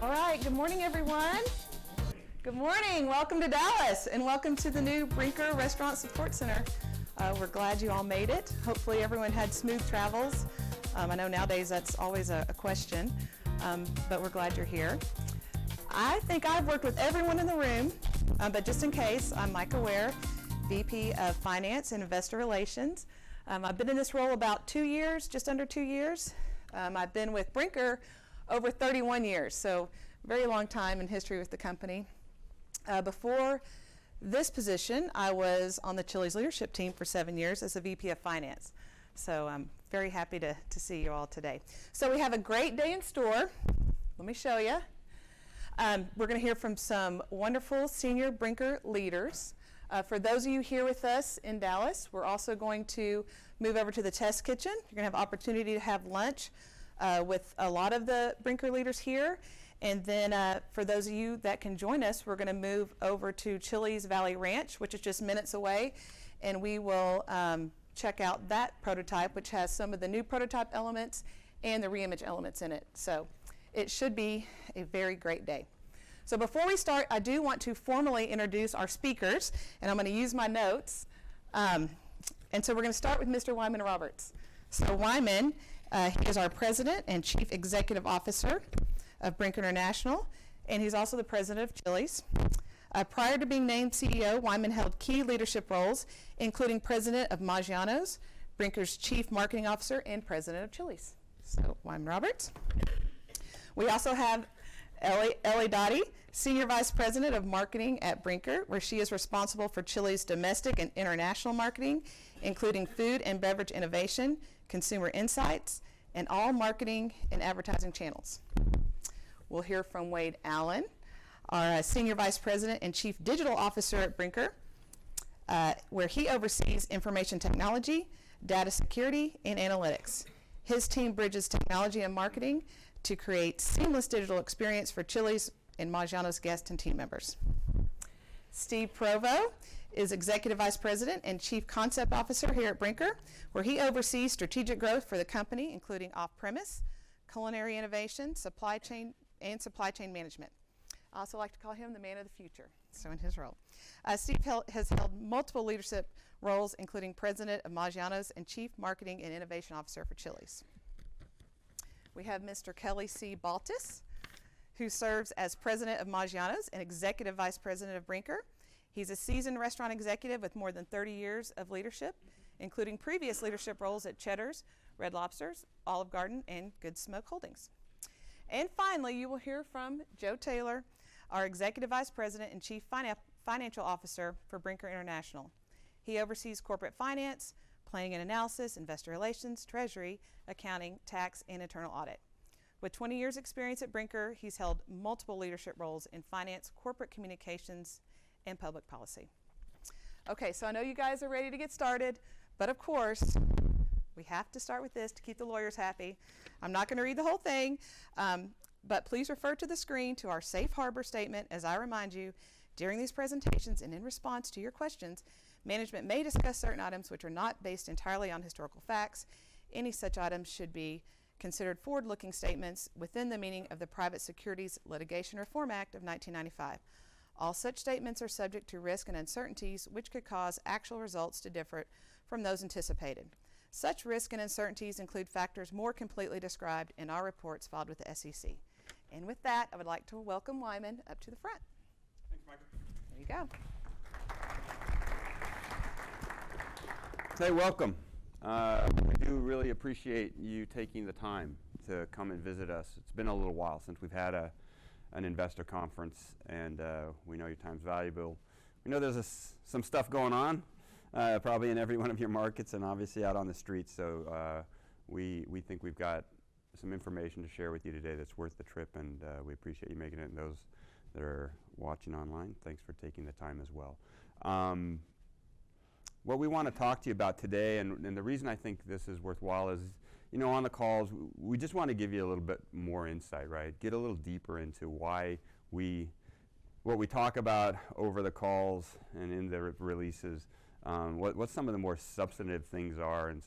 All right, good morning, everyone. Good morning. Welcome to Dallas, and welcome to the new Brinker Restaurant Support Center. We're glad you all made it. Hopefully everyone had smooth travels. I know nowadays that's always a question, but we're glad you're here. I think I've worked with everyone in the room, but just in case, I'm Micah Ware, VP of Finance and Investor Relations. I've been in this role about 2 years, just under 2 years. I've been with Brinker over 31 years, so very long time in history with the company. Before this position, I was on the Chili's leadership team for 7 years as a VP of Finance. So I'm very happy to see you all today. So we have a great day in store. Let me show you. We're going to hear from some wonderful senior Brinker leaders. For those of you here with us in Dallas, we're also going to move over to the test kitchen. You're going to have opportunity to have lunch with a lot of the Brinker leaders here. And then for those of you that can join us, we're going to move over to Chili's Valley Ranch, which is just minutes away. And we will check out that prototype, which has some of the new prototype elements and the reimage elements in it. So it should be a very great day. So before we start, I do want to formally introduce our speakers, and I'm going to use my notes. And so we're going to start with Mr. Wyman Roberts. So Wyman, he is our President and Chief Executive Officer of Brinker International, and he's also the President of Chili's. Prior to being named CEO, Wyman held key leadership roles, including President of Maggiano's, Brinker's Chief Marketing Officer, and President of Chili's. So Wyman Roberts. We also have Ellie Dottie, Senior Vice President of Marketing at Brinker, where she is responsible for Chili's domestic and international marketing, including food and beverage innovation, consumer insights, and all marketing and advertising channels. We'll hear from Wade Allen, our Senior Vice President and Chief Digital Officer at Brinker, where he oversees information technology, data security, and analytics. His team bridges technology and marketing to create seamless digital experience for Chili's and Maggiano's guests and team members. Steve Provo is Executive Vice President and Chief Concept Officer here at Brinker, where he oversees strategic growth for the company, including off-premise, culinary innovation, supply chain management. I also like to call him the man of the future, so in his role. Steve has held multiple leadership roles, including President of Maggiano's and Chief Marketing and Innovation Officer for Chili's. We have Mr. Kelly C. Baltus, who serves as President of Maggiano's and Executive Vice President of Brinker. He's a seasoned restaurant executive with more than 30 years of leadership, including previous leadership roles at Cheddar's, Red Lobster's, Olive Garden, and Good Smoke Holdings. And finally, you will hear from Joe Taylor, our Executive Vice President and Chief Financial Officer for Brinker International. He oversees corporate finance, planning and analysis, investor relations, treasury, accounting, tax, and internal audit. With 20 years experience at Brinker, he's held multiple leadership roles in finance, corporate communications, and public policy. Okay, so I know you guys are ready to get started, but of course, we have to start with this to keep the lawyers happy. I'm not going to read the whole thing, but please refer to the screen to our safe harbor statement as I remind you, during these presentations and in response to your questions, management may discuss certain items which are not based entirely on historical facts. Any such items should be considered forward-looking statements within the meaning of the Private Securities Litigation Reform Act of 1995. All such statements are subject to risk and uncertainties which could cause actual results to differ from those anticipated. Such risk and uncertainties include factors more completely described in our reports filed with the SEC. And with that, I would like to welcome Wyman up to the front. Thanks, Michael. There you go. Hey, welcome. I do really appreciate you taking the time to come and visit us. It's been a little while since we've had an investor conference, and we know your time's valuable. We know there's some stuff going on, probably in every one of your markets and obviously out on the streets, so we think we've got some information to share with you today that's worth the trip, and we appreciate you making it, and those that are watching online, thanks for taking the time as well. What we want to talk to you about today, and the reason I think this is worthwhile is, you know, on the calls, we just want to give you a little bit more insight, right? Get a little deeper into why what we talk about over the calls and in the releases, what some of the more substantive things are, and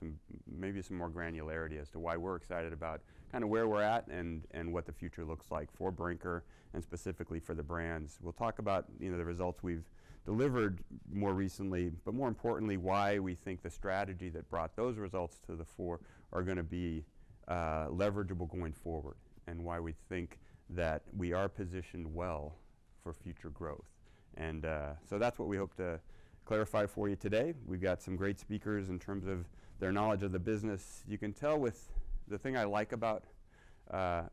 maybe some more granularity as to why we're excited about kind of where we're at and what the future looks like for Brinker and specifically for the brands. We'll talk about the results we've delivered more recently, but more importantly, why we think the strategy that brought those results to the fore are going to be leverageable going forward, and why we think that we are positioned well for future growth. And so that's what we hope to clarify for you today. We've got some great speakers in terms of their knowledge of the business. You can tell with the thing I like about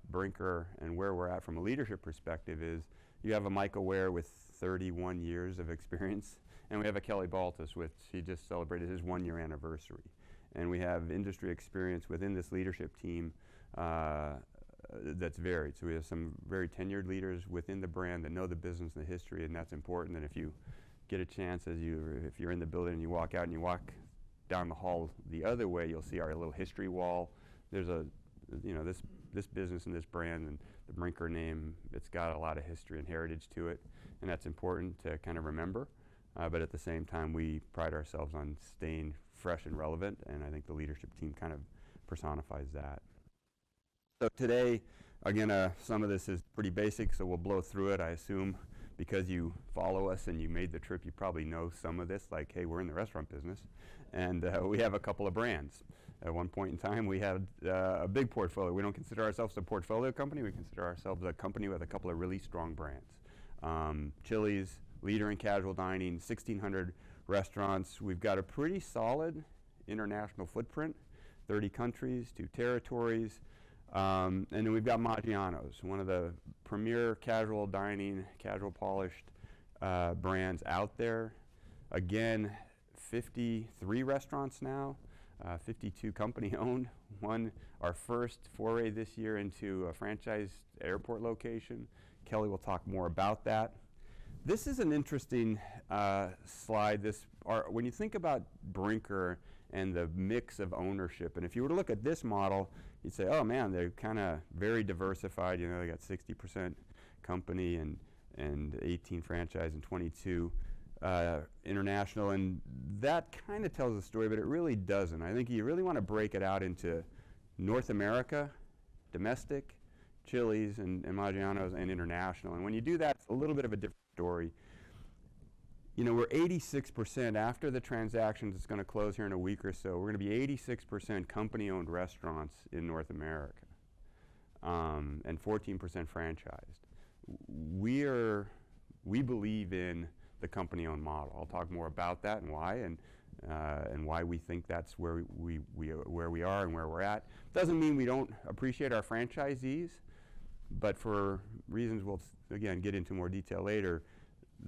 Brinker and where we're at from a leadership perspective is you have a Michael Ware with 31 years of experience, and we have a Kelly Baltus with, he just celebrated his 1-year anniversary. And we have industry experience within this leadership team that's varied. So we have some very tenured leaders within the brand that know the business and the history, and that's important. And if you get a chance, if you're in the building and you walk out and you walk down the hall the other way, you'll see our little history wall. There's this business and this brand and the Brinker name, it's got a lot of history and heritage to it, and that's important to kind of remember. But at the same time, we pride ourselves on staying fresh and relevant, and I think the leadership team kind of personifies that. So today, again, some of this is pretty basic, so we'll blow through it. I assume because you follow us and you made the trip, you probably know some of this, like, hey, we're in the restaurant business, and we have a couple of brands. At one point in time, we had a big portfolio. We don't consider ourselves a portfolio company. We consider ourselves a company with a couple of really strong brands. Chili's, leader in casual dining, 1,600 restaurants. We've got a pretty solid international footprint, 30 countries, 2 territories. And then we've got Maggiano's, one of the premier casual dining, casual polished brands out there. Again, 53 restaurants now, 52 company owned. Our first foray this year into a franchised airport location. Kelly will talk more about that. This is an interesting slide. When you think about Brinker and the mix of ownership, and if you were to look at this model, you'd say, oh man, they're kind of very diversified. They got 60% company and 18 franchise and 22 international, and that kind of tells a story, but it really doesn't. I think you really want to break it out into North America, domestic, Chili's and Maggiano's, and international. And when you do that, it's a little bit of a different story. We're 86% after the transaction that's going to close here in a week or so. We're going to be 86% company-owned restaurants in North America, and 14% franchised. We believe in the company-owned model. I'll talk more about that and why, and why we think that's where we are and where we're at. Doesn't mean we don't appreciate our franchisees, but for reasons we'll again get into more detail later,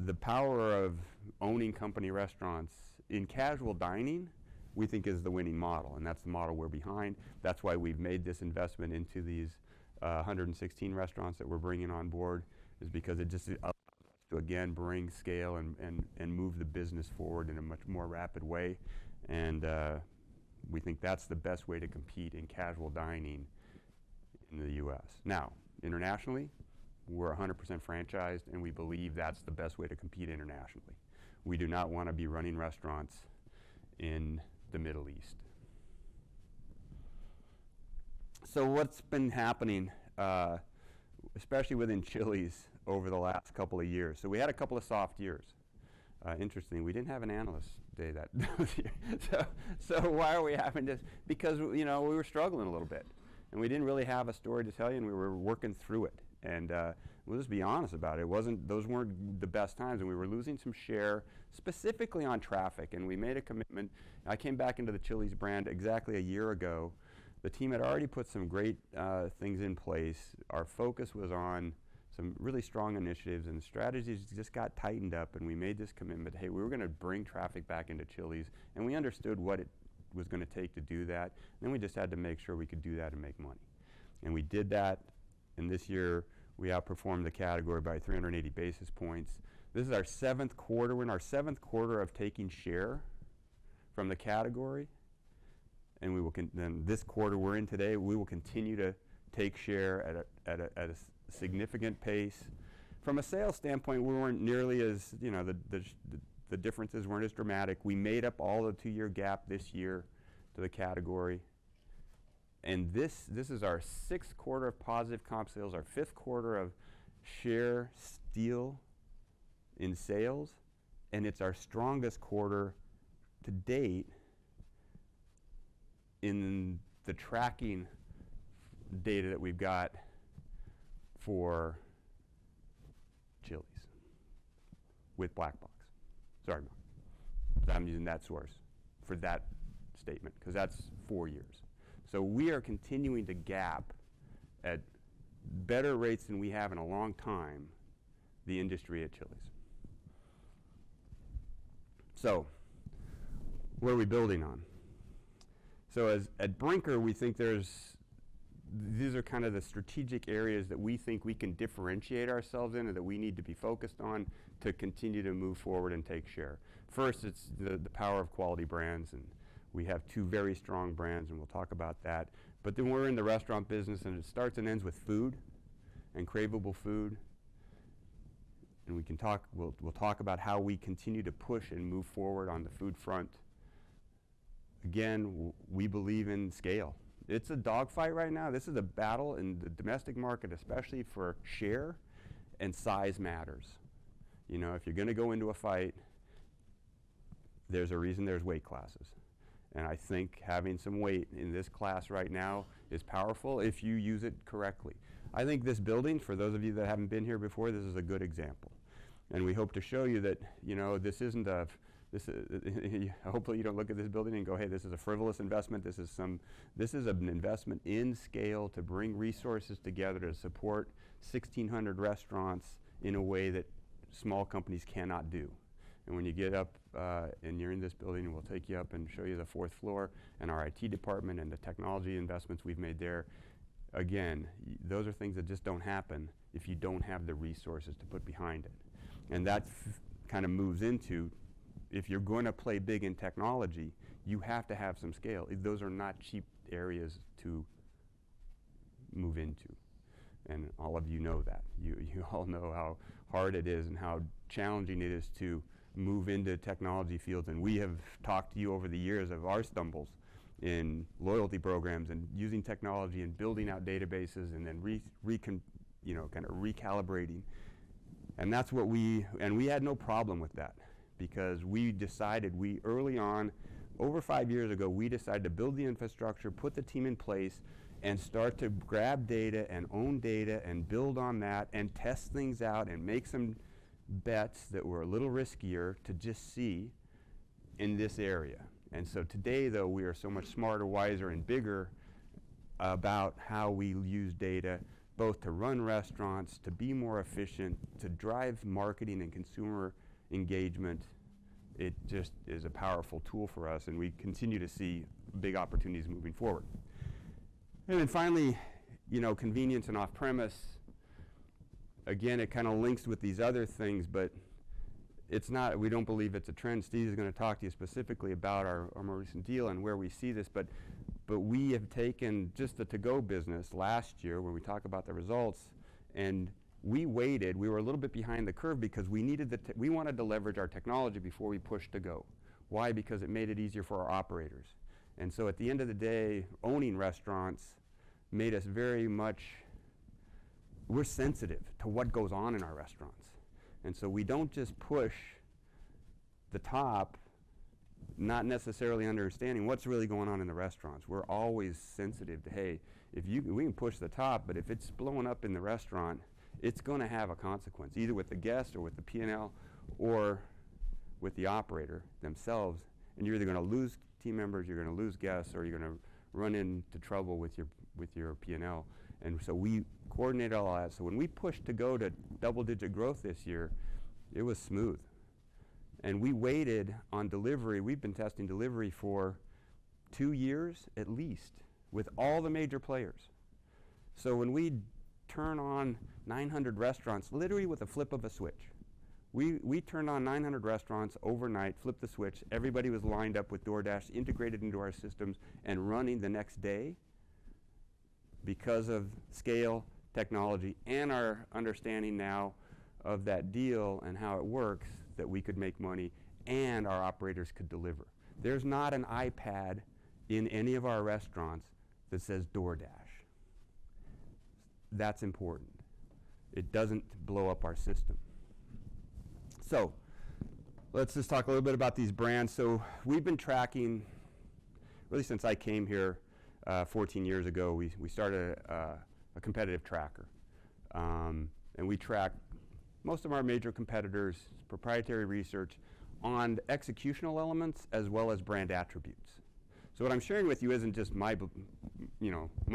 the power of owning company restaurants in casual dining, we think is the winning model, and that's the model we're behind. That's why we've made this investment into these 116 restaurants that we're bringing on board, is because it just allows us to again bring scale and move the business forward in a much more rapid way. And we think that's the best way to compete in casual dining in the U.S. Now, internationally, we're 100% franchised, and we believe that's the best way to compete internationally. We do not want to be running restaurants in the Middle East. So what's been happening, especially within Chili's over the last couple of years? So we had a couple of soft years. Interesting, we didn't have an analyst day that year. So why are we having this? Because we were struggling a little bit, and we didn't really have a story to tell you, and we were working through it. And we'll just be honest about it. Those weren't the best times, and we were losing some share, specifically on traffic. And we made a commitment. I came back into the Chili's brand exactly a year ago. The team had already put some great things in place. Our focus was on some really strong initiatives, and the strategies just got tightened up. And we made this commitment. Hey, we were going to bring traffic back into Chili's, and we understood what it was going to take to do that. And then we just had to make sure we could do that and make money. And we did that. And this year, we outperformed the category by 380 basis points. This is our 7th quarter. We're in our 7th quarter of taking share from the category. And then this quarter we're in today, we will continue to take share at a significant pace. From a sales standpoint, we weren't nearly as, the differences weren't as dramatic. We made up all the 2-year gap this year to the category. And this is our 6th quarter of positive comp sales, our 5th quarter of share steal in sales, and it's our strongest quarter to date in the tracking data that we've got for Chili's with Black Box. Sorry, I'm using that source for that statement because that's 4 years. So we are continuing to gap at better rates than we have in a long time the industry at Chili's. So what are we building on? So at Brinker, we think these are kind of the strategic areas that we think we can differentiate ourselves in and that we need to be focused on to continue to move forward and take share. First, it's the power of quality brands, and we have 2 very strong brands, and we'll talk about that. But then we're in the restaurant business, and it starts and ends with food and craveable food. And we'll talk about how we continue to push and move forward on the food front. Again, we believe in scale. It's a dogfight right now. This is a battle in the domestic market, especially for share, and size matters. You know, if you're going to go into a fight, there's a reason there's weight classes. And I think having some weight in this class right now is powerful if you use it correctly. I think this building, for those of you that haven't been here before, this is a good example. And we hope to show you that, you know, this isn't a, hopefully you don't look at this building and go, hey, this is a frivolous investment. This is an investment in scale to bring resources together to support 1,600 restaurants in a way that small companies cannot do. And when you get up and you're in this building, we'll take you up and show you the 4th floor and our IT department and the technology investments we've made there. Again, those are things that just don't happen if you don't have the resources to put behind it. And that kind of moves into, if you're going to play big in technology, you have to have some scale. Those are not cheap areas to move into. And all of you know that. You all know how hard it is and how challenging it is to move into technology fields. And we have talked to you over the years of our stumbles in loyalty programs and using technology and building out databases and then kind of recalibrating. And that's what we had no problem with that, because we decided, early on, over 5 years ago, we decided to build the infrastructure, put the team in place, and start to grab data and own data and build on that and test things out and make some bets that were a little riskier to just see in this area. And so today, though, we are so much smarter, wiser, and bigger about how we use data, both to run restaurants, to be more efficient, to drive marketing and consumer engagement. It just is a powerful tool for us, and we continue to see big opportunities moving forward. And then finally, you know, convenience and off-premise. Again, it kind of links with these other things, but it's not, we don't believe it's a trend. Steve is going to talk to you specifically about our more recent deal and where we see this, but we have taken just the to-go business last year when we talk about the results, and we waited. We were a little bit behind the curve because we wanted to leverage our technology before we pushed to go. Why? Because it made it easier for our operators. And so at the end of the day, owning restaurants made us very much, we're sensitive to what goes on in our restaurants. And so we don't just push the top, not necessarily understanding what's really going on in the restaurants. We're always sensitive to, hey, we can push the top, but if it's blowing up in the restaurant, it's going to have a consequence, either with the guest or with the P&L or with the operator themselves. And you're either going to lose team members, you're going to lose guests, or you're going to run into trouble with your P&L. And so we coordinate all that. So when we pushed to go to double-digit growth this year, it was smooth. And we waited on delivery. We've been testing delivery for 2 years at least with all the major players. So when we turn on 900 restaurants, literally with a flip of a switch, we turned on 900 restaurants overnight, flipped the switch. Everybody was lined up with DoorDash, integrated into our systems, and running the next day because of scale, technology, and our understanding now of that deal and how it works, that we could make money and our operators could deliver. There's not an iPad in any of our restaurants that says DoorDash. That's important. It doesn't blow up our system. So let's just talk a little bit about these brands. So we've been tracking, really since I came here 14 years ago, we started a competitive tracker. And we track most of our major competitors' proprietary research on executional elements as well as brand attributes. So what I'm sharing with you isn't just my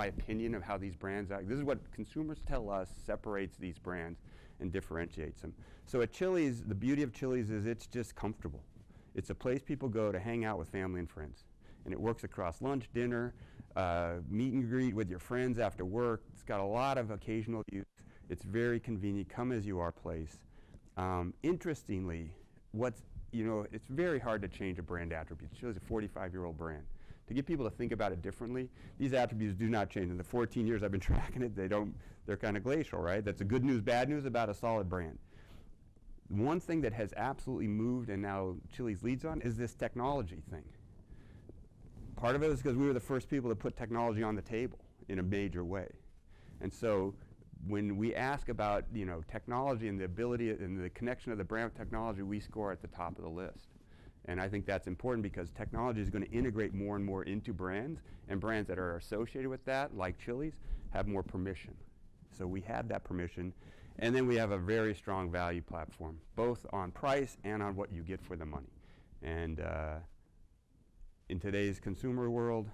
opinion of how these brands act. This is what consumers tell us separates these brands and differentiates them. So at Chili's, the beauty of Chili's is it's just comfortable. It's a place people go to hang out with family and friends. And it works across lunch, dinner, meet and greet with your friends after work. It's got a lot of occasional use. It's very convenient, come as you are place. Interestingly, it's very hard to change a brand attribute. Chili's a 45-year-old brand. To get people to think about it differently, these attributes do not change. In the 14 years I've been tracking it, they're kind of glacial, right? That's the good news, bad news about a solid brand. One thing that has absolutely moved and now Chili's leads on is this technology thing. Part of it is because we were the first people to put technology on the table in a major way. And so when we ask about technology and the ability and the connection of the brand with technology, we score at the top of the list. And I think that's important because technology is going to integrate more and more into brands, and brands that are associated with that, like Chili's, have more permission. So we have that permission, and then we have a very strong value platform, both on price and on what you get for the money. And in today's consumer world,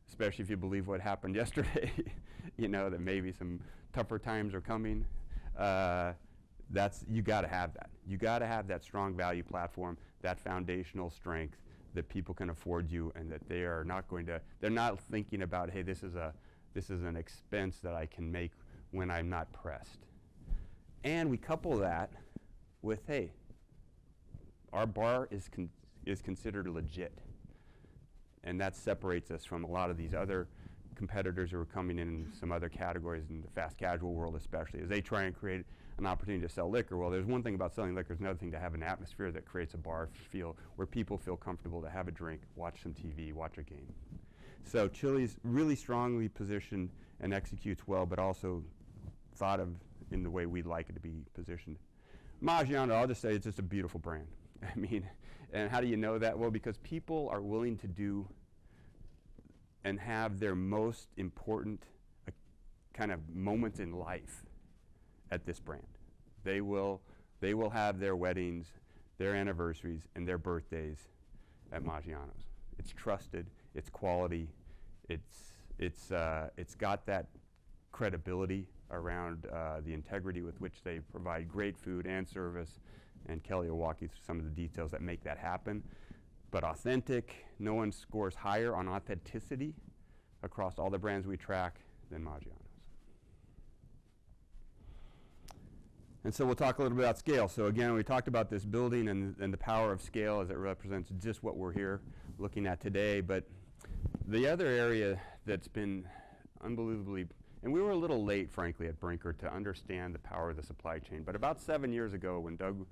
especially if you believe what happened yesterday, that maybe some tougher times are coming, you got to have that. You got to have that strong value platform, that foundational strength that people can afford you, and that they're not thinking about, hey, this is an expense that I can make when I'm not pressed. And we couple that with, hey, our bar is considered legit. And that separates us from a lot of these other competitors who are coming in some other categories in the fast casual world especially, as they try and create an opportunity to sell liquor. Well, there's one thing about selling liquor, there's another thing to have an atmosphere that creates a bar feel where people feel comfortable to have a drink, watch some TV, watch a game. So Chili's really strongly positioned and executes well, but also thought of in the way we'd like it to be positioned. Maggiano's, I'll just say it's just a beautiful brand. I mean, and how do you know that? Well, because people are willing to do and have their most important kind of moments in life at this brand. They will have their weddings, their anniversaries, and their birthdays at Maggiano's. It's trusted, it's quality, it's got that credibility around the integrity with which they provide great food and service, and Kelly will walk you through some of the details that make that happen. But authentic, no one scores higher on authenticity across all the brands we track than Maggiano's. And so we'll talk a little bit about scale. So again, we talked about this building and the power of scale as it represents just what we're here looking at today. But the other area that's been unbelievably, and we were a little late, frankly, at Brinker to understand the power of the supply chain. But about 7 years ago, when Doug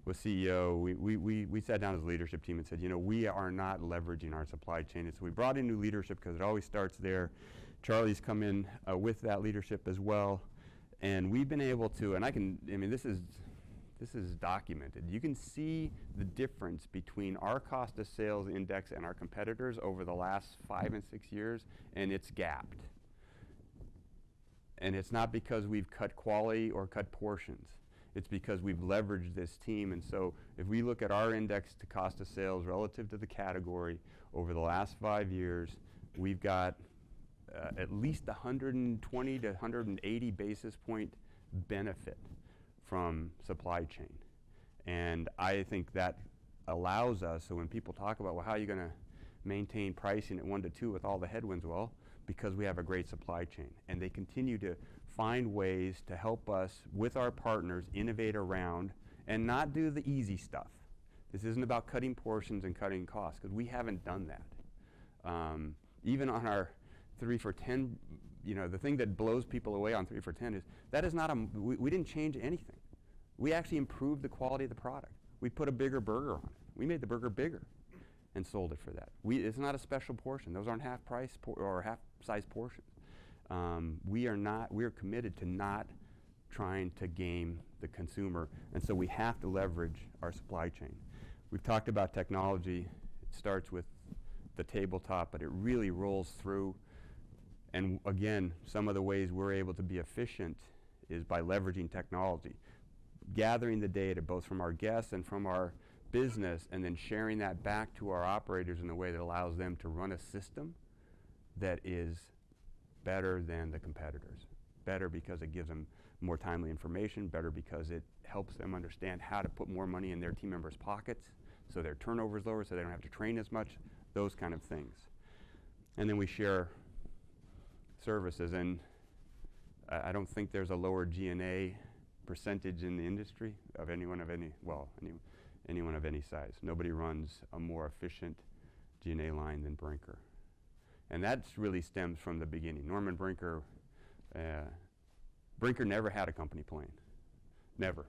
was CEO, we sat down as a leadership team and said, we are not leveraging our supply chain. And so we brought in new leadership because it always starts there. Charlie's come in with that leadership as well. And we've been able to, and this is documented. You can see the difference between our cost of sales index and our competitors over the last 5 and 6 years, and it's gapped. And it's not because we've cut quality or cut portions. It's because we've leveraged this team. And so if we look at our index to cost of sales relative to the category over the last 5 years, we've got at least 120 to 180 basis point benefit from supply chain. And I think that allows us, so when people talk about, well, how are you going to maintain pricing at 1 to 2 with all the headwinds? Well, because we have a great supply chain. And they continue to find ways to help us with our partners innovate around and not do the easy stuff. This isn't about cutting portions and cutting costs, because we haven't done that. Even on our 3 for $10, the thing that blows people away on 3 for $10 is that is not we didn't change anything. We actually improved the quality of the product. We put a bigger burger on it. We made the burger bigger and sold it for that. It's not a special portion. Those aren't half price or half size portions. We are committed to not trying to game the consumer, and so we have to leverage our supply chain. We've talked about technology. It starts with the tabletop, but it really rolls through. And again, some of the ways we're able to be efficient is by leveraging technology, gathering the data both from our guests and from our business, and then sharing that back to our operators in a way that allows them to run a system that is better than the competitors. Better because it gives them more timely information, better because it helps them understand how to put more money in their team members' pockets so their turnover is lower, so they don't have to train as much, those kind of things. And then we share services, and I don't think there's a lower G&A percentage in the industry of anyone of any size. Nobody runs a more efficient G&A line than Brinker. And that really stems from the beginning. Norman Brinker, Brinker never had a company plane. Never.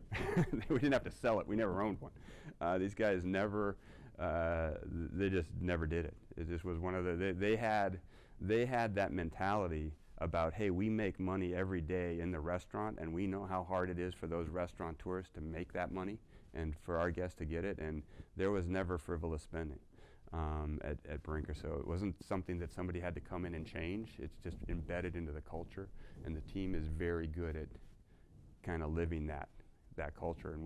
We didn't have to sell it. We never owned one. These guys never, they just never did it. It just was one of the, they had that mentality about, hey, we make money every day in the restaurant, and we know how hard it is for those restaurateurs to make that money and for our guests to get it, and there was never frivolous spending at Brinker. So it wasn't something that somebody had to come in and change. It's just embedded into the culture, and the team is very good at kind of living that culture. And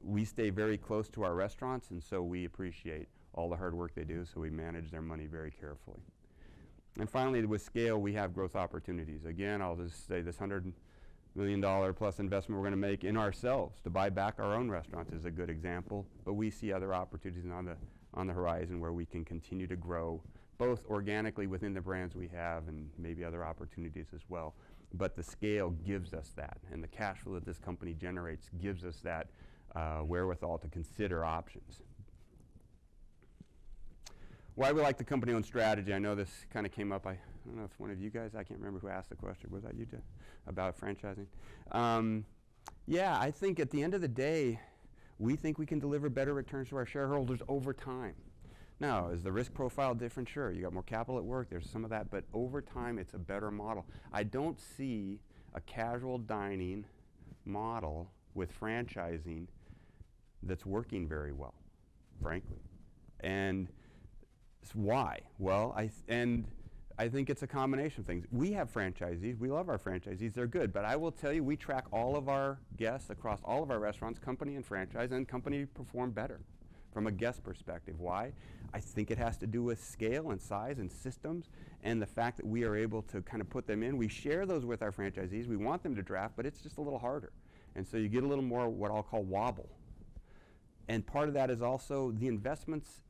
we stay very close to our restaurants, and so we appreciate all the hard work they do, so we manage their money very carefully. And finally, with scale, we have growth opportunities. Again, I'll just say this $100 million plus investment we're going to make in ourselves to buy back our own restaurants is a good example, but we see other opportunities on the horizon where we can continue to grow, both organically within the brands we have and maybe other opportunities as well. But the scale gives us that, and the cash flow that this company generates gives us that wherewithal to consider options. Why we like the company-owned strategy? I know this kind of came up. I don't know if one of you guys, I can't remember who asked the question. Was that you, Jeff? About franchising? Yeah, I think at the end of the day, we think we can deliver better returns to our shareholders over time. Now, is the risk profile different? Sure, you got more capital at work, there's some of that, but over time it's a better model. I don't see a casual dining model with franchising that's working very well, frankly. And why? Well, I think it's a combination of things. We have franchisees. We love our franchisees. They're good. But I will tell you, we track all of our guests across all of our restaurants, company and franchise, and company perform better from a guest perspective. Why? I think it has to do with scale and size and systems and the fact that we are able to kind of put them in. We share those with our franchisees. We want them to draft, but it's just a little harder. And so you get a little more what I'll call wobble. And part of that is also the investments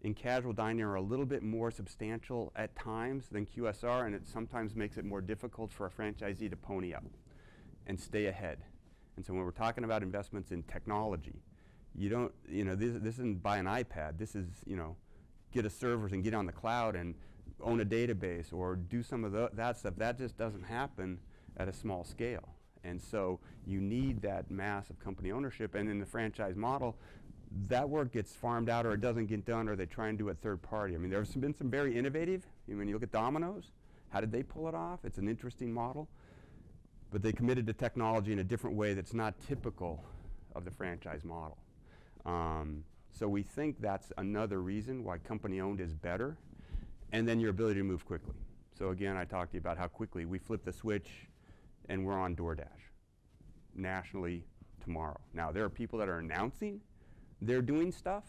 in casual dining are a little bit more substantial at times than QSR, and it sometimes makes it more difficult for a franchisee to pony up and stay ahead. And so when we're talking about investments in technology, you don't, this isn't buy an iPad. This is, get a servers and get on the cloud and own a database or do some of that stuff. That just doesn't happen at a small scale. And so you need that mass of company ownership. And in the franchise model, that work gets farmed out or it doesn't get done or they try and do it third party. I mean, there's been some very innovative. When you look at Domino's, how did they pull it off? It's an interesting model. But they committed to technology in a different way that's not typical of the franchise model. So we think that's another reason why company-owned is better. And then your ability to move quickly. So again, I talked to you about how quickly we flip the switch and we're on DoorDash nationally tomorrow. Now, there are people that are announcing they're doing stuff,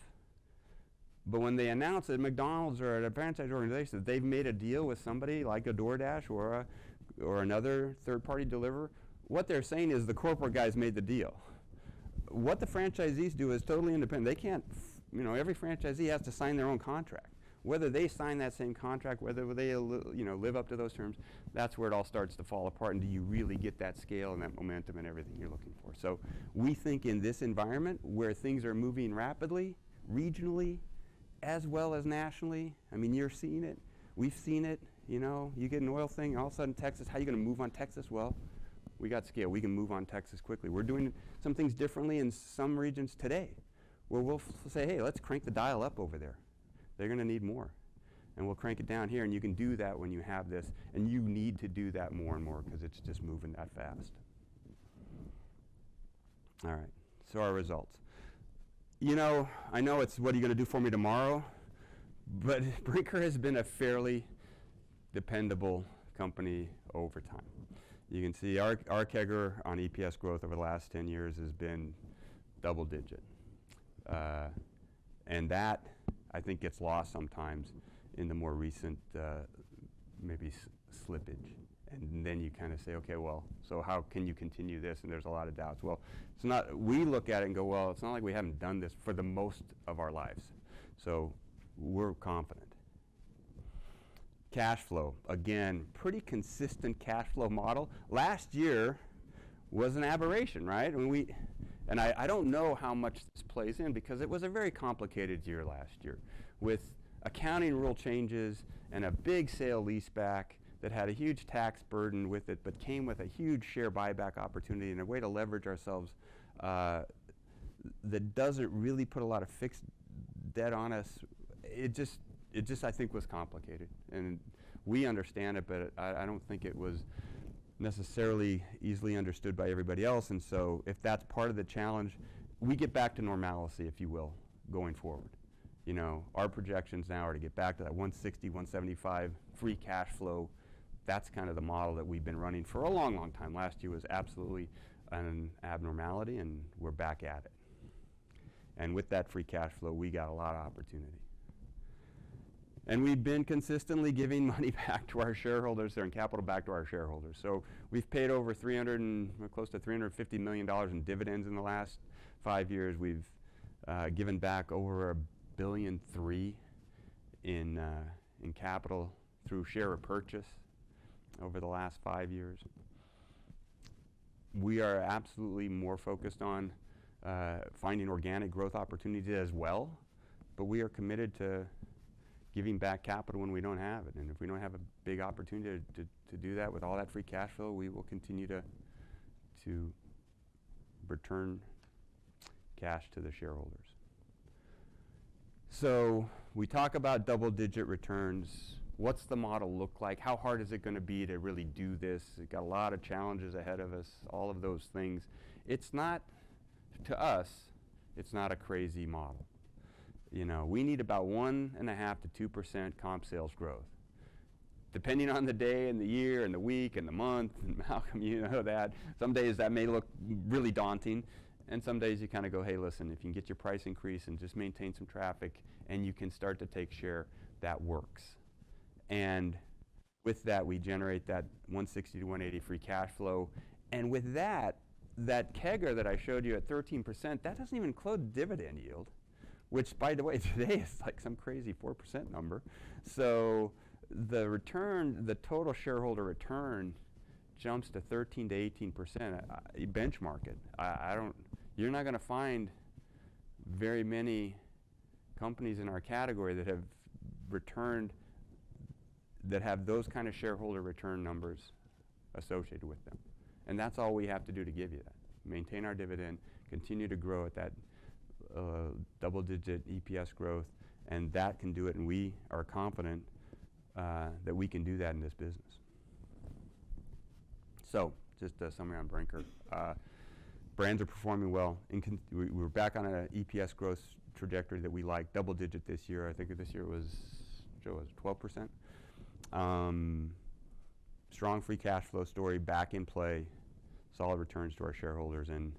but when they announce at McDonald's or at a franchise organization that they've made a deal with somebody like a DoorDash or another third-party deliverer, what they're saying is the corporate guys made the deal. What the franchisees do is totally independent. They can't, every franchisee has to sign their own contract. Whether they sign that same contract, whether they live up to those terms, that's where it all starts to fall apart. And do you really get that scale and that momentum and everything you're looking for? So we think in this environment where things are moving rapidly, regionally, as well as nationally, I mean, you're seeing it. We've seen it. You get an oil thing, all of a sudden Texas, how are you going to move on Texas? Well, we got scale. We can move on Texas quickly. We're doing some things differently in some regions today where we'll say, hey, let's crank the dial up over there. They're going to need more. and we'll crank it down here, and you can do that when you have this, and you need to do that more and more because it's just moving that fast. All right, so our results. You know, I know it's what are you going to do for me tomorrow, but Brinker has been a fairly dependable company over time. You can see our CAGR on EPS growth over the last 10 years has been double digit. And that, I think, gets lost sometimes in the more recent maybe slippage. And then you kind of say, okay, well, so how can you continue this? And there's a lot of doubts. Well, it's not, we look at it and go, well, it's not like we haven't done this for the most of our lives. So we're confident. Cash flow, again, pretty consistent cash flow model. Last year was an aberration, right? I mean, I don't know how much this plays in because it was a very complicated year last year with accounting rule changes and a big sale leaseback that had a huge tax burden with it, but came with a huge share buyback opportunity and a way to leverage ourselves that doesn't really put a lot of fixed debt on us. It just I think was complicated, and we understand it, but I don't think it was necessarily easily understood by everybody else. And so if that's part of the challenge, we get back to normalcy, if you will, going forward. You know, our projections now are to get back to that 160, 175 free cash flow. That's kind of the model that we've been running for a long, long time. Last year was absolutely an abnormality, and we're back at it. And with that free cash flow, we got a lot of opportunity. And we've been consistently giving money back to our shareholders and capital back to our shareholders. So we've paid over close to $350 million in dividends in the last 5 years. We've given back over $1.3 billion in capital through share repurchase over the last 5 years. We are absolutely more focused on finding organic growth opportunities as well, but we are committed to giving back capital when we don't have it. And if we don't have a big opportunity to do that with all that free cash flow, we will continue to return cash to the shareholders. So we talk about double-digit returns. What's the model look like? How hard is it going to be to really do this? We've got a lot of challenges ahead of us, all of those things. It's not, to us, it's not a crazy model. You know, we need about 1.5% to 2% comp sales growth. Depending on the day and the year and the week and the month, and Malcolm, you know that. Some days that may look really daunting, and some days you kind of go, hey, listen, if you can get your price increase and just maintain some traffic and you can start to take share, that works. And with that, we generate that 160 to 180 free cash flow. And with that CAGR that I showed you at 13%, that doesn't even include dividend yield, which, by the way, today is like some crazy 4% number. So the return, the total shareholder return jumps to 13 to 18%. Benchmark it. You're not going to find very many companies in our category that have returned, that have those kind of shareholder return numbers associated with them. And that's all we have to do to give you that. Maintain our dividend, continue to grow at that double-digit EPS growth, and that can do it, and we are confident that we can do that in this business. So, just a summary on Brinker. Brands are performing well. We're back on an EPS growth trajectory that we like, double-digit this year. I think this year was, Joe, was 12%. Strong free cash flow story back in play, solid returns to our shareholders, and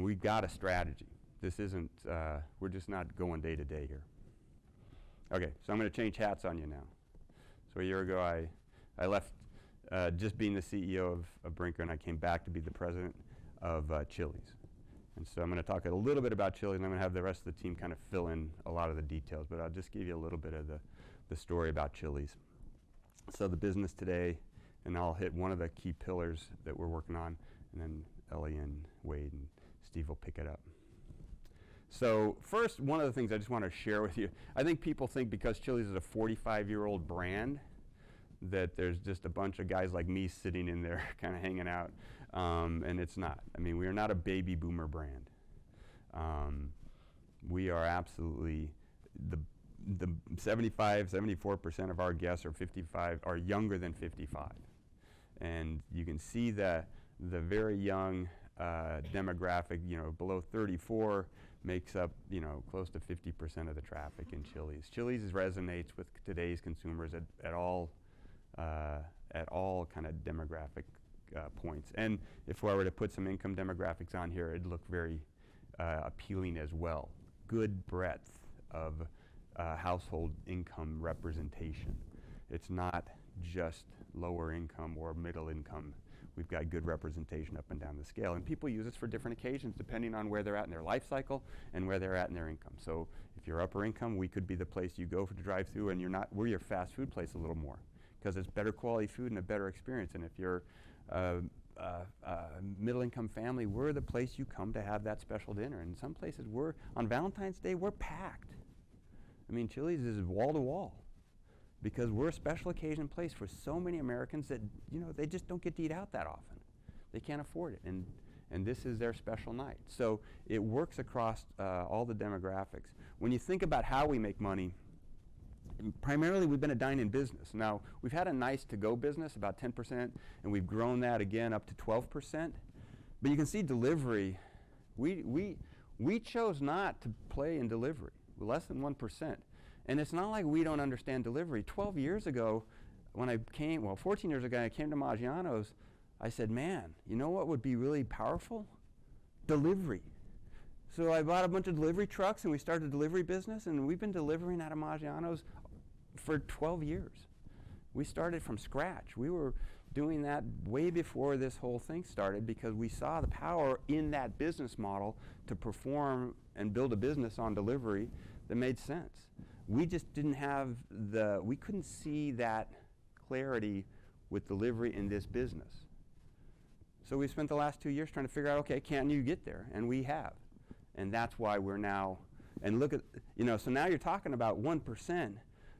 we've got a strategy. This isn't, we're just not going day to day here. Okay, so I'm going to change hats on you now. So a year ago, I left just being the CEO of Brinker, and I came back to be the president of Chili's. And so I'm going to talk a little bit about Chili's, and I'm going to have the rest of the team kind of fill in a lot of the details, but I'll just give you a little bit of the story about Chili's. So the business today, and I'll hit one of the key pillars that we're working on, and then Ellie and Wade and Steve will pick it up. So first, one of the things I just want to share with you, I think people think because Chili's is a 45-year-old brand that there's just a bunch of guys like me sitting in there kind of hanging out, and it's not. I mean, we are not a baby boomer brand. We are absolutely the 74% of our guests are younger than 55. And you can see the very young demographic, below 34 makes up, close to 50% of the traffic in Chili's. Chili's resonates with today's consumers at all kind of demographic points. And if I were to put some income demographics on here, it'd look very appealing as well. Good breadth of household income representation. It's not just lower income or middle income. We've got good representation up and down the scale. And people use us for different occasions depending on where they're at in their life cycle and where they're at in their income. So if you're upper income, we could be the place you go for the drive-through, and we're your fast food place a little more because it's better quality food and a better experience. And if you're middle income family, we're the place you come to have that special dinner. And some places on Valentine's Day, we're packed. I mean, Chili's is wall to wall because we're a special occasion place for so many Americans that, they just don't get to eat out that often. They can't afford it, and this is their special night. So it works across all the demographics. When you think about how we make money, primarily we've been a dine-in business. Now, we've had a nice to-go business, about 10%, and we've grown that again up to 12%. But you can see delivery, we chose not to play in delivery, less than 1%. And it's not like we don't understand delivery. 12 years ago, 14 years ago, I came to Maggiano's, I said, man, you know what would be really powerful? Delivery. So I bought a bunch of delivery trucks and we started a delivery business, and we've been delivering out of Maggiano's for 12 years. We started from scratch. We were doing that way before this whole thing started because we saw the power in that business model to perform and build a business on delivery that made sense. We just didn't have we couldn't see that clarity with delivery in this business. So we spent the last 2 years trying to figure out, okay, can you get there? And we have. And that's why we're now, and look at, so now you're talking about 1%.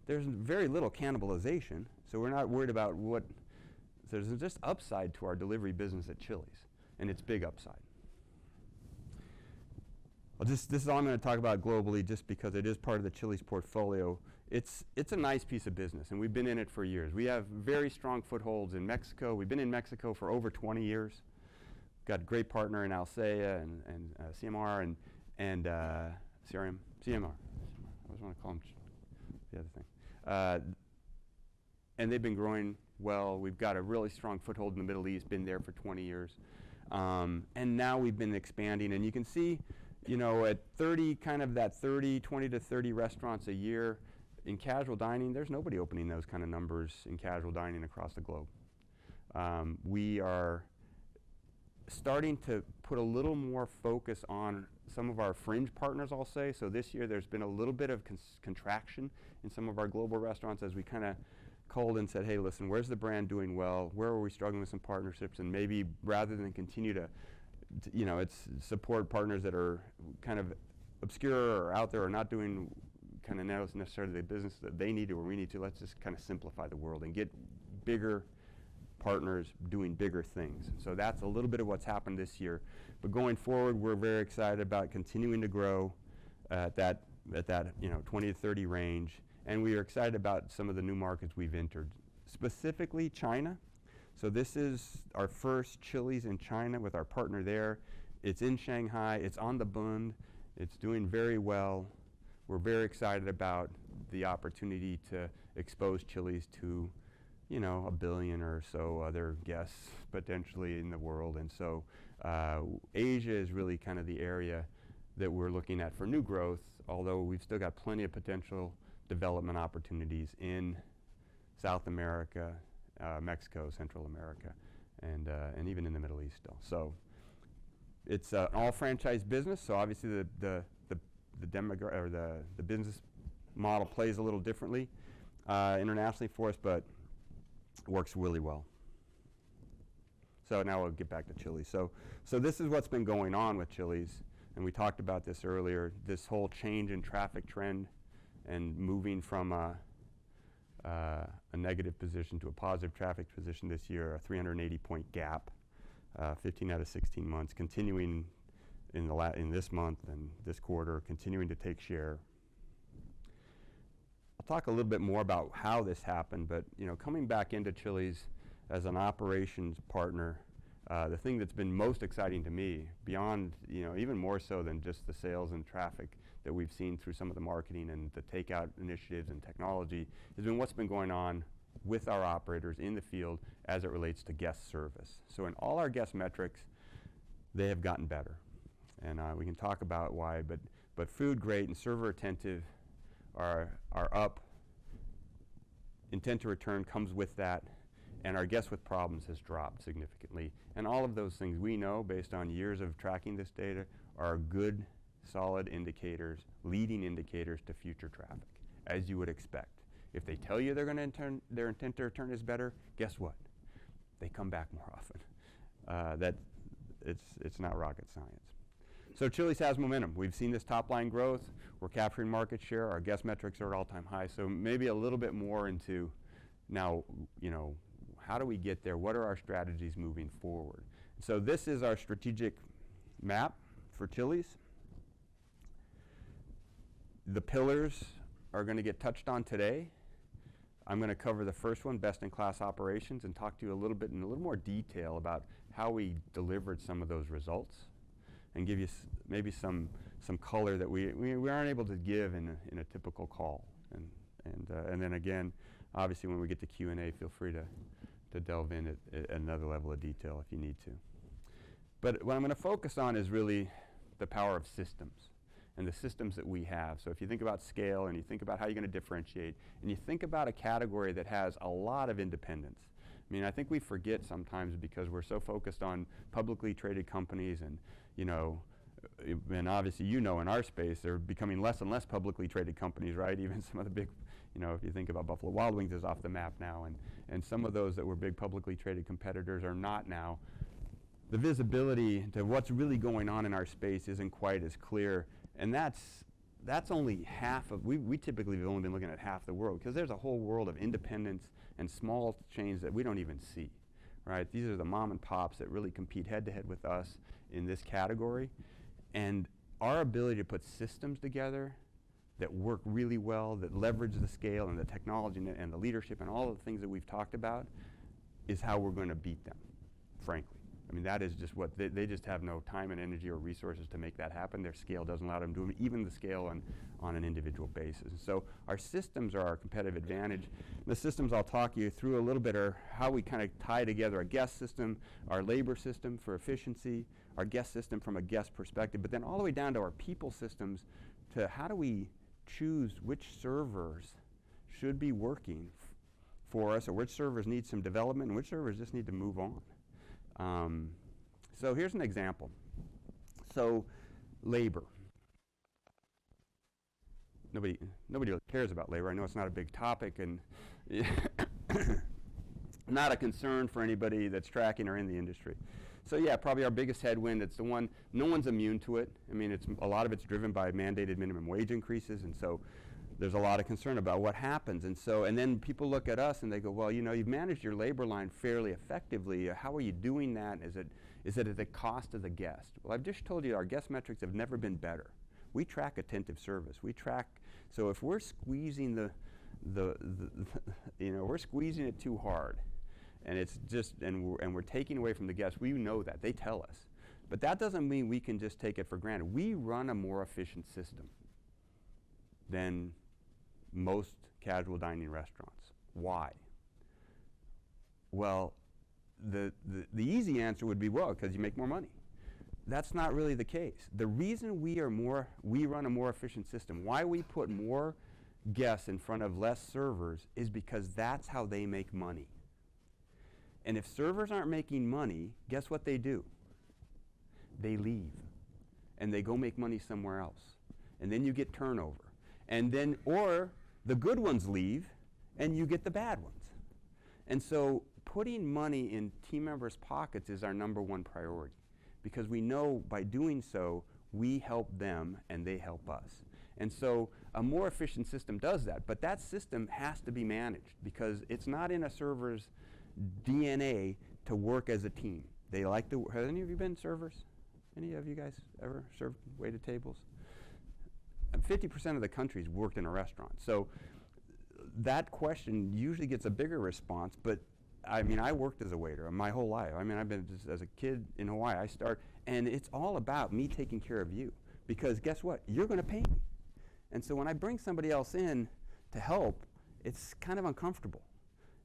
There's very little cannibalization, so we're not worried about there's just upside to our delivery business at Chili's, and it's big upside. This is all I'm going to talk about globally just because it is part of the Chili's portfolio. It's a nice piece of business, and we've been in it for years. We have very strong footholds in Mexico. We've been in Mexico for over 20 years. Got a great partner in Alsea and CMR and CMR. I always want to call them the other thing. And they've been growing well. We've got a really strong foothold in the Middle East, been there for 20 years. And now we've been expanding, and you can see, at 20 to 30 restaurants a year in casual dining, there's nobody opening those kind of numbers in casual dining across the globe. We are starting to put a little more focus on some of our fringe partners, I'll say. So this year there's been a little bit of contraction in some of our global restaurants as we kind of called and said, hey, listen, where's the brand doing well? Where are we struggling with some partnerships? And maybe rather than continue to it's support partners that are kind of obscure or out there or not doing kind of necessarily the business that they need to or we need to, let's just kind of simplify the world and get bigger partners doing bigger things. So that's a little bit of what's happened this year. But going forward, we're very excited about continuing to grow at that 20 to 30 range. And we are excited about some of the new markets we've entered, specifically China. So this is our first Chili's in China with our partner there. It's in Shanghai. It's on the Bund. It's doing very well. We're very excited about the opportunity to expose Chili's to, 1 billion or so other guests potentially in the world. And so Asia is really kind of the area that we're looking at for new growth, although we've still got plenty of potential development opportunities in South America, Mexico, Central America, and even in the Middle East still. So it's an all franchise business. So obviously the business model plays a little differently internationally for us, but works really well. So now we'll get back to Chili's. So this is what's been going on with Chili's, and we talked about this earlier. This whole change in traffic trend and moving from a negative position to a positive traffic position this year, a 380-point gap, 15 out of 16 months, continuing in this month and this quarter, continuing to take share. I'll talk a little bit more about how this happened, but coming back into Chili's as an operations partner, the thing that's been most exciting to me, beyond, even more so than just the sales and traffic that we've seen through some of the marketing and the takeout initiatives and technology, has been what's been going on with our operators in the field as it relates to guest service. So in all our guest metrics, they have gotten better. And we can talk about why, but food great and server attentive are up. Intent to return comes with that. And our guests with problems has dropped significantly. And all of those things we know, based on years of tracking this data, are good, solid indicators, leading indicators to future traffic, as you would expect. If they tell you they're going to their intent to return is better, guess what? They come back more often. It's not rocket science. So Chili's has momentum. We've seen this top line growth. We're capturing market share. Our guest metrics are at all-time high. So maybe a little bit more into now, how do we get there? What are our strategies moving forward? So this is our strategic map for Chili's. The pillars are going to get touched on today. I'm going to cover the first one, best-in-class operations, and talk to you a little bit in a little more detail about how we delivered some of those results, and give you maybe some color that we aren't able to give in a typical call. And then again, obviously when we get to Q&A, feel free to delve in at another level of detail if you need to. But what I'm going to focus on is really the power of systems and the systems that we have. So if you think about scale and you think about how you're going to differentiate, and you think about a category that has a lot of independence. I mean, I think we forget sometimes because we're so focused on publicly traded companies and, and obviously in our space, they're becoming less and less publicly traded companies, right? Even some of the big, if you think about Buffalo Wild Wings is off the map now, and some of those that were big publicly traded competitors are not now. The visibility to what's really going on in our space isn't quite as clear, and that's only half of, we typically have only been looking at half the world, because there's a whole world of independents and small chains that we don't even see, right? These are the mom and pops that really compete head to head with us in this category, and our ability to put systems together that work really well, that leverage the scale and the technology and the leadership and all of the things that we've talked about, is how we're going to beat them, frankly. I mean, that is just what, they just have no time and energy or resources to make that happen. Their scale doesn't allow them to do even the scale on an individual basis. And so our systems are our competitive advantage. The systems I'll talk you through a little bit are how we kind of tie together a guest system, our labor system for efficiency, our guest system from a guest perspective, but then all the way down to our people systems to how do we choose which servers should be working for us, or which servers need some development and which servers just need to move on. So here's an example. So labor. Nobody really cares about labor. I know it's not a big topic and not a concern for anybody that's tracking or in the industry. So yeah, probably our biggest headwind, it's the one, no one's immune to it. I mean, a lot of it's driven by mandated minimum wage increases, and so there's a lot of concern about what happens. And then people look at us and they go, well, you've managed your labor line fairly effectively. How are you doing that? Is it at the cost of the guest? Well, I've just told you our guest metrics have never been better. We track attentive service. So if we're squeezing we're squeezing it too hard, and it's just, and we're taking away from the guests, we know that, they tell us. But that doesn't mean we can just take it for granted. We run a more efficient system than most casual dining restaurants. Why? Well, the easy answer would be, well, because you make more money. That's not really the case. The reason we run a more efficient system, why we put more guests in front of less servers, is because that's how they make money. And if servers aren't making money, guess what they do? They leave, and they go make money somewhere else. And then you get turnover. And then, or the good ones leave, and you get the bad ones. And so putting money in team members' pockets is our number one priority, because we know by doing so, we help them and they help us. And so a more efficient system does that, but that system has to be managed, because it's not in a server's DNA to work as a team. They like to, have any of you been servers? Any of you guys ever served waited tables? 50% of the country's worked in a restaurant. So that question usually gets a bigger response, but I mean, I worked as a waiter my whole life. I mean, I've been just, as a kid in Hawaii, and it's all about me taking care of you, because guess what? You're going to pay me. And so when I bring somebody else in to help, it's kind of uncomfortable.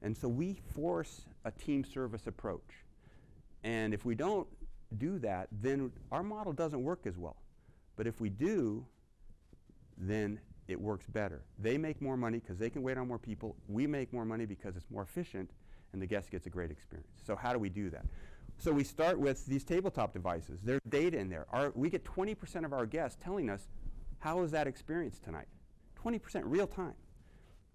And so we force a team service approach. And if we don't do that, then our model doesn't work as well. But if we do, then it works better. They make more money because they can wait on more people. We make more money because it's more efficient, and the guest gets a great experience. So how do we do that? So we start with these tabletop devices. There's data in there. We get 20% of our guests telling us, how was that experience tonight? 20% real time.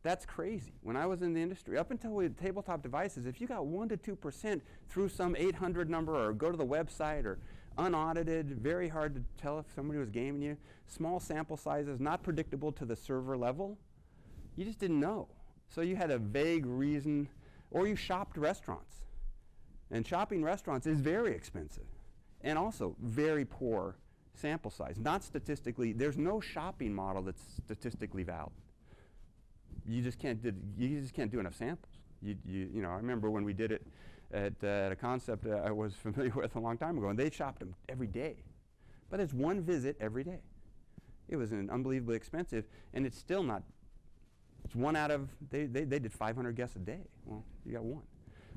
That's crazy. When I was in the industry, up until we had tabletop devices, if you got 1 to 2% through some 800 number or go to the website or unaudited, very hard to tell if somebody was gaming you, small sample sizes, not predictable to the server level, you just didn't know. So you had a vague reason, or you shopped restaurants. And shopping restaurants is very expensive and also very poor sample size. Not statistically, there's no shopping model that's statistically valid. You just can't do enough samples. You know, I remember when we did it at a concept I was familiar with a long time ago, and they shopped them every day. But it's one visit every day. It was unbelievably expensive, and it's still not. It's one out of, they did 500 guests a day. Well, you got one.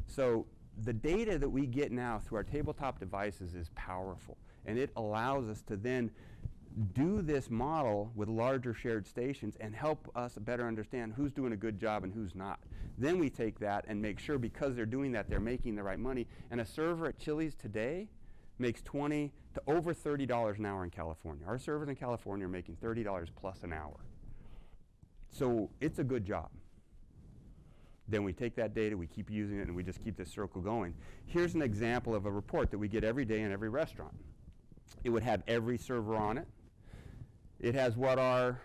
So the data that we get now through our tabletop devices is powerful, and it allows us to then do this model with larger shared stations and help us better understand who's doing a good job and who's not. Then we take that and make sure, because they're doing that, they're making the right money. And a server at Chili's today makes $20 to over $30 an hour in California. Our servers in California are making $30 plus an hour. So it's a good job. Then we take that data, we keep using it, and we just keep this circle going. Here's an example of a report that we get every day in every restaurant. It would have every server on it. It has what our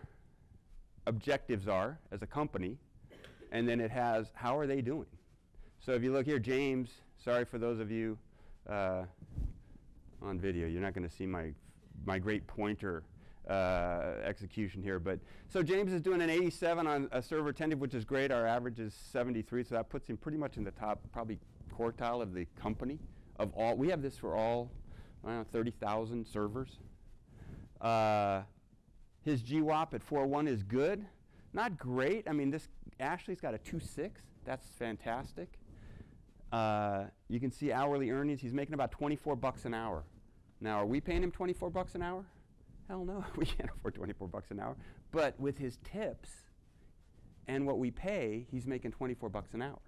objectives are as a company, and then it has how are they doing. So if you look here, James, sorry for those of you on video, you're not going to see my great pointer execution here. But so James is doing an 87 on a server attentive, which is great. Our average is 73, so that puts him pretty much in the top, probably quartile of the company. Of all, we have this for all 30,000 servers. His GWAP at 4.1 is good. Not great. I mean, this Ashley's got a 2.6. That's fantastic. You can see hourly earnings. He's making about $24 an hour. Now, are we paying him $24 an hour? Hell no, we can't afford $24 an hour. But with his tips and what we pay, he's making $24 an hour.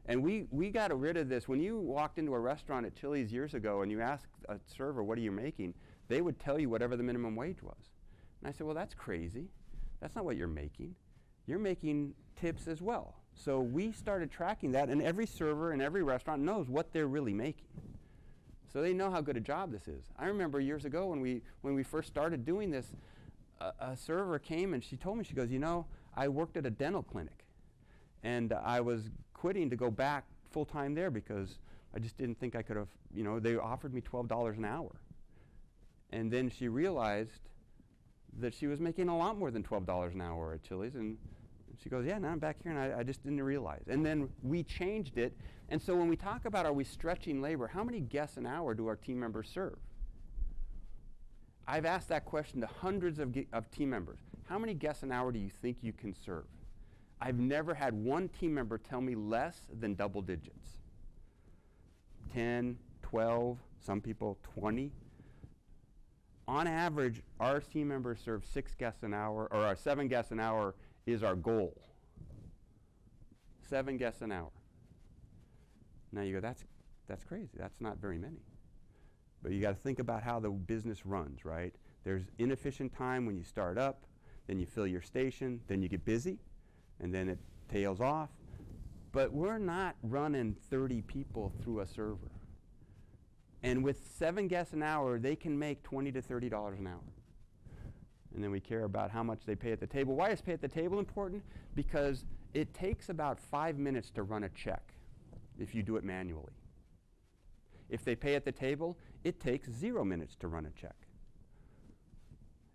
And we got rid of this. When you walked into a restaurant at Chili's years ago and you asked a server, what are you making? They would tell you whatever the minimum wage was. And I said, well, that's crazy. That's not what you're making. You're making tips as well. So we started tracking that, and every server in every restaurant knows what they're really making. So they know how good a job this is. I remember years ago when we first started doing this, a server came and she told me, she goes, you know, I worked at a dental clinic, and I was quitting to go back full-time there because I just didn't think I could have, you know, they offered me $12 an hour. And then she realized that she was making a lot more than $12 an hour at Chili's, and she goes, yeah, now I'm back here, and I just didn't realize. And then we changed it, and so when we talk about are we stretching labor, how many guests an hour do our team members serve? I've asked that question to hundreds of team members. How many guests an hour do you think you can serve? I've never had one team member tell me less than double digits. 10, 12, some people 20. On average, our team members serve 6 guests an hour, or our 7 guests an hour is our goal. 7 guests an hour. Now you go, that's crazy. That's not very many. But you got to think about how the business runs, right? There's inefficient time when you start up, then you fill your station, then you get busy, and then it tails off. But we're not running 30 people through a server. And with 7 guests an hour, they can make $20 to $30 an hour. And then we care about how much they pay at the table. Why is pay at the table important? Because it takes about 5 minutes to run a check if you do it manually. If they pay at the table, it takes 0 minutes to run a check.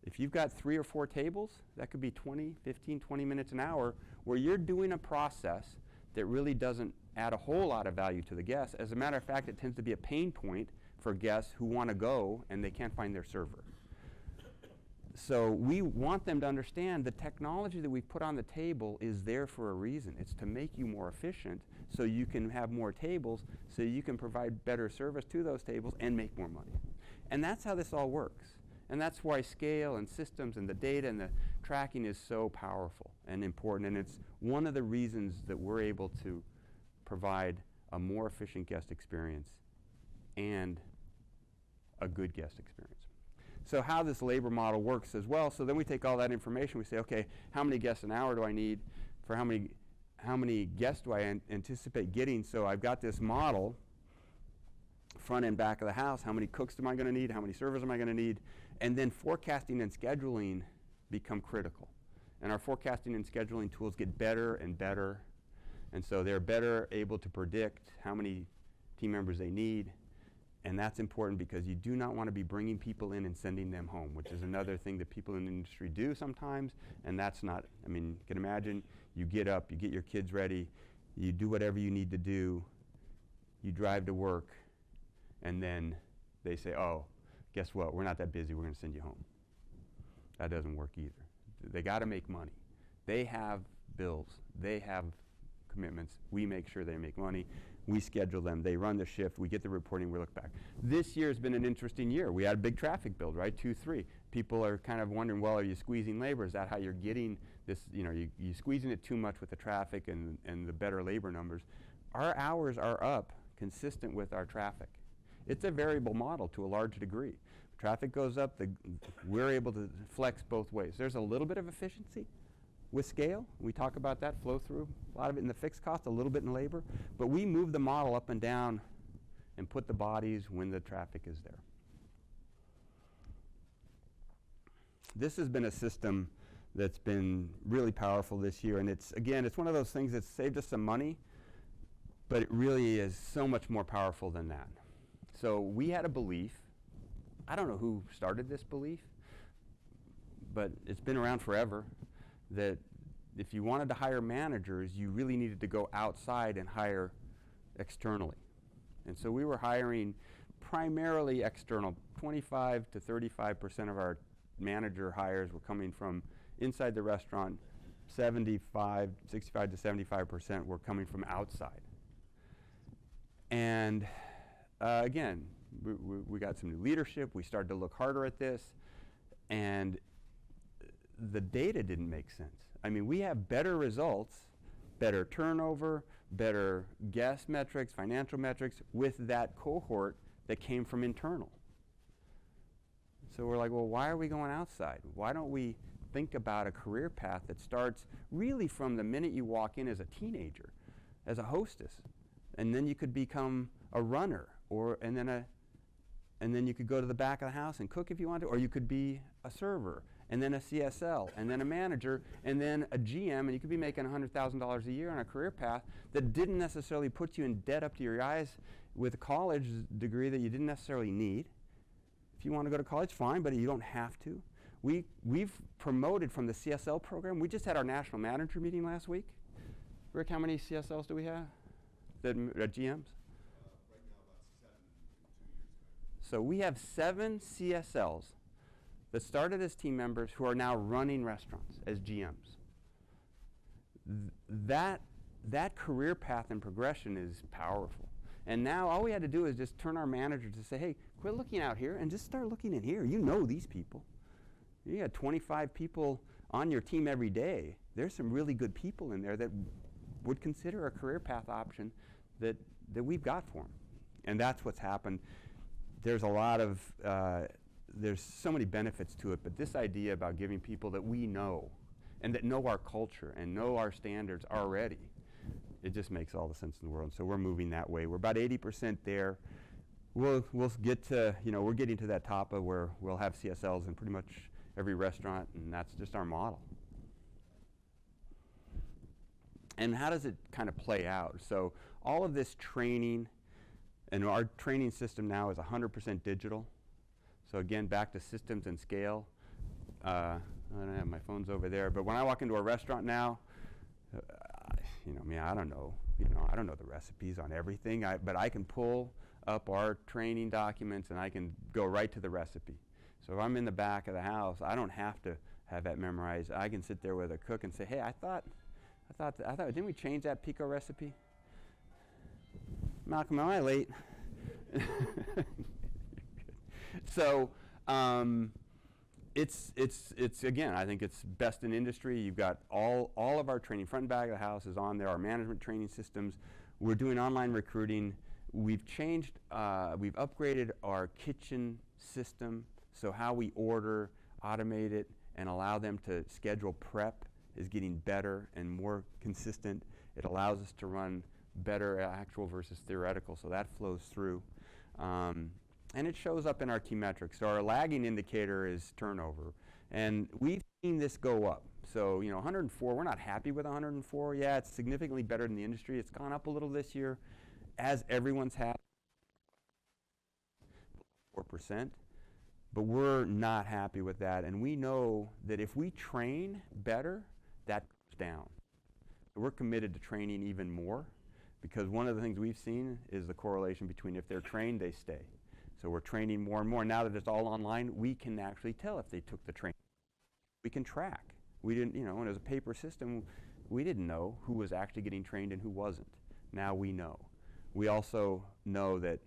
If you've got 3 or 4 tables, that could be 20, 15, 20 minutes, an hour, where you're doing a process that really doesn't add a whole lot of value to the guests. As a matter of fact, it tends to be a pain point for guests who want to go and they can't find their server. So we want them to understand the technology that we put on the table is there for a reason. It's to make you more efficient so you can have more tables, so you can provide better service to those tables and make more money. And that's how this all works. And that's why scale and systems and the data and the tracking is so powerful and important. And it's one of the reasons that we're able to provide a more efficient guest experience and a good guest experience. So how this labor model works as well, so then we take all that information, we say, okay, how many guests an hour do I need? For how many guests do I anticipate getting? So I've got this model, front and back of the house, how many cooks am I going to need? How many servers am I going to need? And then forecasting and scheduling become critical. And our forecasting and scheduling tools get better and better. And so they're better able to predict how many team members they need. And that's important because you do not want to be bringing people in and sending them home, which is another thing that people in the industry do sometimes. And that's not, I mean, you can imagine you get up, you get your kids ready, you do whatever you need to do, you drive to work, and then they say, oh, guess what? We're not that busy. We're going to send you home. That doesn't work either. They got to make money. They have bills. They have commitments. We make sure they make money. We schedule them. They run the shift. We get the reporting. We look back. This year has been an interesting year. We had a big traffic build, right? 2-3. People are kind of wondering, well, are you squeezing labor? Is that how you're getting this? You know, you squeezing it too much with the traffic and the better labor numbers. Our hours are up consistent with our traffic. It's a variable model to a large degree. Traffic goes up, we're able to flex both ways. There's a little bit of efficiency with scale. We talk about that flow through, a lot of it in the fixed cost, a little bit in labor, but we move the model up and down and put the bodies when the traffic is there. This has been a system that's been really powerful this year, and it's one of those things that's saved us some money, but it really is so much more powerful than that. So we had a belief, I don't know who started this belief, but it's been around forever, that if you wanted to hire managers, you really needed to go outside and hire externally. And so we were hiring primarily external. 25 to 35% of our manager hires were coming from inside the restaurant. 65 to 75% were coming from outside. And again, we got some new leadership. We started to look harder at this, and the data didn't make sense. I mean, we have better results, better turnover, better guest metrics, financial metrics with that cohort that came from internal. So we're like, well, why are we going outside? Why don't we think about a career path that starts really from the minute you walk in as a teenager, as a hostess, and then you could become a runner, and then you could go to the back of the house and cook if you wanted, or you could be a server, and then a CSL, and then a manager, and then a GM, and you could be making $100,000 a year on a career path that didn't necessarily put you in debt up to your eyes with a college degree that you didn't necessarily need. If you want to go to college, fine, but you don't have to. We've promoted from the CSL program. We just had our national manager meeting last week. Rick, how many CSLs do we have? GMs? Right now, about 7 in 2 years. So we have 7 CSLs that started as team members who are now running restaurants as GMs. That career path and progression is powerful. And now all we had to do is just turn our managers to say, hey, quit looking out here and just start looking in here. You know these people. You got 25 people on your team every day. There's some really good people in there that would consider a career path option that we've got for them. And that's what's happened. There's a lot of, there's so many benefits to it, but this idea about giving people that we know and that know our culture and know our standards already, it just makes all the sense in the world. So we're moving that way. We're about 80% there. We'll get to, we're getting to that top of where we'll have CSLs in pretty much every restaurant, and that's just our model. And how does it kind of play out? So all of this training, and our training system now is 100% digital. So again, back to systems and scale. I don't have my phones over there, but when I walk into a restaurant now, I don't know. I don't know the recipes on everything, but I can pull up our training documents and I can go right to the recipe. So if I'm in the back of the house, I don't have to have that memorized. I can sit there with a cook and say, hey, I thought, didn't we change that pico recipe? Malcolm, am I late? So it's again, I think it's best in industry. You've got all of our training, front and back of the house is on there, our management training systems. We're doing online recruiting. We've changed, we've upgraded our kitchen system, so how we order, automate it, and allow them to schedule prep is getting better and more consistent. It allows us to run better actual versus theoretical, so that flows through. And it shows up in our key metrics. So our lagging indicator is turnover. And we've seen this go up. So 104, we're not happy with 104. Yeah, it's significantly better than the industry. It's gone up a little this year, as everyone's had, 4%. But we're not happy with that. And we know that if we train better, that goes down. So we're committed to training even more, because one of the things we've seen is the correlation between if they're trained, they stay. So we're training more and more. Now that it's all online, we can actually tell if they took the training. We can track. We didn't, when it was a paper system, we didn't know who was actually getting trained and who wasn't. Now we know. We also know that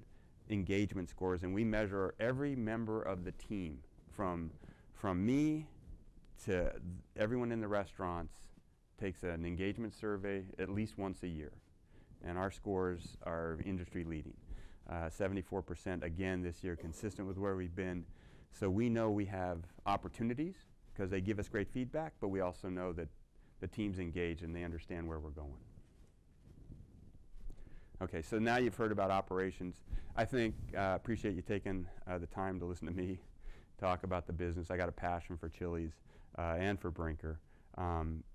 engagement scores, and we measure every member of the team, from me to everyone in the restaurants, takes an engagement survey at least once a year. And our scores are industry leading. 74% again this year, consistent with where we've been. So we know we have opportunities because they give us great feedback, but we also know that the team's engaged and they understand where we're going. Okay, so now you've heard about operations. I think, appreciate you taking the time to listen to me talk about the business. I got a passion for Chili's and for Brinker.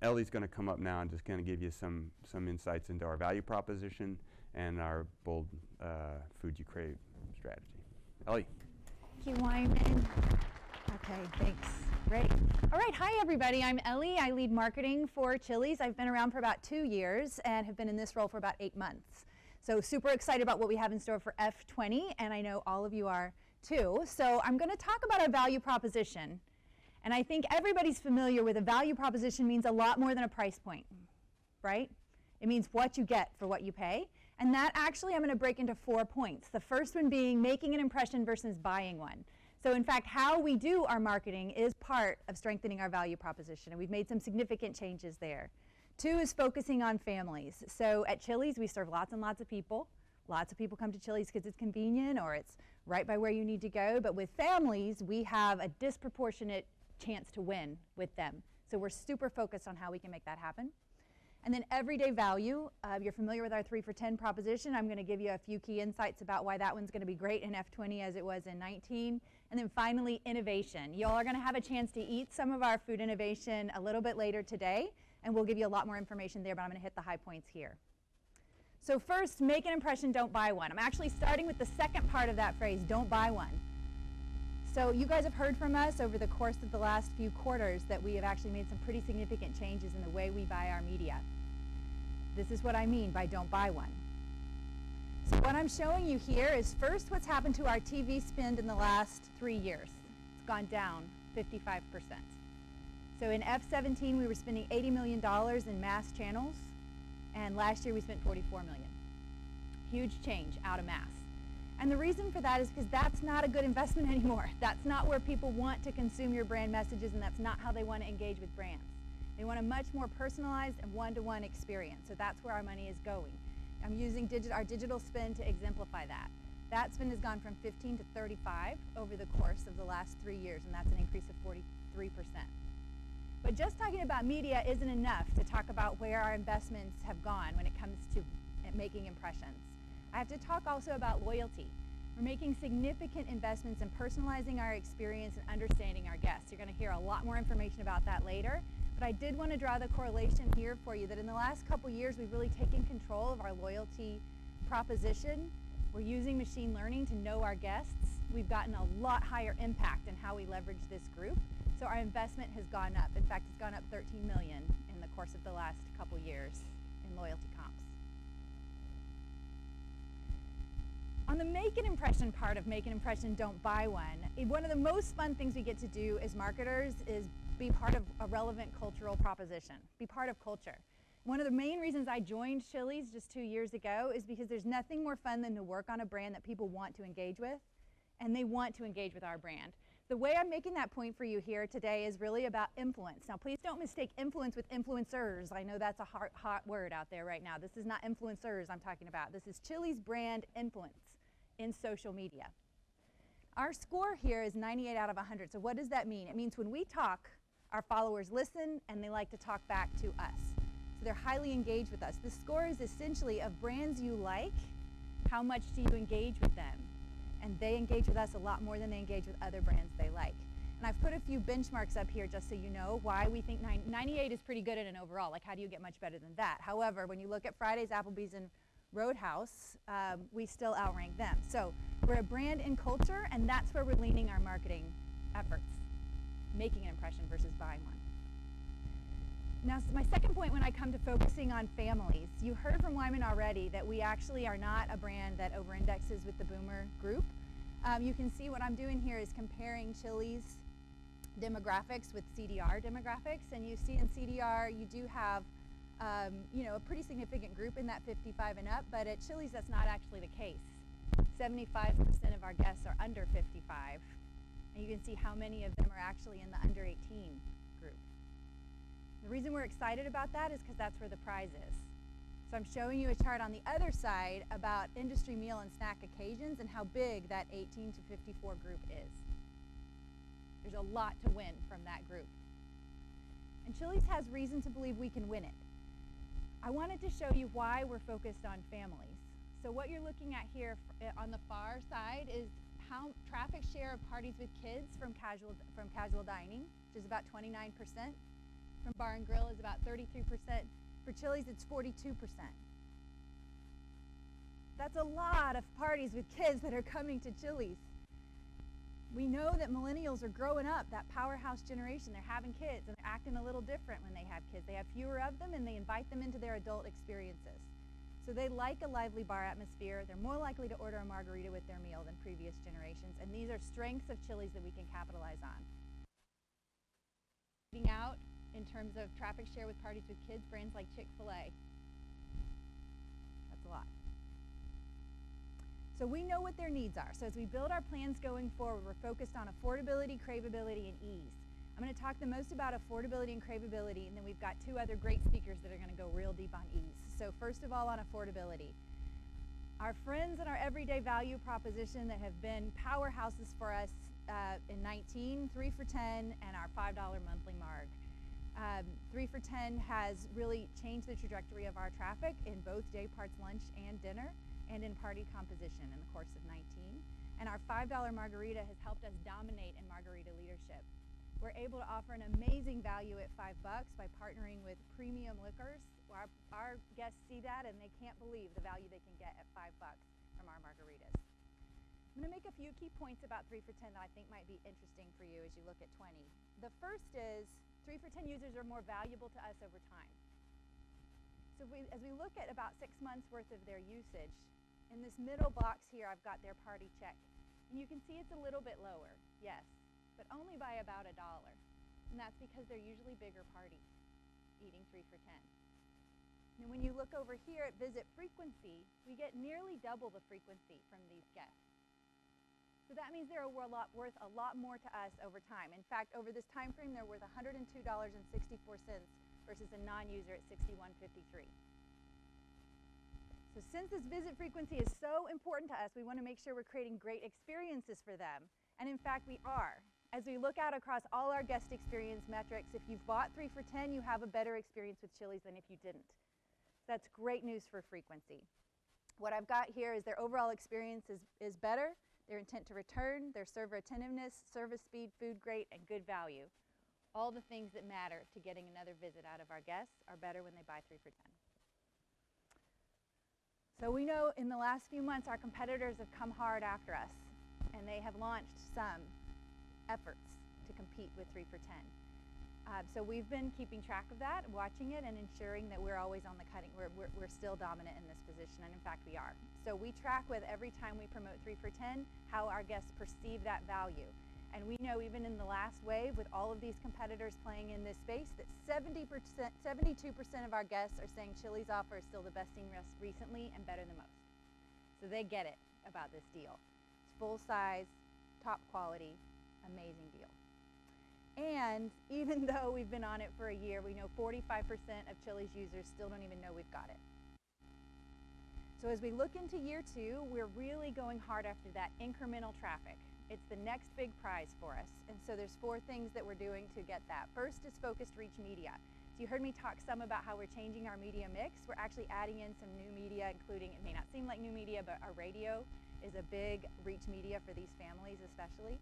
Ellie's going to come up now and just going to give you some insights into our value proposition and our bold food you crave strategy. Ellie. Thank you, Wyman. Okay, thanks. Great. All right, hi everybody. I'm Ellie. I lead marketing for Chili's. I've been around for about 2 years and have been in this role for about 8 months. So super excited about what we have in store for F20, and I know all of you are too. So I'm going to talk about our value proposition. And I think everybody's familiar with a value proposition means a lot more than a price point, right? It means what you get for what you pay. And that actually I'm going to break into 4 points. The first one being making an impression versus buying one. So in fact, how we do our marketing is part of strengthening our value proposition, and we've made some significant changes there. 2 is focusing on families. So at Chili's, we serve lots and lots of people. Lots of people come to Chili's because it's convenient or it's right by where you need to go. But with families, we have a disproportionate chance to win with them. So we're super focused on how we can make that happen. And then everyday value. You're familiar with our 3 for $10 proposition. I'm going to give you a few key insights about why that one's going to be great in F20 as it was in 19. And then finally, innovation. You all are going to have a chance to eat some of our food innovation a little bit later today, and we'll give you a lot more information there, but I'm going to hit the high points here. So first, make an impression, don't buy one. I'm actually starting with the second part of that phrase, don't buy one. So you guys have heard from us over the course of the last few quarters that we have actually made some pretty significant changes in the way we buy our media. This is what I mean by don't buy one. So what I'm showing you here is first what's happened to our TV spend in the last 3 years. It's gone down 55%. So in F17 we were spending $80 million in mass channels, and last year we spent $44 million. Huge change out of mass. And the reason for that is because that's not a good investment anymore. That's not where people want to consume your brand messages, and that's not how they want to engage with brands. They want a much more personalized and one-to-one experience. So that's where our money is going. I'm using our digital spend to exemplify that. That spend has gone from 15 to 35 over the course of the last 3 years, and that's an increase of 43%. But just talking about media isn't enough to talk about where our investments have gone when it comes to making impressions. I have to talk also about loyalty. We're making significant investments in personalizing our experience and understanding our guests. You're going to hear a lot more information about that later, but I did want to draw the correlation here for you that in the last couple years we've really taken control of our loyalty proposition. We're using machine learning to know our guests. We've gotten a lot higher impact in how we leverage this group. So our investment has gone up. In fact, it's gone up $13 million in the course of the last couple years in loyalty comps. On the make an impression part of make an impression, don't buy one of the most fun things we get to do as marketers is be part of a relevant cultural proposition, be part of culture. One of the main reasons I joined Chili's just 2 years ago is because there's nothing more fun than to work on a brand that people want to engage with, and they want to engage with our brand. The way I'm making that point for you here today is really about influence. Now, please don't mistake influence with influencers. I know that's a hot word out there right now. This is not influencers I'm talking about. This is Chili's brand influence in social media. Our score here is 98 out of 100. So what does that mean? It means when we talk, our followers listen and they like to talk back to us. So they're highly engaged with us. The score is essentially of brands you like, how much do you engage with them? And they engage with us a lot more than they engage with other brands they like. And I've put a few benchmarks up here just so you know why we think 98 is pretty good in an overall. Like, how do you get much better than that? However, when you look at Friday's, Applebee's, and Roadhouse, we still outrank them. So we're a brand in culture, and that's where we're leaning our marketing efforts, making an impression versus buying one. Now, my second point when I come to focusing on families, you heard from Wyman already that we actually are not a brand that over-indexes with the boomer group. You can see what I'm doing here is comparing Chili's demographics with CDR demographics, and you see in CDR you do have a pretty significant group in that 55 and up, but at Chili's that's not actually the case. 75% of our guests are under 55, and you can see how many of them are actually in the under 18 group. The reason we're excited about that is because that's where the prize is. So I'm showing you a chart on the other side about industry meal and snack occasions and how big that 18 to 54 group is. There's a lot to win from that group. And Chili's has reason to believe we can win it. I wanted to show you why we're focused on families. So what you're looking at here on the far side is how traffic share of parties with kids from casual dining, which is about 29%. From bar and grill is about 33%. For Chili's, it's 42%. That's a lot of parties with kids that are coming to Chili's. We know that millennials are growing up, that powerhouse generation. They're having kids, and they're acting a little different when they have kids. They have fewer of them, and they invite them into their adult experiences. So they like a lively bar atmosphere. They're more likely to order a margarita with their meal than previous generations, and these are strengths of Chili's that we can capitalize on. Eating out in terms of traffic share with parties with kids, brands like Chick-fil-A. That's a lot. So we know what their needs are. So as we build our plans going forward, we're focused on affordability, craveability, and ease. I'm going to talk the most about affordability and craveability, and then we've got two other great speakers that are going to go real deep on ease. So first of all, on affordability. Our friends and our everyday value proposition that have been powerhouses for us in 19, 3 for $10, and our $5 monthly marg. 3 for $10 has really changed the trajectory of our traffic in both day parts, lunch and dinner, and in party composition in the course of 19. And our $5 margarita has helped us dominate in margarita leadership. We're able to offer an amazing value at $5 by partnering with premium liquors. Our guests see that and they can't believe the value they can get at $5 from our margaritas. I'm going to make a few key points about 3 for $10 that I think might be interesting for you as you look at 20. The first is 3 for $10 users are more valuable to us over time. So as we look at about 6 months worth of their usage, in this middle box here I've got their party check. And you can see it's a little bit lower, yes, but only by about $1. And that's because they're usually bigger parties eating 3 for $10. And when you look over here at visit frequency, we get nearly double the frequency from these guests. So that means they're worth a lot more to us over time. In fact, over this time frame, they're worth $102.64 versus a non-user at $61.53. So since this visit frequency is so important to us, we want to make sure we're creating great experiences for them. And in fact, we are. As we look out across all our guest experience metrics, if you've bought 3 for $10, you have a better experience with Chili's than if you didn't. That's great news for frequency. What I've got here is their overall experience is better. Their intent to return, their server attentiveness, service speed, food great, and good value. All the things that matter to getting another visit out of our guests are better when they buy 3 for $10. So we know in the last few months our competitors have come hard after us, and they have launched some efforts to compete with 3 for $10. So we've been keeping track of that, watching it, and ensuring that we're always on the cutting. We're still dominant in this position, and in fact we are. So we track with every time we promote 3 for $10 how our guests perceive that value. And we know even in the last wave, with all of these competitors playing in this space, that 72% of our guests are saying Chili's offer is still the best seen recently and better than most. So they get it about this deal. It's full size, top quality, amazing deal. And even though we've been on it for a year, we know 45% of Chili's users still don't even know we've got it. So as we look into year 2, we're really going hard after that incremental traffic. It's the next big prize for us. And so there's 4 things that we're doing to get that. First is focused reach media. So you heard me talk some about how we're changing our media mix. We're actually adding in some new media, including, it may not seem like new media, but our radio is a big reach media for these families especially.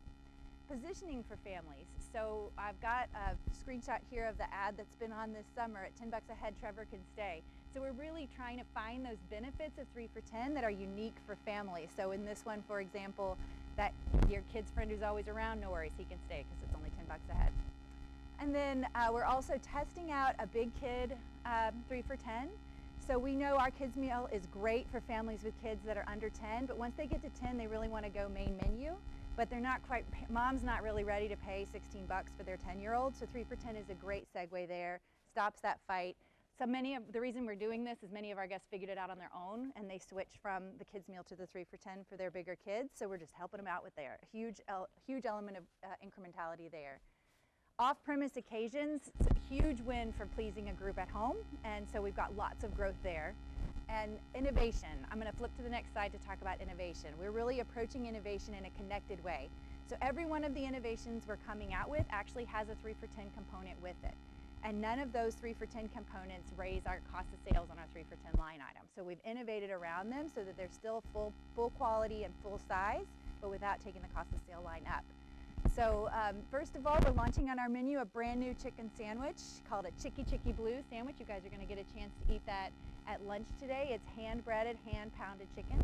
Positioning for families. So I've got a screenshot here of the ad that's been on this summer at $10 a head, Trevor can stay. So we're really trying to find those benefits of 3 for $10 that are unique for families. So in this one, for example, that your kid's friend who's always around, no worries, he can stay because it's only $10 a head. And then we're also testing out a big kid 3 for $10. So we know our kids meal is great for families with kids that are under 10, but once they get to 10, they really want to go main menu. But they're not quite, mom's not really ready to pay $16 for their 10-year-old, so 3 for $10 is a great segue there, stops that fight. So the reason we're doing this is many of our guests figured it out on their own, and they switched from the kids meal to the 3 for $10 for their bigger kids, so we're just helping them out with their huge element of incrementality there. Off-premise occasions, it's a huge win for pleasing a group at home, and so we've got lots of growth there. And innovation, I'm going to flip to the next slide to talk about innovation. We're really approaching innovation in a connected way. So every one of the innovations we're coming out with actually has a 3 for $10 component with it. And none of those 3 for $10 components raise our cost of sales on our 3 for $10 line item. So we've innovated around them so that they're still full quality and full size, but without taking the cost of sale line up. So first of all, we're launching on our menu a brand new chicken sandwich called a Chicky Chicky Blue sandwich. You guys are going to get a chance to eat that at lunch today. It's hand-breaded, hand-pounded chicken.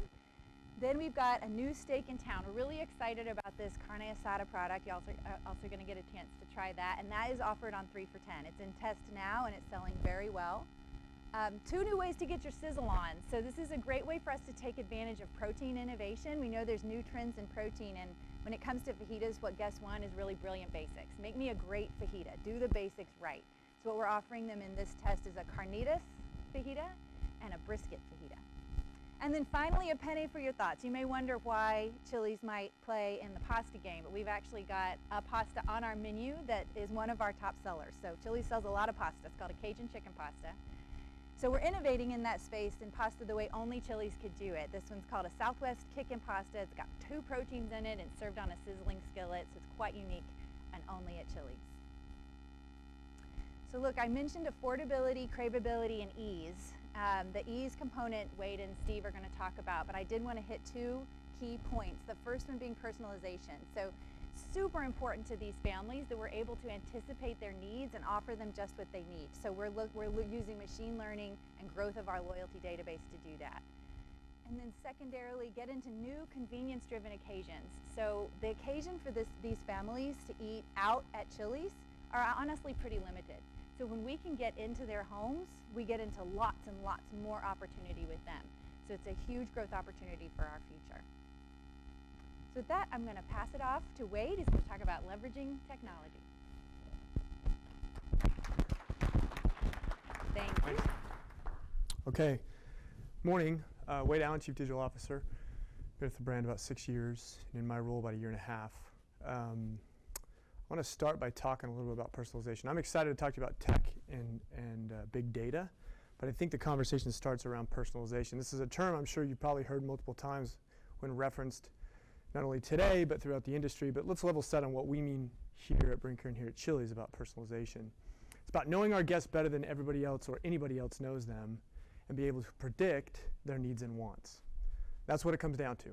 Then we've got a new steak in town. We're really excited about this carne asada product. You're also going to get a chance to try that, and that is offered on 3 for $10. It's in test now, and it's selling very well. 2 new ways to get your sizzle on. So this is a great way for us to take advantage of protein innovation. We know there's new trends in protein, and when it comes to fajitas, what guests want is really brilliant basics. Make me a great fajita. Do the basics right. So what we're offering them in this test is a carnitas fajita and a brisket fajita. And then finally, a penny for your thoughts. You may wonder why Chili's might play in the pasta game, but we've actually got a pasta on our menu that is one of our top sellers. So Chili's sells a lot of pasta. It's called a Cajun chicken pasta. So we're innovating in that space in pasta the way only Chili's could do it. This one's called a Southwest Kickin' Pasta. It's got 2 proteins in it and served on a sizzling skillet, so it's quite unique and only at Chili's. So look, I mentioned affordability, craveability, and ease. The ease component Wade and Steve are going to talk about, but I did want to hit 2 key points. The first one being personalization. So super important to these families that we're able to anticipate their needs and offer them just what they need. So we're using machine learning and growth of our loyalty database to do that. And then secondarily, get into new convenience-driven occasions. So the occasion for these families to eat out at Chili's are honestly pretty limited. So when we can get into their homes, we get into lots and lots more opportunity with them. So it's a huge growth opportunity for our future. So with that, I'm going to pass it off to Wade. He's going to talk about leveraging technology. Thank you. Okay. Morning. Wade Allen, Chief Digital Officer. Been with the brand about 6 years, and in my role about 1.5 years. I want to start by talking a little bit about personalization. I'm excited to talk to you about tech and big data, but I think the conversation starts around personalization. This is a term I'm sure you've probably heard multiple times when referenced not only today, but throughout the industry. But let's level set on what we mean here at Brinker and here at Chili's about personalization. It's about knowing our guests better than everybody else or anybody else knows them and be able to predict their needs and wants. That's what it comes down to.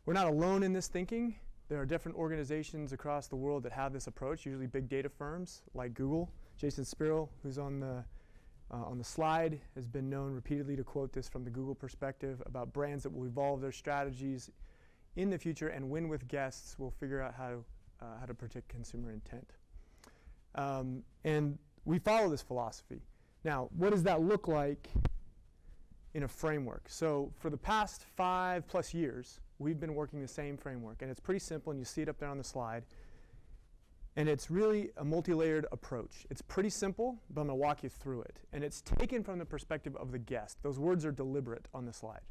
We're not alone in this thinking. There are different organizations across the world that have this approach, usually big data firms like Google. Jason Spirrell, who's on the slide, has been known repeatedly to quote this from the Google perspective about brands that will evolve their strategies in the future and win with guests will figure out how how to predict consumer intent. And we follow this philosophy. Now, what does that look like in a framework? So for the past 5+ years, we've been working the same framework, and it's pretty simple, and you see it up there on the slide. And it's really a multi-layered approach. It's pretty simple, but I'm going to walk you through it. And it's taken from the perspective of the guest. Those words are deliberate on the slide.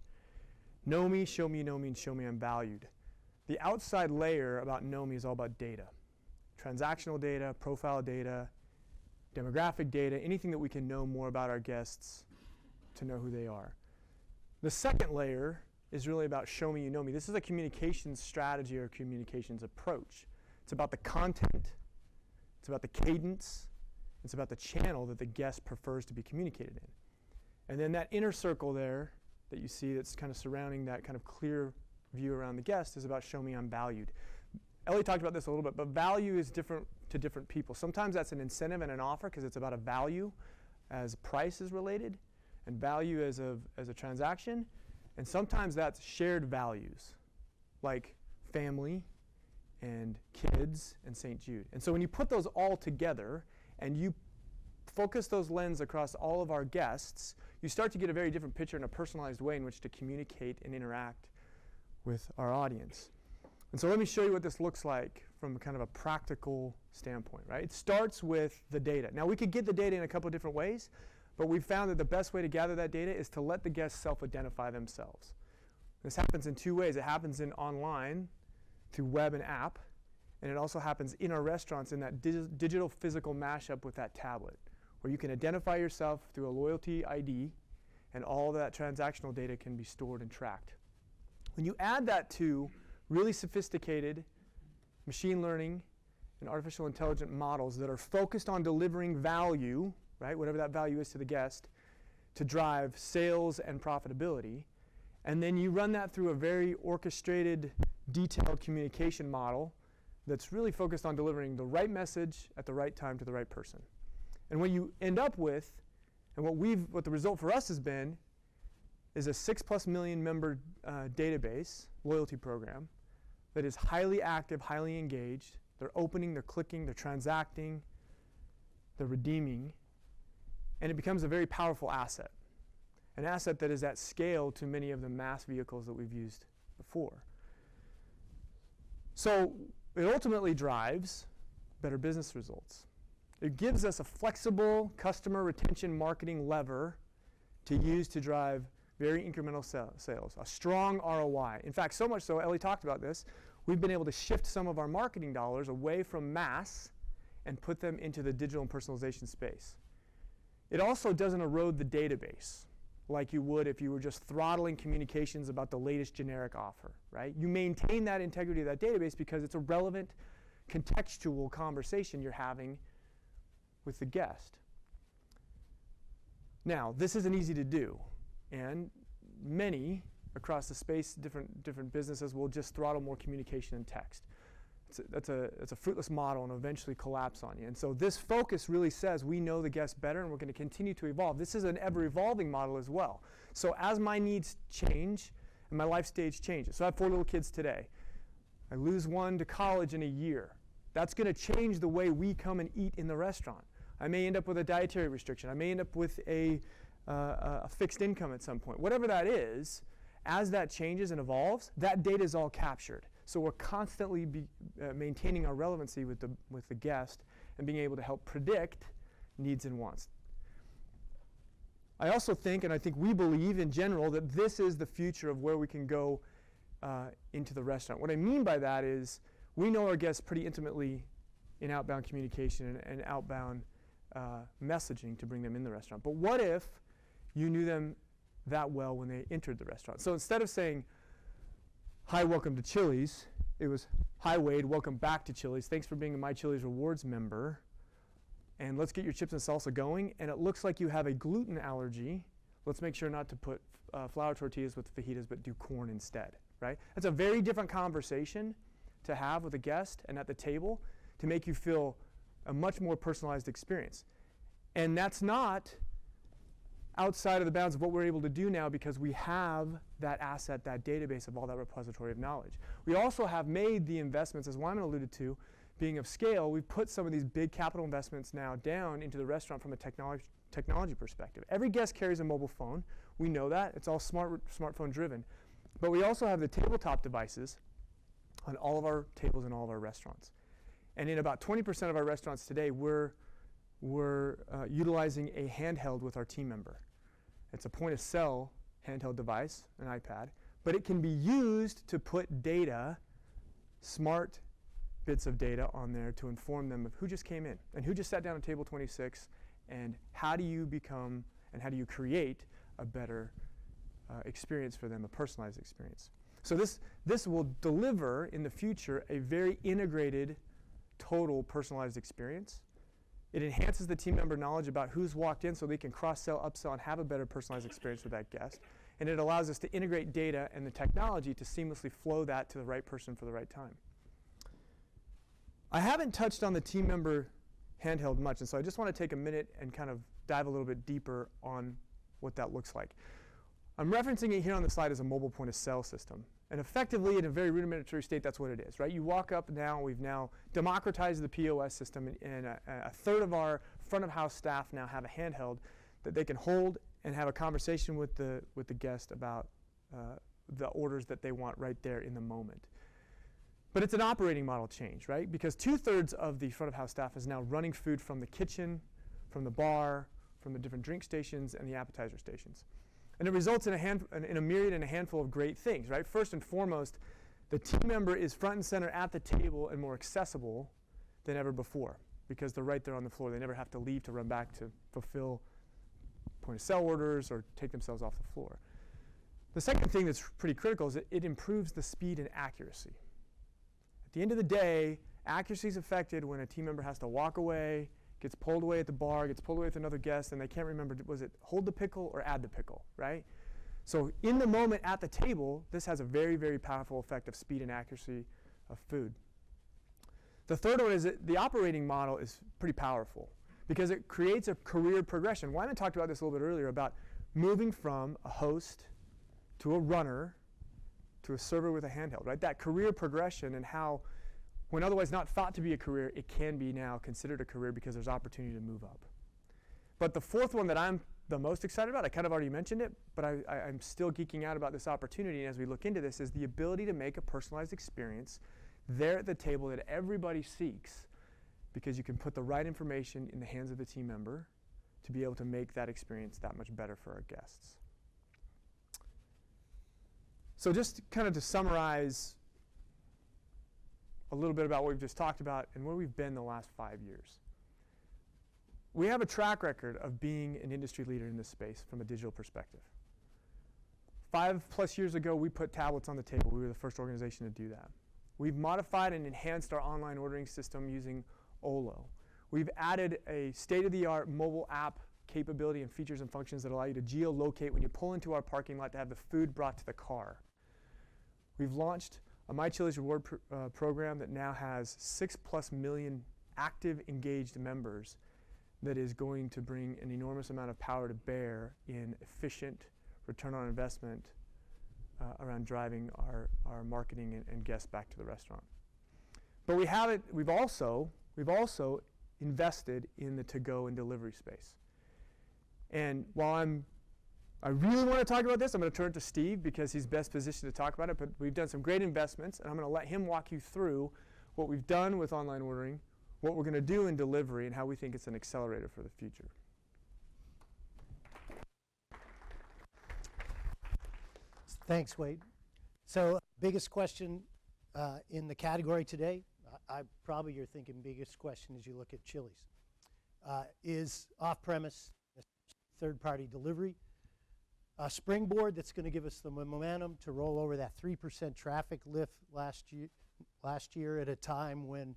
Know me, show me you know me, and show me I'm valued. The outside layer about know me is all about data. Transactional data, profile data, demographic data, anything that we can know more about our guests to know who they are. The second layer is really about show me you know me. This is a communications strategy or communications approach. It's about the content, it's about the cadence, it's about the channel that the guest prefers to be communicated in. And then that inner circle there that you see that's kind of surrounding that kind of clear view around the guest is about show me I'm valued. Ellie talked about this a little bit, but value is different to different people. Sometimes that's an incentive and an offer because it's about a value as price is related and value as a transaction. And sometimes that's shared values like family and kids and St. Jude. And so when you put those all together and you focus those lenses across all of our guests, you start to get a very different picture in a personalized way in which to communicate and interact with our audience. And so let me show you what this looks like from kind of a practical standpoint, right? It starts with the data. Now we could get the data in a couple of different ways, but we found that the best way to gather that data is to let the guests self-identify themselves. This happens in two ways. It happens in online through web and app, and it also happens in our restaurants in that digital physical mashup with that tablet, where you can identify yourself through a loyalty ID, and all that transactional data can be stored and tracked. When you add that to really sophisticated machine learning and artificial intelligence models that are focused on delivering value, right, whatever that value is to the guest, to drive sales and profitability, and then you run that through a very orchestrated, detailed communication model that's really focused on delivering the right message at the right time to the right person. And what you end up with, and what the result for us has been, is a 6+ million member database, loyalty program, that is highly active, highly engaged. They're opening, they're clicking, they're transacting, they're redeeming, and it becomes a very powerful asset. An asset that is at scale to many of the mass vehicles that we've used before. So it ultimately drives better business results. It gives us a flexible customer retention marketing lever to use to drive very incremental sales, a strong ROI. In fact, so much so, Ellie talked about this, we've been able to shift some of our marketing dollars away from mass and put them into the digital and personalization space. It also doesn't erode the database like you would if you were just throttling communications about the latest generic offer, right? You maintain that integrity of that database because it's a relevant, contextual conversation you're having with the guest. Now, this isn't easy to do, and many across the space, different businesses will just throttle more communication and text. That's a fruitless model and eventually collapse on you. And so this focus really says we know the guest better and we're going to continue to evolve. This is an ever-evolving model as well. So as my needs change and my life stage changes, so I have 4 little kids today. I lose one to college in a year. That's going to change the way we come and eat in the restaurant. I may end up with a dietary restriction. I may end up with a fixed income at some point. Whatever that is, as that changes and evolves, that data is all captured. So we're constantly maintaining our relevancy with the guest and being able to help predict needs and wants. I also think, and I think we believe in general, that this is the future of where we can go into the restaurant. What I mean by that is we know our guests pretty intimately in outbound communication and outbound messaging to bring them in the restaurant. But what if you knew them that well when they entered the restaurant? So instead of saying, "Hi, welcome to Chili's," it was, "Hi, Wade, welcome back to Chili's. Thanks for being a My Chili's Rewards member. And let's get your chips and salsa going. And it looks like you have a gluten allergy. Let's make sure not to put flour tortillas with fajitas, but do corn instead," right? That's a very different conversation to have with a guest and at the table to make you feel a much more personalized experience. And that's not outside of the bounds of what we're able to do now because we have that asset, that database of all that repository of knowledge. We also have made the investments, as Wyman alluded to, being of scale. We've put some of these big capital investments now down into the restaurant from a technology perspective. Every guest carries a mobile phone. We know that. It's all smartphone driven. But we also have the tabletop devices on all of our tables in all of our restaurants. And in about 20% of our restaurants today, we're utilizing a handheld with our team member. It's a point-of-sale handheld device, an iPad, but it can be used to put data, smart bits of data on there to inform them of who just came in and who just sat down at table 26, and how do you become and how do you create a better experience for them, a personalized experience. So this will deliver in the future a very integrated, total personalized experience. It enhances the team member knowledge about who's walked in so they can cross-sell, upsell, and have a better personalized experience with that guest. And it allows us to integrate data and the technology to seamlessly flow that to the right person for the right time. I haven't touched on the team member handheld much, and so I just want to take a minute and kind of dive a little bit deeper on what that looks like. I'm referencing it here on the slide as a mobile point-of-sale system. And effectively, in a very rudimentary state, that's what it is, right? You walk up now, we've now democratized the POS system, and a third of our front-of-house staff now have a handheld that they can hold and have a conversation with the guest about the orders that they want right there in the moment. But it's an operating model change, right? Because 2/3 of the front-of-house staff is now running food from the kitchen, from the bar, from the different drink stations, and the appetizer stations. And it results in a myriad and a handful of great things, right? First and foremost, the team member is front and center at the table and more accessible than ever before because they're right there on the floor. They never have to leave to run back to fulfill point-of-sale orders or take themselves off the floor. The second thing that's pretty critical is that it improves the speed and accuracy. At the end of the day, accuracy is affected when a team member has to walk away, gets pulled away at the bar, gets pulled away with another guest, and they can't remember, was it hold the pickle or add the pickle, right? So in the moment at the table, this has a very, very powerful effect of speed and accuracy of food. The third one is that the operating model is pretty powerful because it creates a career progression. Wyman talked about this a little bit earlier about moving from a host to a runner to a server with a handheld, right? That career progression and how when otherwise not thought to be a career, it can be now considered a career because there's opportunity to move up. But the fourth one that I'm the most excited about, I kind of already mentioned it, but I'm still geeking out about this opportunity as we look into this, is the ability to make a personalized experience there at the table that everybody seeks because you can put the right information in the hands of the team member to be able to make that experience that much better for our guests. So just kind of to summarize a little bit about what we've just talked about and where we've been the last 5 years. We have a track record of being an industry leader in this space from a digital perspective. 5+ years ago, we put tablets on the table. We were the first organization to do that. We've modified and enhanced our online ordering system using Olo. We've added a state-of-the-art mobile app capability and features and functions that allow you to geolocate when you pull into our parking lot to have the food brought to the car. We've launched a My Chili's reward program that now has 6+ million active, engaged members that is going to bring an enormous amount of power to bear in efficient return on investment around driving our marketing and guests back to the restaurant. But we've also invested in the to-go and delivery space. And while I really want to talk about this, I'm going to turn to Steve because he's best positioned to talk about it, but we've done some great investments, and I'm going to let him walk you through what we've done with online ordering, what we're going to do in delivery, and how we think it's an accelerator for the future. Thanks, Wade. So, biggest question in the category today, probably you're thinking biggest question as you look at Chili's, is off-premise, third-party delivery. A springboard that's going to give us the momentum to roll over that 3% traffic lift last year at a time when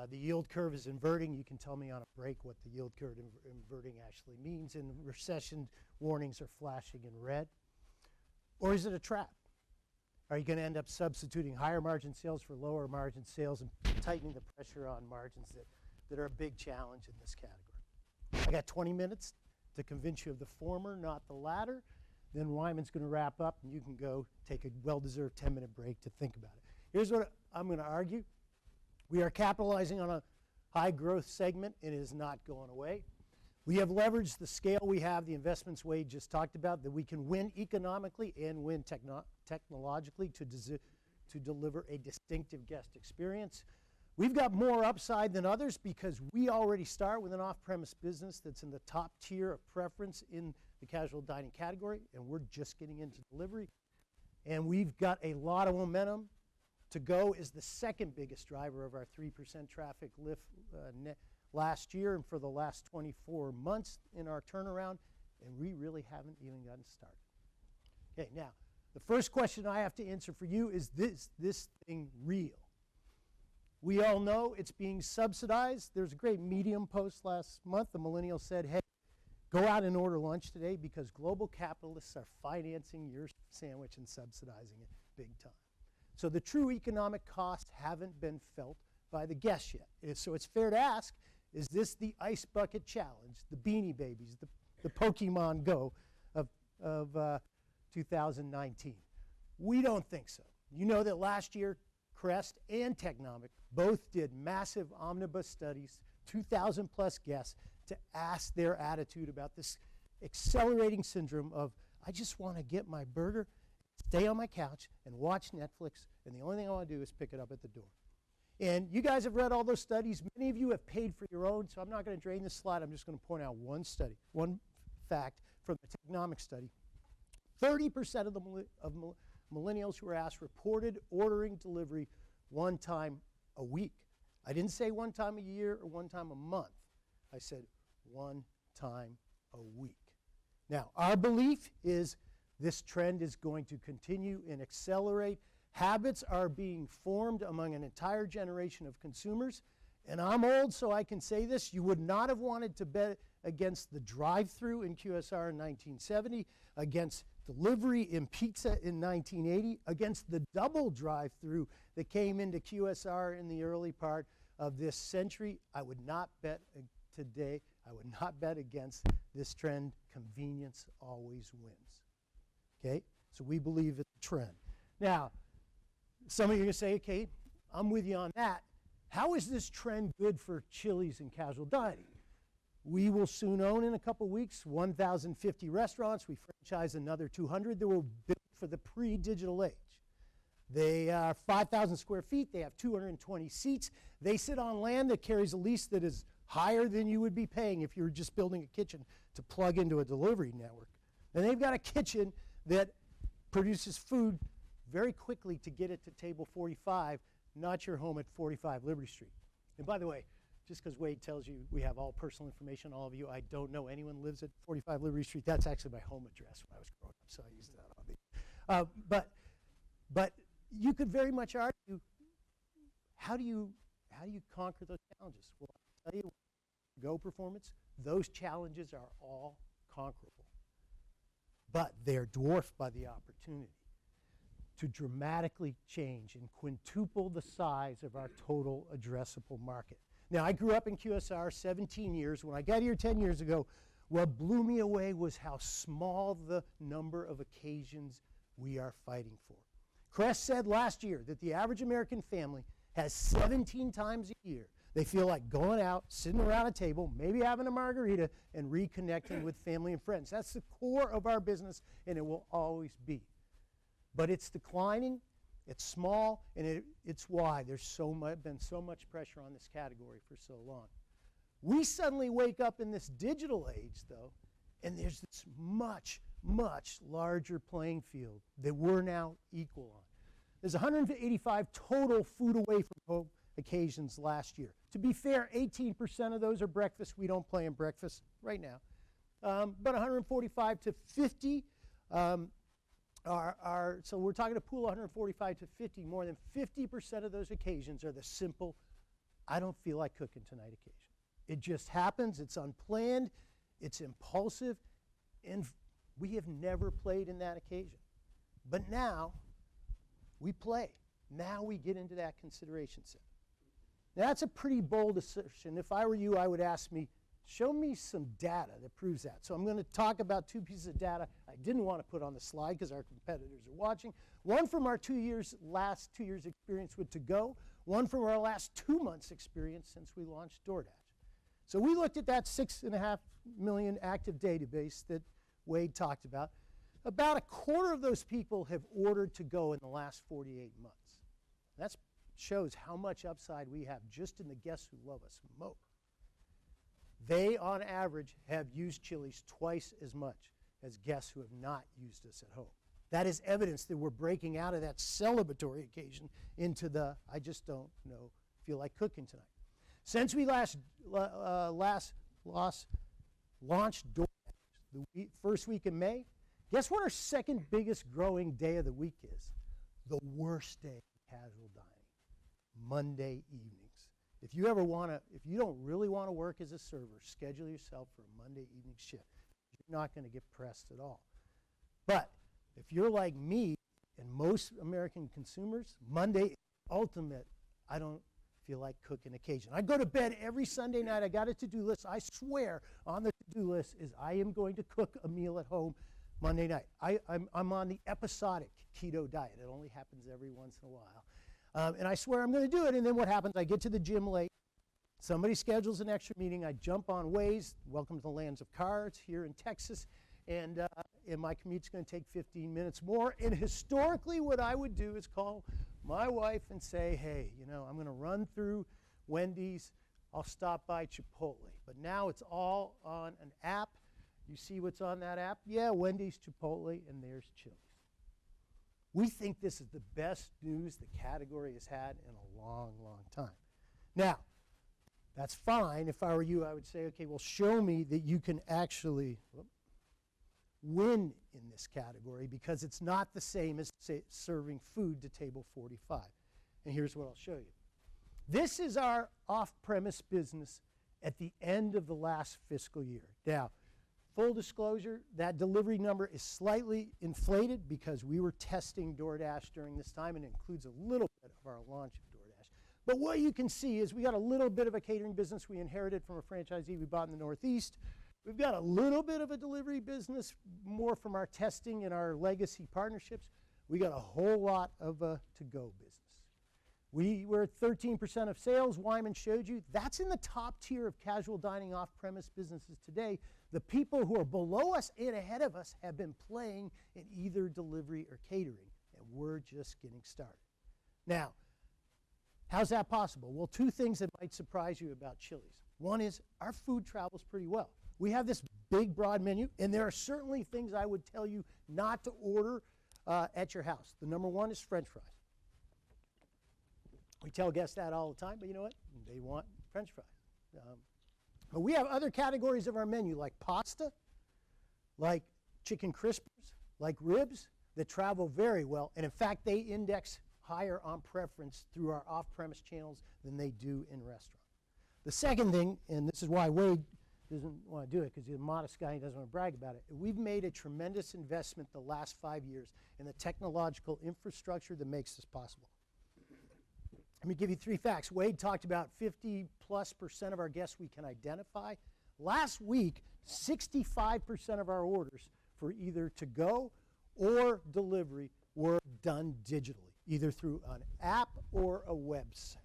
the yield curve is inverting. You can tell me on a break what the yield curve inverting actually means, and recession warnings are flashing in red. Or is it a trap? Are you going to end up substituting higher margin sales for lower margin sales and tightening the pressure on margins that are a big challenge in this category? I got 20 minutes to convince you of the former, not the latter. Then Wyman's going to wrap up, and you can go take a well-deserved 10-minute break to think about it. Here's what I'm going to argue. We are capitalizing on a high-growth segment. It is not going away. We have leveraged the scale we have, the investments Wade just talked about, that we can win economically and win technologically to deliver a distinctive guest experience. We've got more upside than others because we already start with an off-premise business that's in the top tier of preference in the casual dining category, and we're just getting into delivery. And we've got a lot of momentum. To Go is the second biggest driver of our 3% traffic lift last year and for the last 24 months in our turnaround, and we really haven't even gotten started. Okay, now, the first question I have to answer for you is this thing real? We all know it's being subsidized. There's a great Medium post last month. The millennial said, hey, go out and order lunch today because global capitalists are financing your sandwich and subsidizing it big time. So the true economic costs haven't been felt by the guests yet. So it's fair to ask, is this the Ice Bucket Challenge, the Beanie Babies, the Pokemon Go of 2019? We don't think so. You know that last year, Crest and Technomic both did massive omnibus studies, 2,000 plus guests, to ask their attitude about this accelerating syndrome of, I just want to get my burger, stay on my couch, and watch Netflix, and the only thing I want to do is pick it up at the door. And you guys have read all those studies. Many of you have paid for your own, so I'm not going to drain this slide. I'm just going to point out one study, one fact from the Technomic study. 30% of the millennials who were asked reported ordering delivery one time a week. I didn't say one time a year or one time a month. I said one time a week. Now, our belief is this trend is going to continue and accelerate. Habits are being formed among an entire generation of consumers. And I'm old, so I can say this. You would not have wanted to bet against the drive-through in QSR in 1970, against delivery in pizza in 1980, against the double drive-through that came into QSR in the early part of this century. I would not bet today, I would not bet against this trend. Convenience always wins. Okay? So we believe it's a trend. Now, some of you are going to say, okay, I'm with you on that. How is this trend good for Chili's and casual dining? We will soon own in a couple weeks 1,050 restaurants. We franchise another 200 that were built for the pre-digital age. They are 5,000 square feet. They have 220 seats. They sit on land that carries a lease that is higher than you would be paying if you were just building a kitchen to plug into a delivery network. And they've got a kitchen that produces food very quickly to get it to table 45, not your home at 45 Liberty Street. And by the way, just because Wade tells you we have all personal information, all of you, I don't know anyone lives at 45 Liberty Street. That's actually my home address when I was growing up, so I used that on the. But you could very much argue, how do you conquer those challenges? Well, I'll tell you, Go performance, those challenges are all conquerable. But they're dwarfed by the opportunity to dramatically change and quintuple the size of our total addressable market. Now, I grew up in QSR 17 years. When I got here 10 years ago, what blew me away was how small the number of occasions we are fighting for. Crest said last year that the average American family has 17 times a year they feel like going out, sitting around a table, maybe having a margarita, and reconnecting with family and friends. That's the core of our business, and it will always be. But it's declining, it's small, and it's why there's been so much pressure on this category for so long. We suddenly wake up in this digital age, though, and there's this much, much larger playing field that we're now equal on. There's 185 total food away from home occasions last year. To be fair, 18% of those are breakfast. We don't play in breakfast right now. But 145 to 50 so we're talking a pool of 145 to 50. More than 50% of those occasions are the simple, I don't feel like cooking tonight occasion. It just happens. It's unplanned. It's impulsive. And we have never played in that occasion. But now we play. Now we get into that consideration set. Now, that's a pretty bold assertion. If I were you, I would ask me, Show me some data that proves that. So I'm going to talk about 2 pieces of data I didn't want to put on the slide because our competitors are watching. One from our last 2 years experience with To-Go, one from our last 2 months experience since we launched DoorDash. So we looked at that 6.5 million active database that Wade talked about. About a quarter of those people have ordered To-Go in the last 48 months. That shows how much upside we have just in the guests who love us more. They, on average, have used Chili's twice as much as guests who have not used us at home. That is evidence that we're breaking out of that celebratory occasion into the, I just don't know, feel like cooking tonight. Since we last launched DoorDash, the first week in May, guess what our second biggest growing day of the week is? The worst day of casual dining, Monday evenings. If you don't really want to work as a server, schedule yourself for a Monday evening shift. You're not going to get pressed at all. But if you're like me and most American consumers, Monday is ultimate, I don't feel like cooking occasion. I go to bed every Sunday night. I got a to-do list. I swear on the to-do list is I am going to cook a meal at home Monday night. I'm on the episodic keto diet. It only happens every once in a while. And I swear I'm going to do it. And then what happens? I get to the gym late. Somebody schedules an extra meeting. I jump on Waze. Welcome to the lands of cars here in Texas. And my commute's going to take 15 minutes more. And historically, what I would do is call my wife and say, hey, I'm going to run through Wendy's. I'll stop by Chipotle. But now it's all on an app. You see what's on that app? Yeah, Wendy's, Chipotle, and there's Chili's. We think this is the best news the category has had in a long, long time. Now, that's fine. If I were you, I would say, okay, well, show me that you can actually win in this category because it's not the same as, say, serving food to table 45. And here's what I'll show you. This is our off-premise business at the end of the last fiscal year. Now, full disclosure, that delivery number is slightly inflated because we were testing DoorDash during this time and it includes a little bit of our launch of DoorDash. But what you can see is we got a little bit of a catering business we inherited from a franchisee we bought in the Northeast. We've got a little bit of a delivery business, more from our testing and our legacy partnerships. We got a whole lot of a to-go business. We were at 13% of sales. Wyman showed you. That's in the top tier of casual dining off-premise businesses today. The people who are below us and ahead of us have been playing in either delivery or catering, and we're just getting started. Now, how's that possible? Well, 2 things that might surprise you about Chili's. One is our food travels pretty well. We have this big, broad menu, and there are certainly things I would tell you not to order at your house. The number 1 is French fries. We tell guests that all the time, but you know what? They want French fries. But we have other categories of our menu, like pasta, like chicken crispers, like ribs, that travel very well. And in fact, they index higher on preference through our off-premise channels than they do in restaurant. The second thing, and this is why Wade doesn't want to do it because he's a modest guy and he doesn't want to brag about it. We've made a tremendous investment the last 5 years in the technological infrastructure that makes this possible. Let me give you 3 facts. Wade talked about 50+% of our guests we can identify. Last week, 65% of our orders for either to-go or delivery were done digitally, either through an app or a website.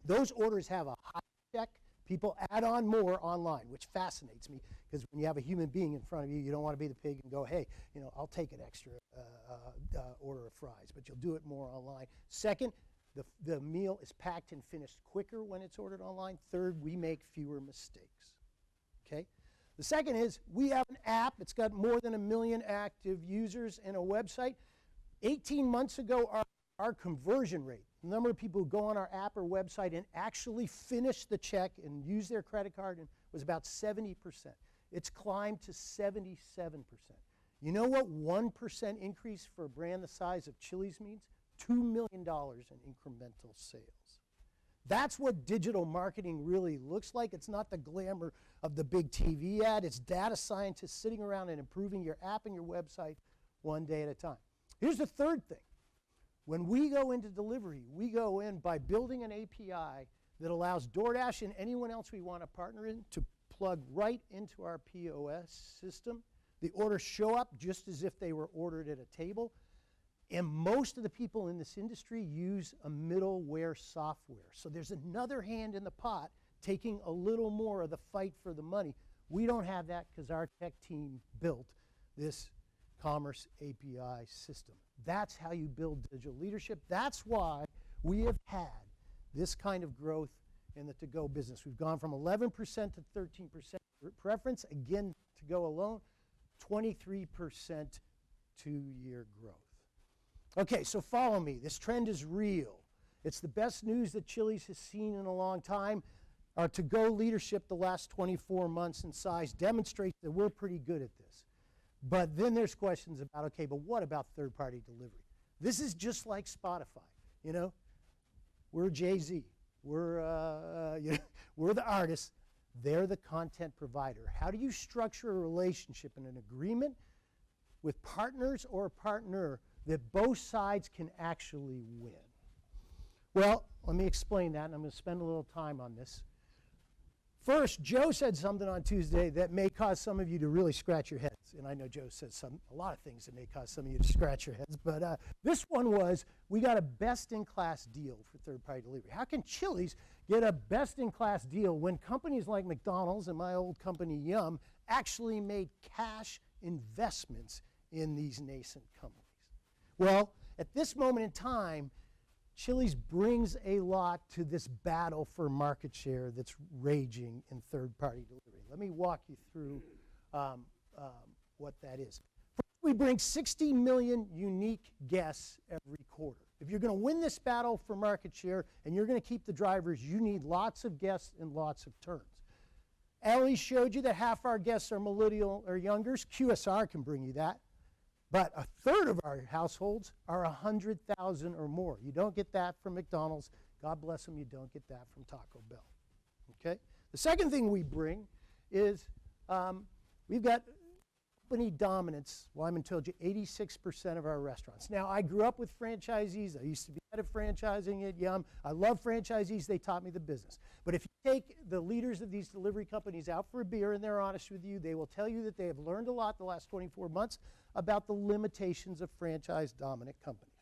Those orders have a high check. People add on more online, which fascinates me because when you have a human being in front of you, you don't want to be the pig and go, hey, I'll take an extra order of fries, but you'll do it more online. Second, the meal is packed and finished quicker when it's ordered online. Third, we make fewer mistakes, okay? The second is we have an app. It's got more than 1 million active users and a website. 18 months ago, our conversion rate, the number of people who go on our app or website and actually finish the check and use their credit card was about 70%. It's climbed to 77%. You know what 1% increase for a brand the size of Chili's means? $2 million in incremental sales. That's what digital marketing really looks like. It's not the glamour of the big TV ad. It's data scientists sitting around and improving your app and your website one day at a time. Here's the third thing. When we go into delivery, we go in by building an API that allows DoorDash and anyone else we want to partner in to plug right into our POS system. The orders show up just as if they were ordered at a table. And most of the people in this industry use a middleware software. So there's another hand in the pot taking a little more of the fight for the money. We don't have that because our tech team built this commerce API system. That's how you build digital leadership. That's why we have had this kind of growth in the to-go business. We've gone from 11% to 13% preference, again, to-go alone, 23% two-year growth. Okay, so follow me. This trend is real. It's the best news that Chili's has seen in a long time. Our to-go leadership the last 24 months in size demonstrates that we're pretty good at this. But then there's questions about, okay, but what about third-party delivery? This is just like Spotify, you know? We're Jay-Z. We're, we're the artists. They're the content provider. How do you structure a relationship and an agreement with partners or a partner that both sides can actually win? Well, let me explain that, and I'm going to spend a little time on this. First, Joe said something on Tuesday that may cause some of you to really scratch your heads. And I know Joe said a lot of things that may cause some of you to scratch your heads. But this one was, we got a best-in-class deal for third-party delivery. How can Chili's get a best-in-class deal when companies like McDonald's and my old company, Yum, actually made cash investments in these nascent companies? Well, at this moment in time, Chili's brings a lot to this battle for market share that's raging in third-party delivery. Let me walk you through what that is. First, we bring 60 million unique guests every quarter. If you're going to win this battle for market share and you're going to keep the drivers, you need lots of guests and lots of turns. Ellie showed you that half our guests are millennial or youngers. QSR can bring you that. But a third of our households are 100,000 or more. You don't get that from McDonald's. God bless them, you don't get that from Taco Bell. Okay? The second thing we bring is we've got company dominance. Wyman told you 86% of our restaurants. Now, I grew up with franchisees. I used to be head of franchising at Yum. I love franchisees. They taught me the business. But if you take the leaders of these delivery companies out for a beer and they're honest with you, they will tell you that they have learned a lot the last 24 months about the limitations of franchise-dominant companies.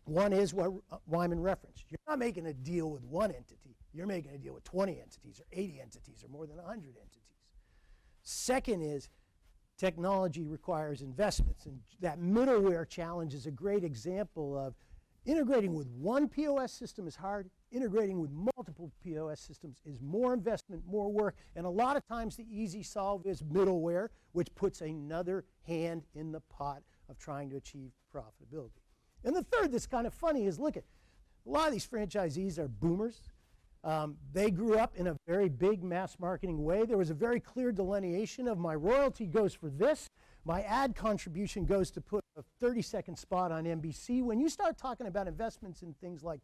One is what Wyman referenced. You're not making a deal with one entity. You're making a deal with 20 entities or 80 entities or more than 100 entities. Second is technology requires investments. And that middleware challenge is a great example of integrating with one POS system is hard. Integrating with multiple POS systems is more investment, more work, and a lot of times the easy solve is middleware, which puts another hand in the pot of trying to achieve profitability. And the third that's kind of funny is, look at, a lot of these franchisees are boomers. They grew up in a very big mass marketing way. There was a very clear delineation of my royalty goes for this. My ad contribution goes to put a 30-second spot on NBC. When you start talking about investments in things like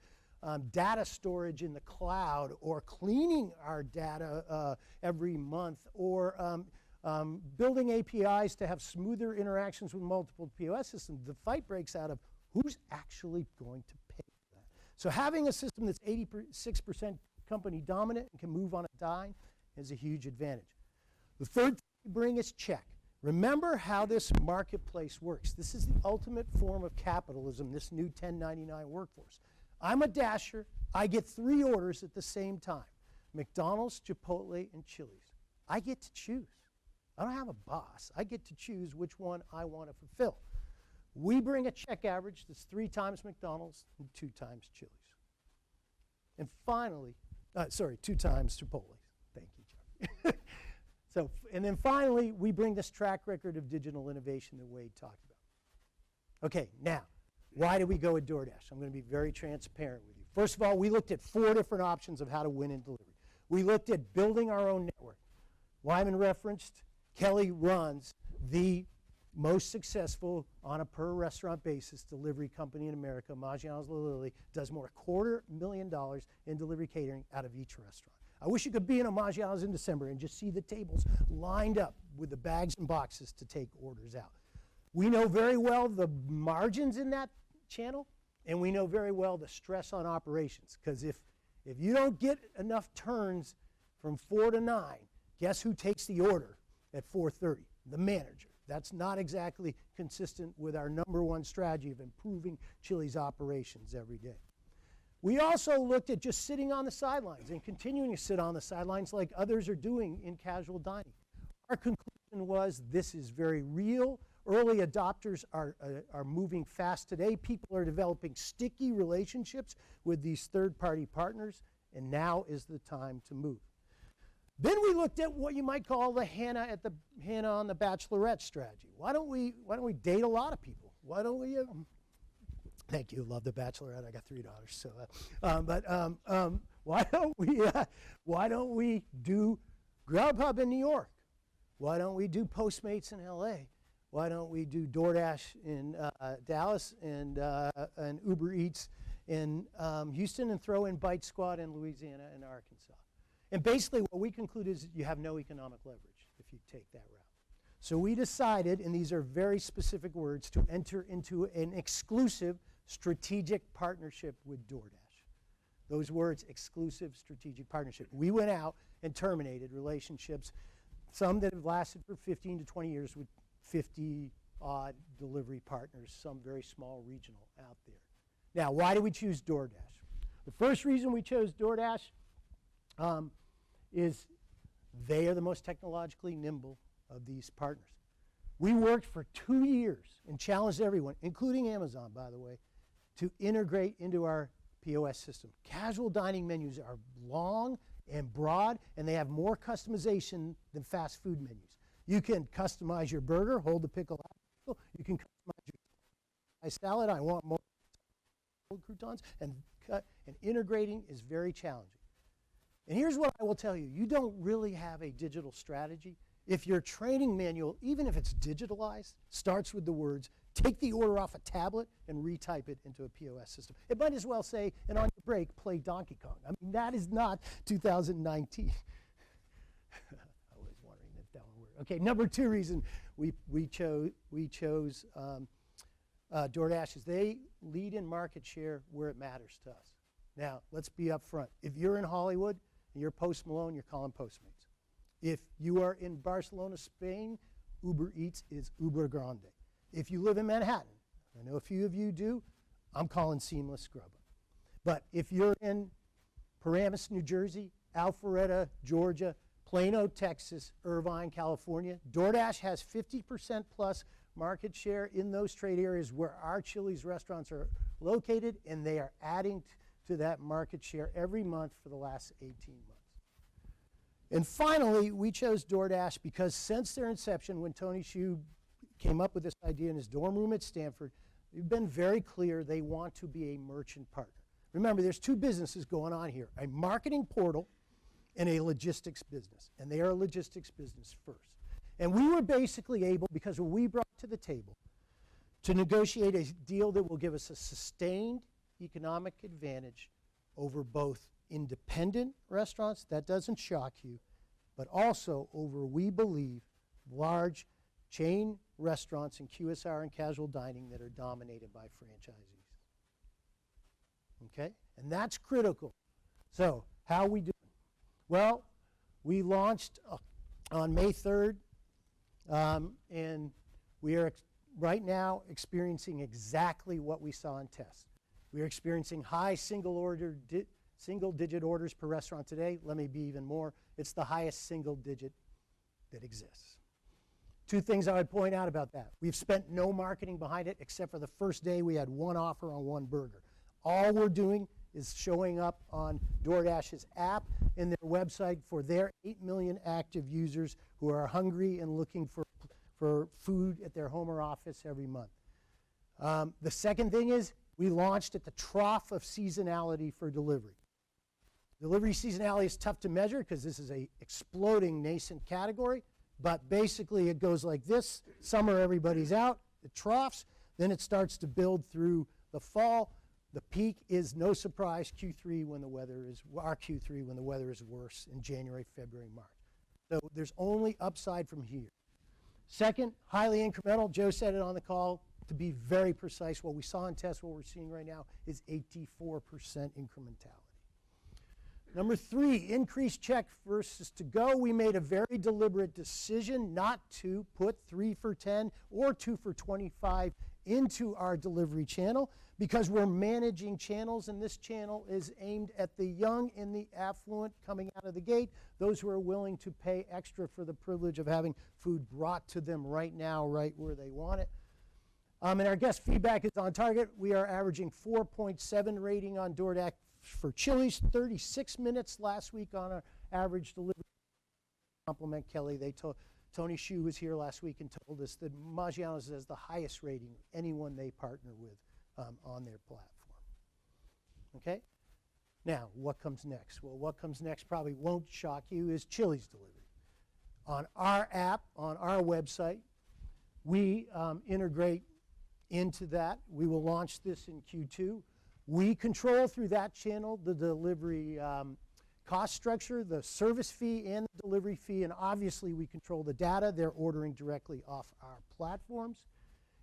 data storage in the cloud, or cleaning our data every month, or building APIs to have smoother interactions with multiple POS systems, the fight breaks out of who's actually going to pay for that. So having a system that's 86% company dominant and can move on a dime is a huge advantage. The third thing we bring is check. Remember how this marketplace works. This is the ultimate form of capitalism, this new 1099 workforce. I'm a dasher. I get 3 orders at the same time. McDonald's, Chipotle, and Chili's. I get to choose. I don't have a boss. I get to choose which one I want to fulfill. We bring a check average that's 3 times McDonald's and 2 times Chili's. And finally, 2 times Chipotle. Thank you, Charlie. And then finally, we bring this track record of digital innovation that Wade talked about. Okay, now, why did we go with DoorDash? I'm going to be very transparent with you. First of all, we looked at 4 different options of how to win in delivery. We looked at building our own network. Wyman referenced, Kelly runs the most successful on a per restaurant basis delivery company in America. Maggiano's literally does more $250,000 in delivery catering out of each restaurant. I wish you could be in a Maggiano's in December and just see the tables lined up with the bags and boxes to take orders out. We know very well the margins in that channel, and we know very well the stress on operations, because if you don't get enough turns from 4 to 9, guess who takes the order at 4:30? The manager. That's not exactly consistent with our number one strategy of improving Chili's operations every day. We also looked at just sitting on the sidelines and continuing to sit on the sidelines like others are doing in casual dining. Our conclusion was this is very real. Early adopters are moving fast today. People are developing sticky relationships with these third-party partners, and now is the time to move. Then we looked at what you might call the Hannah on the Bachelorette strategy. Why don't we date a lot of people? Why don't we? Thank you. Love the Bachelorette. I got 3 daughters. So, why don't we do Grubhub in New York? Why don't we do Postmates in L.A.? Why don't we do DoorDash in Dallas and Uber Eats in Houston, and throw in Bite Squad in Louisiana and Arkansas? And basically what we conclude is you have no economic leverage if you take that route. So we decided, and these are very specific words, to enter into an exclusive strategic partnership with DoorDash. Those words, exclusive strategic partnership. We went out and terminated relationships, some that have lasted for 15 to 20 years with 50-odd delivery partners, some very small regional out there. Now, why did we choose DoorDash? The first reason we chose DoorDash is they are the most technologically nimble of these partners. We worked for 2 years and challenged everyone, including Amazon, by the way, to integrate into our POS system. Casual dining menus are long and broad, and they have more customization than fast food menus. You can customize your burger, hold the pickle out. You can customize your salad. I want more croutons, and integrating is very challenging. And here's what I will tell you. You don't really have a digital strategy if your training manual, even if it's digitalized, starts with the words, take the order off a tablet and retype it into a POS system. It might as well say, and on your break, play Donkey Kong. I mean, that is not 2019. I was wondering if that one worked. Okay, number 2 reason we chose DoorDash is they lead in market share where it matters to us. Now, let's be up front. If you're in Hollywood and you're Post Malone, you're calling Postmates. If you are in Barcelona, Spain, Uber Eats is Uber Grande. If you live in Manhattan, I know a few of you do, I'm calling Seamless Grubhub. But if you're in Paramus, New Jersey, Alpharetta, Georgia, Plano, Texas, Irvine, California, DoorDash has 50% plus market share in those trade areas where our Chili's restaurants are located, and they are adding to that market share every month for the last 18 months. And finally, we chose DoorDash because since their inception, when Tony Hsu came up with this idea in his dorm room at Stanford, they've been very clear they want to be a merchant partner. Remember, there's 2 businesses going on here, a marketing portal and a logistics business. And they are a logistics business first. And we were basically able, because what we brought to the table, to negotiate a deal that will give us a sustained economic advantage over both independent restaurants, that doesn't shock you, but also over, we believe, large chain restaurants in QSR and casual dining that are dominated by franchisees. Okay? And that's critical. So, how are we doing? Well, we launched on May 3rd, and we are right now experiencing exactly what we saw in tests. We are experiencing high single-digit orders per restaurant today. Let me be even more. It's the highest single digit that exists. 2 things I would point out about that. We've spent no marketing behind it, except for the first day we had 1 offer on 1 burger. All we're doing is showing up on DoorDash's app and their website for their 8 million active users who are hungry and looking for food at their home or office every month. The second thing is we launched at the trough of seasonality for delivery. Delivery seasonality is tough to measure because this is a exploding nascent category, but basically it goes like this. Summer, everybody's out, it troughs, then it starts to build through the fall. The peak is, no surprise, Q3 when the weather is, our Q3 when the weather is worse in January, February, March. So there's only upside from here. Second, highly incremental. Joe said it on the call. To be very precise, what we saw in tests, what we're seeing right now, is 84% incrementality. Number 3, increased check versus to go. We made a very deliberate decision not to put 3 for $10 or 2 for $25 into our delivery channel because we're managing channels, and this channel is aimed at the young and the affluent coming out of the gate, those who are willing to pay extra for the privilege of having food brought to them right now, right where they want it. And our guest feedback is on target. We are averaging 4.7 rating on DoorDash for Chili's, 36 minutes last week on our average delivery. Compliment Kelly. Tony Hsu was here last week and told us that Maggiano's has the highest rating of anyone they partner with on their platform. Okay? Now, what comes next? Well, what comes next probably won't shock you is Chili's delivery. On our app, on our website, we integrate into that. We will launch this in Q2. We control through that channel the delivery cost structure, the service fee, and the delivery fee, and obviously we control the data. They're ordering directly off our platforms.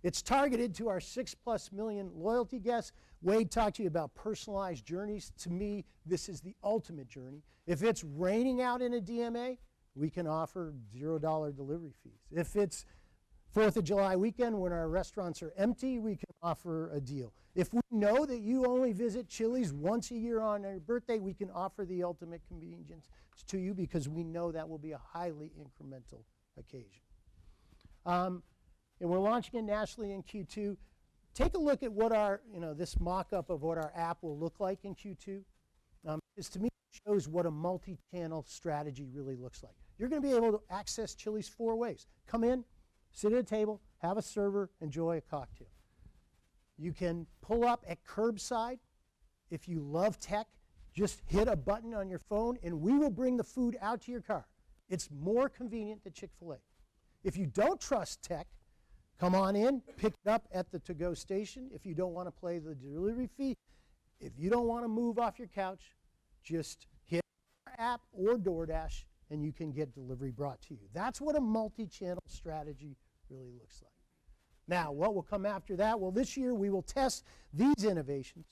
It's targeted to our 6+ million loyalty guests. Wade talked to you about personalized journeys. To me, this is the ultimate journey. If it's raining out in a DMA, we can offer $0 delivery fees. If it's 4th of July weekend when our restaurants are empty, we can offer a deal. If we know that you only visit Chili's once a year on your birthday, we can offer the ultimate convenience to you because we know that will be a highly incremental occasion. And we're launching it nationally in Q2. Take a look at what our, this mock-up of what our app will look like in Q2. Because to me, it shows what a multi-channel strategy really looks like. You're going to be able to access Chili's 4 ways. Come in, sit at a table, have a server, enjoy a cocktail. You can pull up at curbside. If you love tech, just hit a button on your phone and we will bring the food out to your car. It's more convenient than Chick-fil-A. If you don't trust tech, come on in, pick it up at the to-go station. If you don't want to pay the delivery fee, if you don't want to move off your couch, just hit our app or DoorDash and you can get delivery brought to you. That's what a multi-channel strategy really looks like. Now, what will come after that? Well, this year we will test these innovations.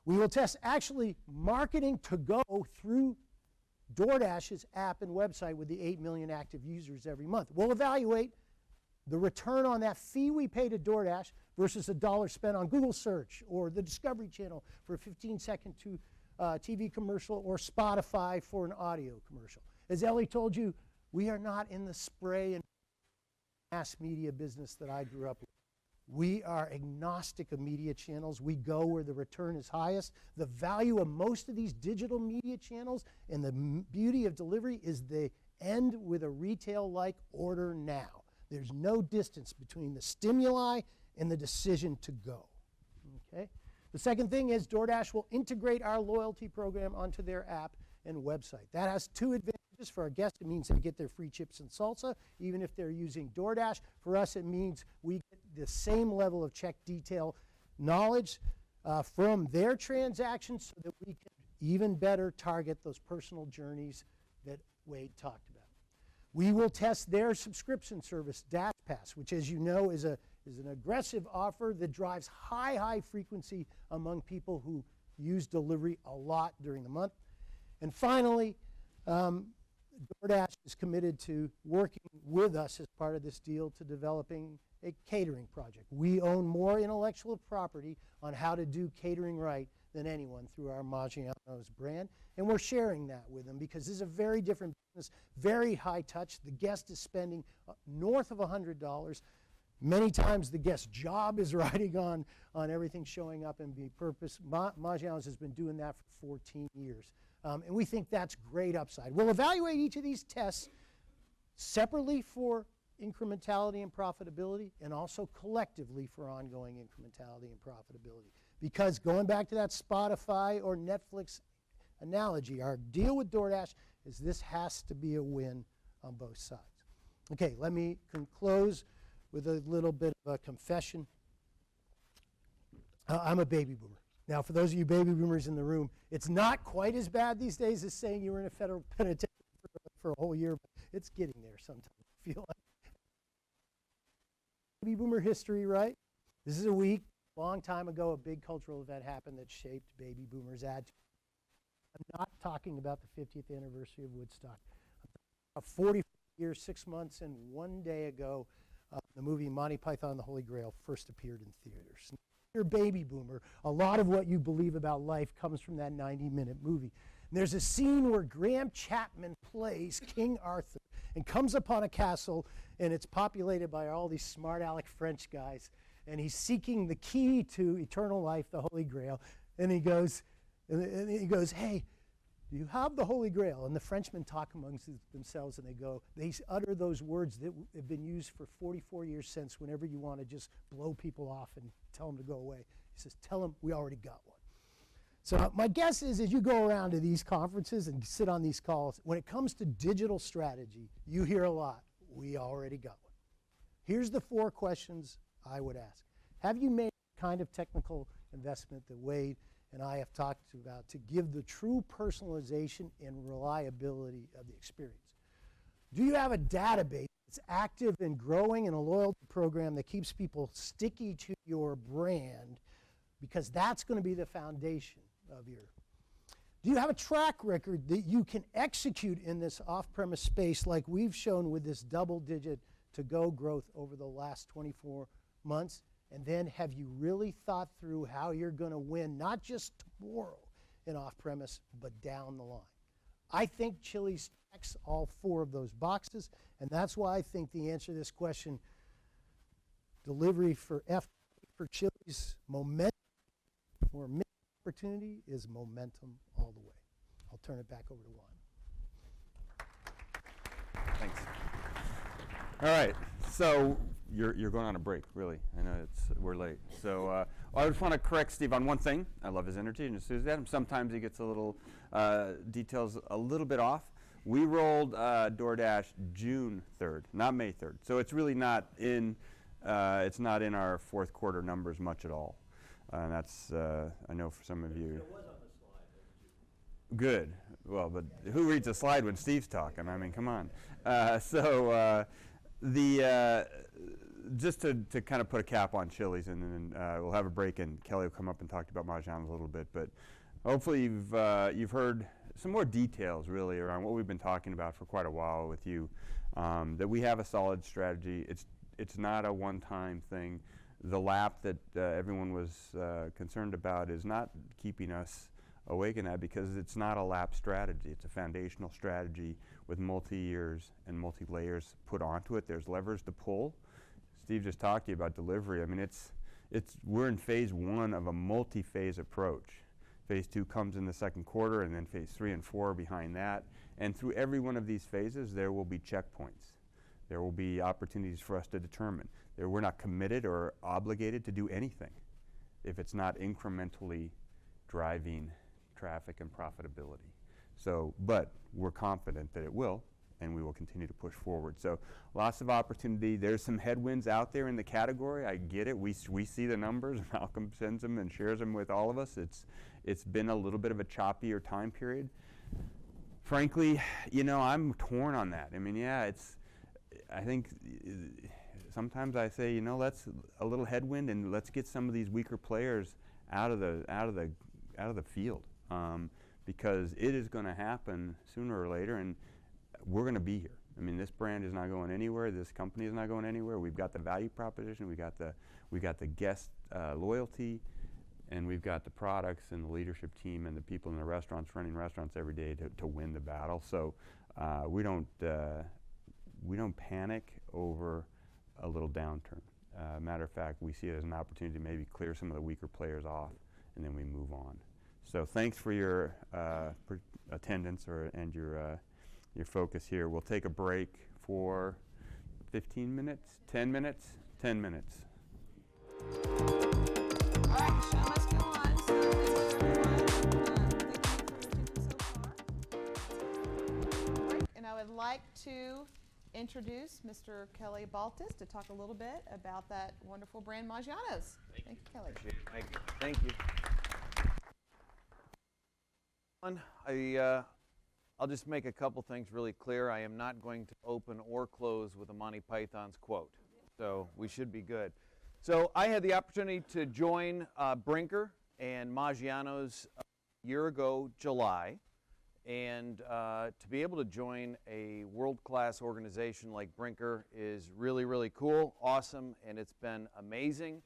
We will test actually marketing to go through DoorDash's app and website with the 8 million active users every month. We'll evaluate the return on that fee we pay to DoorDash versus $1 spent on Google search or the Discovery Channel for a 15-second TV commercial or Spotify for an audio commercial. As Ellie told you, we are not in the spray and mass media business that I grew up with. We are agnostic of media channels. We go where the return is highest. The value of most of these digital media channels and the beauty of delivery is they end with a retail-like order now. There's no distance between the stimuli and the decision to go. Okay? The second thing is DoorDash will integrate our loyalty program onto their app and website. That has 2 advantages. For our guests, it means they get their free chips and salsa, even if they're using DoorDash. For us, it means we get the same level of check detail knowledge from their transactions so that we can even better target those personal journeys that Wade talked about. We will test their subscription service, DashPass, which, as you know, is an aggressive offer that drives high frequency among people who use delivery a lot during the month. And finally, DoorDash is committed to working with us as part of this deal to developing a catering project. We own more intellectual property on how to do catering right than anyone through our Maggiano's brand, and we're sharing that with them because this is a very different business, very high touch. The guest is spending north of $100. Many times the guest's job is riding on everything showing up and being purpose. Maggiano's has been doing that for 14 years. And we think that's great upside. We'll evaluate each of these tests separately for incrementality and profitability and also collectively for ongoing incrementality and profitability. Because going back to that Spotify or Netflix analogy, our deal with DoorDash is this has to be a win on both sides. Okay, let me close with a little bit of a confession. I'm a baby boomer. Now, for those of you baby boomers in the room, it's not quite as bad these days as saying you were in a federal penitentiary for a whole year, but it's getting there sometimes, I feel like. Baby boomer history, right? This is a week, a long time ago, a big cultural event happened that shaped baby boomers' attitude. I'm not talking about the 50th anniversary of Woodstock. 40 years, 6 months, and 1 day ago, the movie Monty Python and the Holy Grail first appeared in theaters. You're a baby boomer. A lot of what you believe about life comes from that 90-minute movie. And there's a scene where Graham Chapman plays King Arthur and comes upon a castle, and it's populated by all these smart aleck French guys, and he's seeking the key to eternal life, the Holy Grail. And he goes, hey, do you have the Holy Grail? And the Frenchmen talk amongst themselves, and they utter those words that have been used for 44 years since whenever you want to just blow people off and tell them to go away. He says, tell them we already got one. So my guess is as you go around to these conferences and sit on these calls, when it comes to digital strategy, you hear a lot, we already got one. Here's the 4 questions I would ask. Have you made the kind of technical investment that Wade and I have talked about to give the true personalization and reliability of the experience? Do you have a database that's active and growing and a loyalty program that keeps people sticky to your brand, because that's going to be the foundation of your... Do you have a track record that you can execute in this off-premise space like we've shown with this double-digit to-go growth over the last 24 months? And then have you really thought through how you're going to win, not just tomorrow in off-premise, but down the line? I think Chili's checks all 4 of those boxes, and that's why I think the answer to this question, delivery for Chili's momentum or opportunity, is momentum all the way. I'll turn it back over to Juan. Thanks. All right, so you're going on a break, really. I know we're late. So I just want to correct Steve on one thing. I love his energy and his enthusiasm. Sometimes he gets a little details a little bit off. We rolled DoorDash June 3rd, not May 3rd. So it's really not in it's not in our 4th quarter numbers much at all. And that's I know for some of you. It was on the slide. Good. Well, but who reads a slide when Steve's talking? I mean, come on. Just to kind of put a cap on Chili's, and then we'll have a break, and Kelly will come up and talk about Maggiano's a little bit. But hopefully you've heard some more details really around what we've been talking about for quite a while with you. That we have a solid strategy. It's not a one-time thing. The lap that everyone was concerned about is not keeping us awake in that, because it's not a lap strategy. It's a foundational strategy with multi-years and multi-layers put onto it. There's levers to pull. Steve just talked to you about delivery. I mean, we're in phase 1 of a multi-phase approach. Phase 2 comes in the 2nd quarter, and then phase 3 and 4 behind that. And through every one of these phases, there will be checkpoints. There will be opportunities for us to determine. We're not committed or obligated to do anything if it's not incrementally driving traffic and profitability. So, but we're confident that it will, and we will continue to push forward. So lots of opportunity. There's some headwinds out there in the category. I get it. We see the numbers. Malcolm sends them and shares them with all of us. It's been a little bit of a choppier time period. Frankly, I'm torn on that. I mean, yeah, I think sometimes I say, let's a little headwind, and let's get some of these weaker players out of the field, because it is going to happen sooner or later, and we're going to be here. I mean, this brand is not going anywhere. This company is not going anywhere. We've got the value proposition. We got the guest loyalty, and we've got the products and the leadership team and the people in the restaurants running restaurants every day to win the battle. So we don't panic over a little downturn. Matter of fact, we see it as an opportunity to maybe clear some of the weaker players off, and then we move on. So thanks for your attendance and your focus here. We'll take a break for 15 minutes, 10 minutes, 10 minutes. All right, the show must go on. So thank you for your attention so far. And I would like to introduce Mr. Kelly Baltus to talk a little bit about that wonderful brand Maggiano's. Thank you, Kelly. Thank you. I'll just make a couple things really clear. I am not going to open or close with a Monty Python's quote, so we should be good. So I had the opportunity to join Brinker and Maggiano's a year ago, July, And to be able to join a world-class organization like Brinker is really, really cool, awesome, and it's been amazing.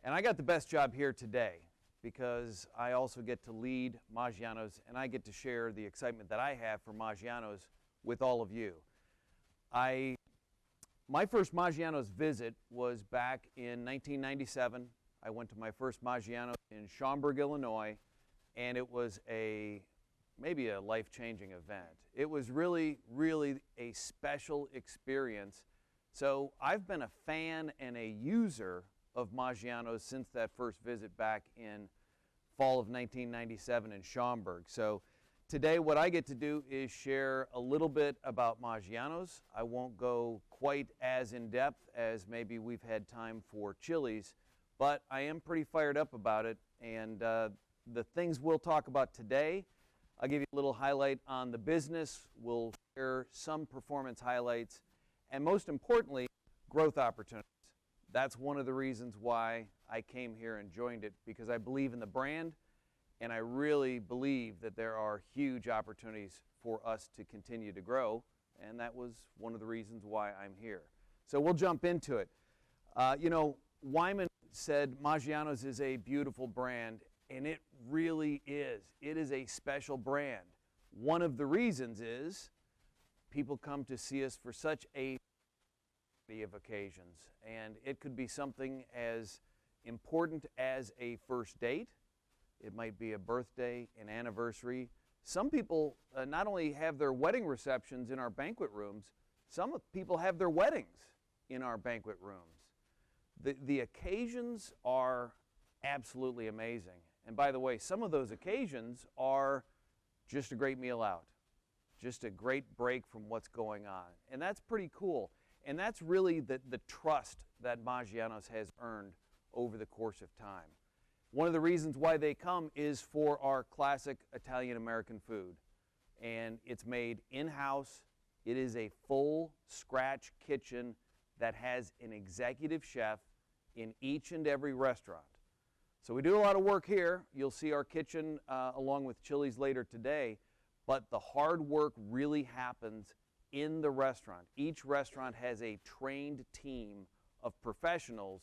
And I got the best job here today because I also get to lead Maggiano's, and I get to share the excitement that I have for Maggiano's with all of you. My first Maggiano's visit was back in 1997. I went to my first Maggiano's in Schaumburg, Illinois, and it was maybe a life-changing event. It was really, really a special experience. So I've been a fan and a user of Maggiano's since that first visit back in fall of 1997 in Schaumburg. So today what I get to do is share a little bit about Maggiano's. I won't go quite as in-depth as maybe we've had time for Chili's, but I am pretty fired up about it. And the things we'll talk about today, I'll give you a little highlight on the business. We'll share some performance highlights, and most importantly, growth opportunities. That's one of the reasons why I came here and joined it, because I believe in the brand, and I really believe that there are huge opportunities for us to continue to grow, and that was one of the reasons why I'm here. So we'll jump into it. You know, Wyman said Maggiano's is a beautiful brand, and it really is. It is a special brand. One of the reasons is people come to see us for such a variety of occasions, and it could be something as important as a first date. It might be a birthday, an anniversary. Some people not only have their wedding receptions in our banquet rooms, some people have their weddings in our banquet rooms. The occasions are absolutely amazing. And by the way, some of those occasions are just a great meal out, just a great break from what's going on. And that's pretty cool. And that's really the trust that Maggiano's has earned over the course of time. One of the reasons why they come is for our classic Italian-American food. And it's made in-house. It is a full scratch kitchen that has an executive chef in each and every restaurant. So we do a lot of work here. You'll see our kitchen along with Chili's later today, but the hard work really happens in the restaurant. Each restaurant has a trained team of professionals,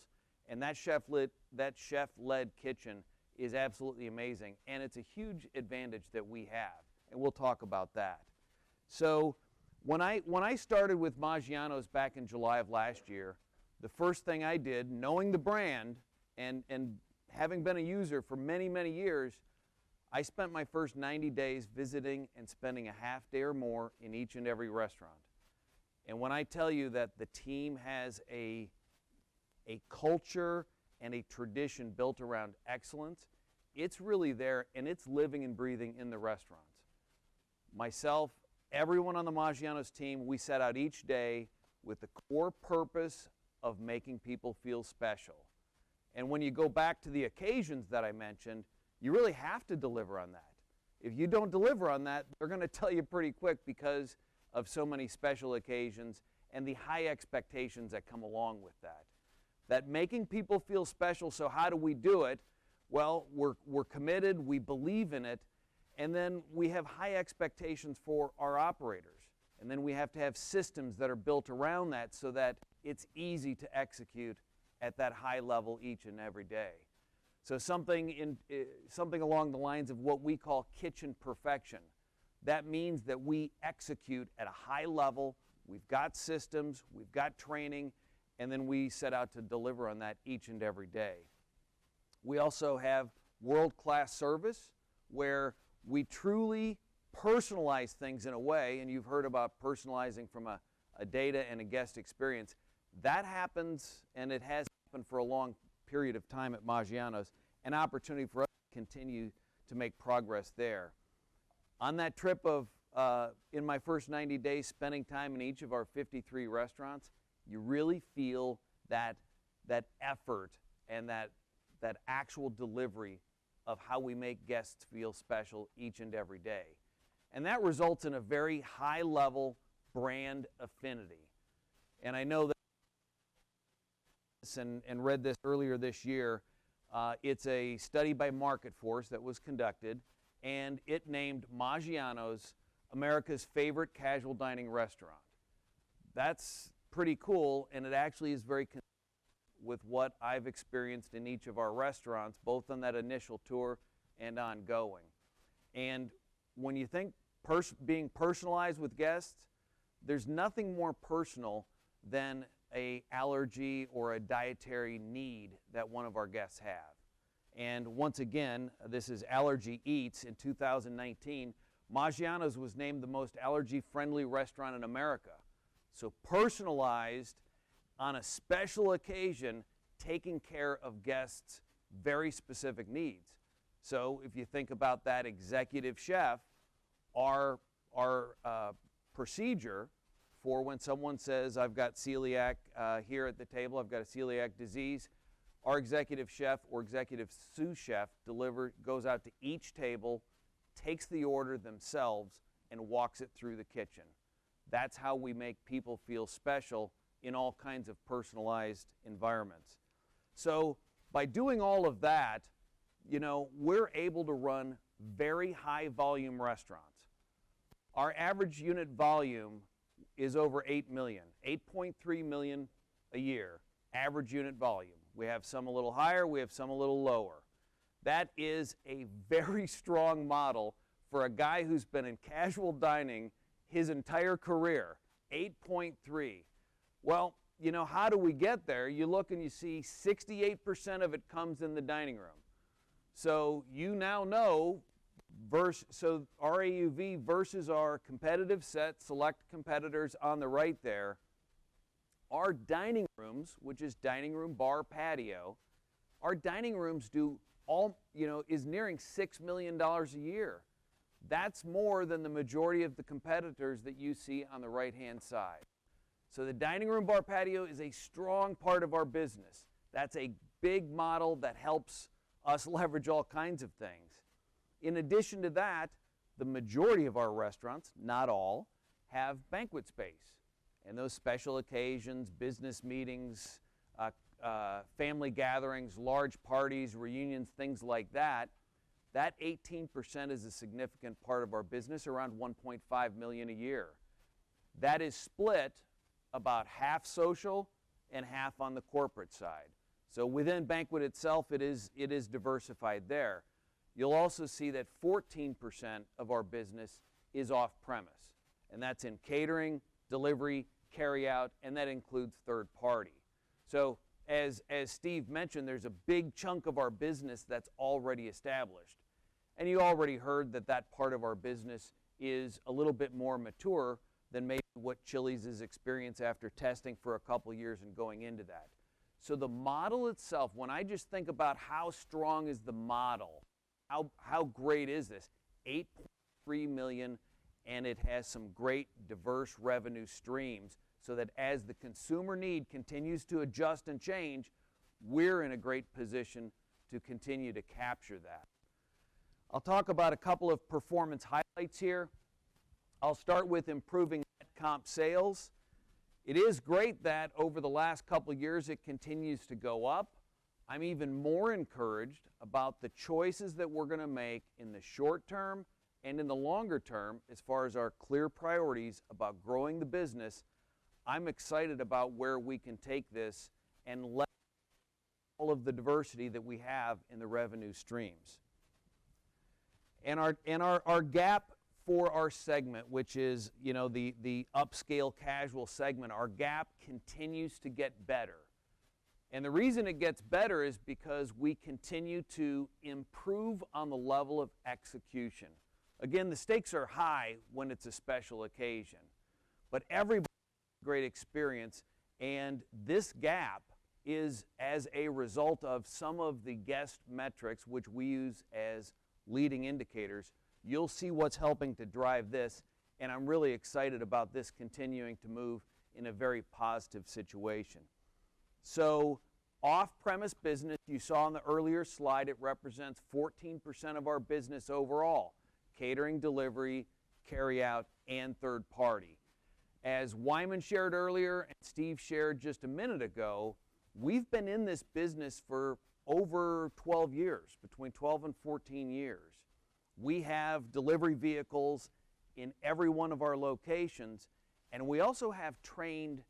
and that chef-led kitchen is absolutely amazing, and it's a huge advantage that we have, and we'll talk about that. So when I started with Maggiano's back in July of last year, the first thing I did, knowing the brand and having been a user for many, many years, I spent my first 90 days visiting and spending a half day or more in each and every restaurant. And when I tell you that the team has a culture and a tradition built around excellence, it's really there, and it's living and breathing in the restaurants. Myself, everyone on the Maggiano's team, we set out each day with the core purpose of making people feel special. And when you go back to the occasions that I mentioned, you really have to deliver on that. If you don't deliver on that, they're going to tell you pretty quick because of so many special occasions and the high expectations that come along with that. That making people feel special, so how do we do it? Well, we're committed, we believe in it, and then we have high expectations for our operators. And then we have to have systems that are built around that so that it's easy to execute at that high level each and every day. So something along the lines of what we call kitchen perfection. That means that we execute at a high level, we've got systems, we've got training, and then we set out to deliver on that each and every day. We also have world-class service where we truly personalize things in a way, and you've heard about personalizing from a data and a guest experience. That happens, and it has happened for a long period of time at Maggiano's, an opportunity for us to continue to make progress there. On that trip of, in my first 90 days, spending time in each of our 53 restaurants, you really feel that effort and that actual delivery of how we make guests feel special each and every day. And that results in a very high level brand affinity. And I know that and read this earlier this year. It's a study by Market Force that was conducted, and it named Maggiano's America's favorite casual dining restaurant. That's pretty cool, and it actually is very consistent with what I've experienced in each of our restaurants, both on that initial tour and ongoing. And when you think being personalized with guests, there's nothing more personal than an allergy or a dietary need that one of our guests have. And once again, this is Allergy Eats in 2019. Maggiano's was named the most allergy-friendly restaurant in America. So personalized on a special occasion, taking care of guests' very specific needs. So if you think about that executive chef, our procedure for when someone says, I've got celiac here at the table, I've got a celiac disease, our executive chef or executive sous chef goes out to each table, takes the order themselves, and walks it through the kitchen. That's how we make people feel special in all kinds of personalized environments. So by doing all of that, you know, we're able to run very high volume restaurants. Our average unit volume is over 8 million, 8.3 million a year, average unit volume. We have some a little higher, we have some a little lower. That is a very strong model for a guy who's been in casual dining his entire career, 8.3. Well, you know, how do we get there? You look and you see 68% of it comes in the dining room. So you now know, so our AUV versus our competitive set, select competitors on the right there, our dining rooms, which is dining room, bar, patio, our dining rooms do all, you know, is nearing $6 million a year. That's more than the majority of the competitors that you see on the right-hand side. So the dining room, bar, patio is a strong part of our business. That's a big model that helps us leverage all kinds of things. In addition to that, the majority of our restaurants, not all, have banquet space. And those special occasions, business meetings, family gatherings, large parties, reunions, things like that, that 18% is a significant part of our business, around 1.5 million a year. That is split about half social and half on the corporate side. So within banquet itself, it is diversified there. You'll also see that 14% of our business is off-premise, and that's in catering, delivery, carry-out, and that includes third party. So as Steve mentioned, there's a big chunk of our business that's already established. And you already heard that that part of our business is a little bit more mature than maybe what Chili's has experienced after testing for a couple years and going into that. So the model itself, when I just think about how strong is the model, how great is this? 8.3 million, and it has some great diverse revenue streams so that as the consumer need continues to adjust and change, we're in a great position to continue to capture that. I'll talk about a couple of performance highlights here. I'll start with improving net comp sales. It is great that over the last couple of years it continues to go up. I'm even more encouraged about the choices that we're going to make in the short term and in the longer term as far as our clear priorities about growing the business. I'm excited about where we can take this and let all of the diversity that we have in the revenue streams. And our gap for our segment, which is, you know, the upscale casual segment, our gap continues to get better. And the reason it gets better is because we continue to improve on the level of execution. Again, the stakes are high when it's a special occasion, but everybody has a great experience, and this gap is as a result of some of the guest metrics which we use as leading indicators. You'll see what's helping to drive this, and I'm really excited about this continuing to move in a very positive situation. So off-premise business, you saw on the earlier slide, it represents 14% of our business overall, catering, delivery, carry-out, and third party. As Wyman shared earlier and Steve shared just a minute ago, we've been in this business for over 12 years, between 12 and 14 years. We have delivery vehicles in every one of our locations, and we also have trained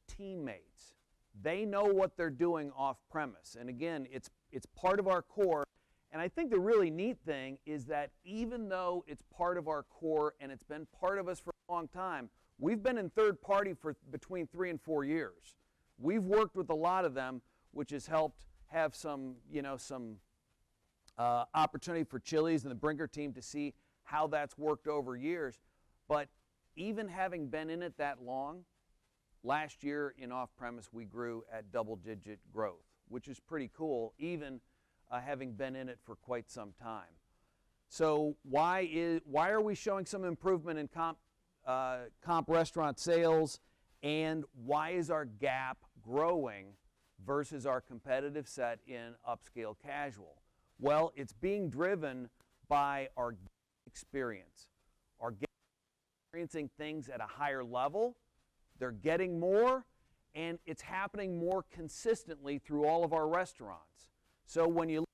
teammates. They know what they're doing off premise. And again, it's part of our core. And I think the really neat thing is that even though it's part of our core and it's been part of us for a long time, we've been in third party for between 3 and 4 years. We've worked with a lot of them, which has helped have some opportunity for Chili's and the Brinker team to see how that's worked over years. But even having been in it that long, last year in off-premise we grew at double-digit growth, which is pretty cool, even having been in it for quite some time. So why are we showing some improvement in comp restaurant sales, and why is our gap growing versus our competitive set in upscale casual? Well, it's being driven by our experience. Our guests are experiencing things at a higher level, they're getting more, and it's happening more consistently through all of our restaurants. So when you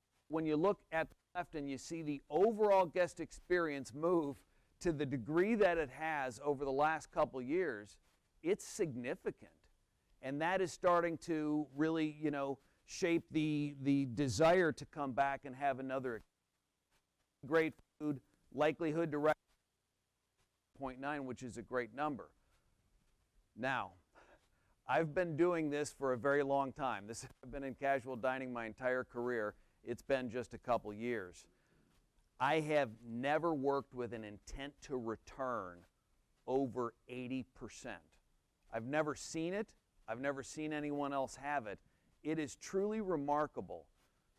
look at the left and you see the overall guest experience move to the degree that it has over the last couple years, it's significant. And that is starting to really, shape the desire to come back and have another great food, likelihood to recommend 0.9, which is a great number. Now, I've been doing this for a very long time. I've been in casual dining my entire career. It's been just a couple years. I have never worked with an intent to return over 80%. I've never seen it. I've never seen anyone else have it. It is truly remarkable.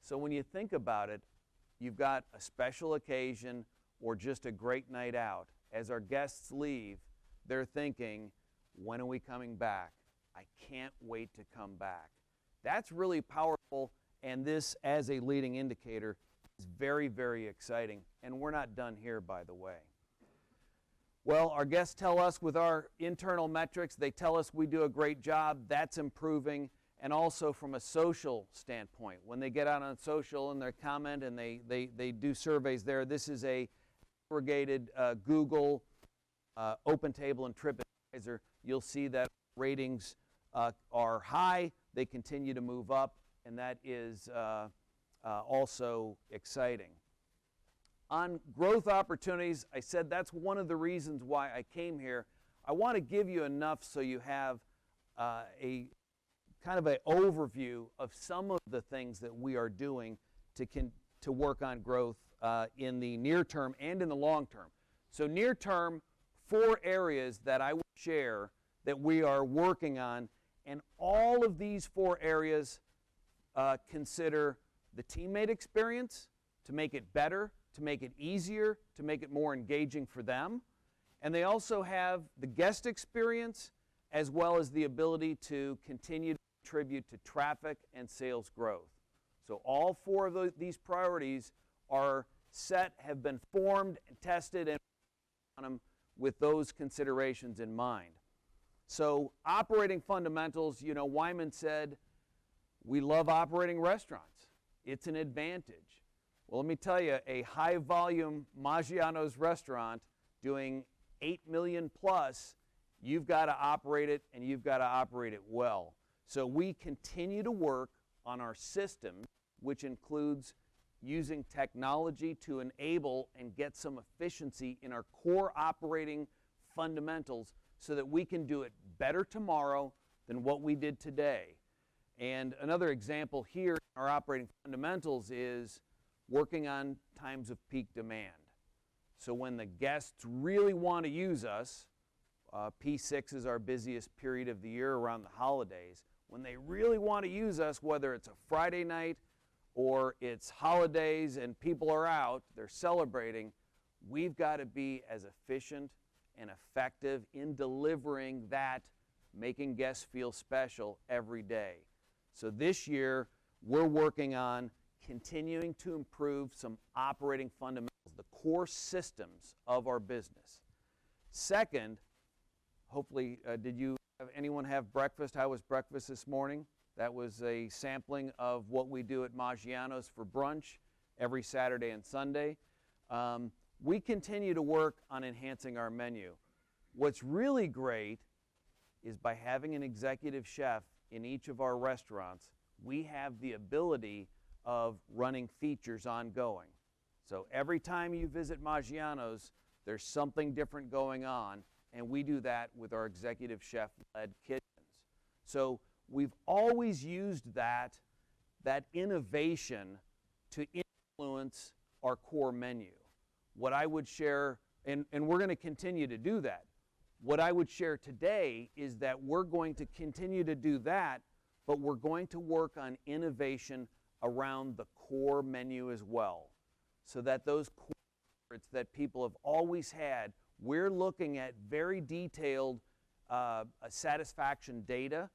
So when you think about it, you've got a special occasion or just a great night out. As our guests leave, they're thinking, when are we coming back? I can't wait to come back. That's really powerful, and this, as a leading indicator, is very, very exciting. And we're not done here, by the way. Well, our guests tell us with our internal metrics, they tell us we do a great job. That's improving. And also from a social standpoint, when they get out on social and they comment and they do surveys there, this is a aggregated Google, OpenTable, and TripAdvisor. You'll see that ratings are high. They continue to move up, and that is also exciting. On growth opportunities, I said that's one of the reasons why I came here. I want to give you enough so you have a kind of an overview of some of the things that we are doing to work on growth in the near term and in the long term. So near term, 4 areas that I will share that we are working on, and all of these 4 areas consider the teammate experience, to make it better, to make it easier, to make it more engaging for them. And they also have the guest experience as well as the ability to continue to contribute to traffic and sales growth. So all 4 of these priorities are set, have been formed, and tested, and on them with those considerations in mind. So operating fundamentals, Wyman said, we love operating restaurants. It's an advantage. Well, let me tell you, a high-volume Maggiano's restaurant doing $8 million plus, you've got to operate it, and you've got to operate it well. So we continue to work on our system, which includes using technology to enable and get some efficiency in our core operating fundamentals so that we can do it better tomorrow than what we did today. And another example here in our operating fundamentals is working on times of peak demand. So when the guests really want to use us, P6 is our busiest period of the year around the holidays. When they really want to use us, whether it's a Friday night or it's holidays and people are out, they're celebrating, we've got to be as efficient and effective in delivering that, making guests feel special every day. So this year, we're working on continuing to improve some operating fundamentals, the core systems of our business. Second, hopefully, did anyone have breakfast? How was breakfast this morning? That was a sampling of what we do at Maggiano's for brunch every Saturday and Sunday. We continue to work on enhancing our menu. What's really great is by having an executive chef in each of our restaurants, we have the ability of running features ongoing. So every time you visit Maggiano's, there's something different going on, and we do that with our executive chef-led kitchens. So we've always used that innovation to influence our core menu. What I would share, and we're going to continue to do that, what I would share today is that we're going to continue to do that, but we're going to work on innovation around the core menu as well, so that those core favorites that people have always had, we're looking at very detailed satisfaction data,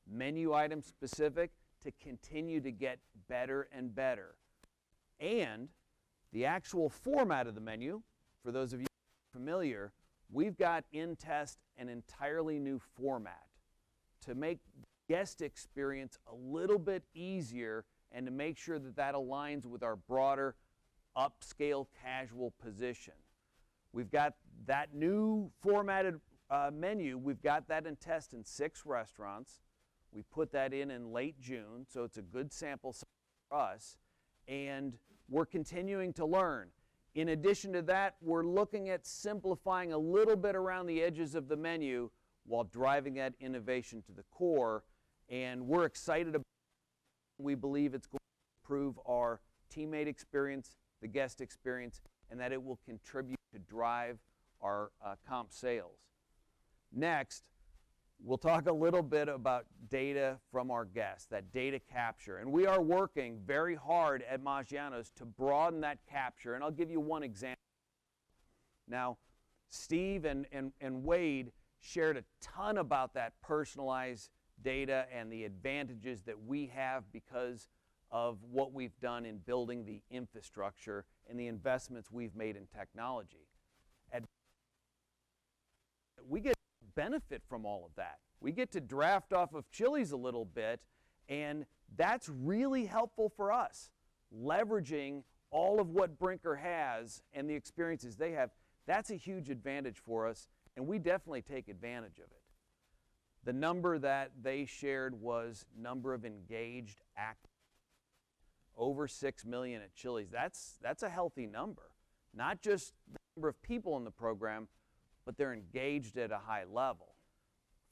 menu item specific, to continue to get better and better. And the actual format of the menu, for those of you familiar, we've got in test an entirely new format to make guest experience a little bit easier and to make sure that that aligns with our broader upscale casual position. We've got that new formatted menu. We've got that in test in 6 restaurants. We put that in late June, so it's a good sample size for us, and we're continuing to learn. In addition to that, we're looking at simplifying a little bit around the edges of the menu while driving that innovation to the core, and we're excited about it. We believe it's going to improve our teammate experience, the guest experience, and that it will contribute to drive our comp sales. Next, we'll talk a little bit about data from our guests, that data capture. And we are working very hard at Maggiano's to broaden that capture. And I'll give you one example. Now, Steve and Wade shared a ton about that personalized data and the advantages that we have because of what we've done in building the infrastructure and the investments we've made in technology. We get benefit from all of that. We get to draft off of Chili's a little bit, and that's really helpful for us. Leveraging all of what Brinker has and the experiences they have, that's a huge advantage for us, and we definitely take advantage of it. The number that they shared was number of engaged active. Over 6 million at Chili's. That's a healthy number. Not just the number of people in the program, but they're engaged at a high level.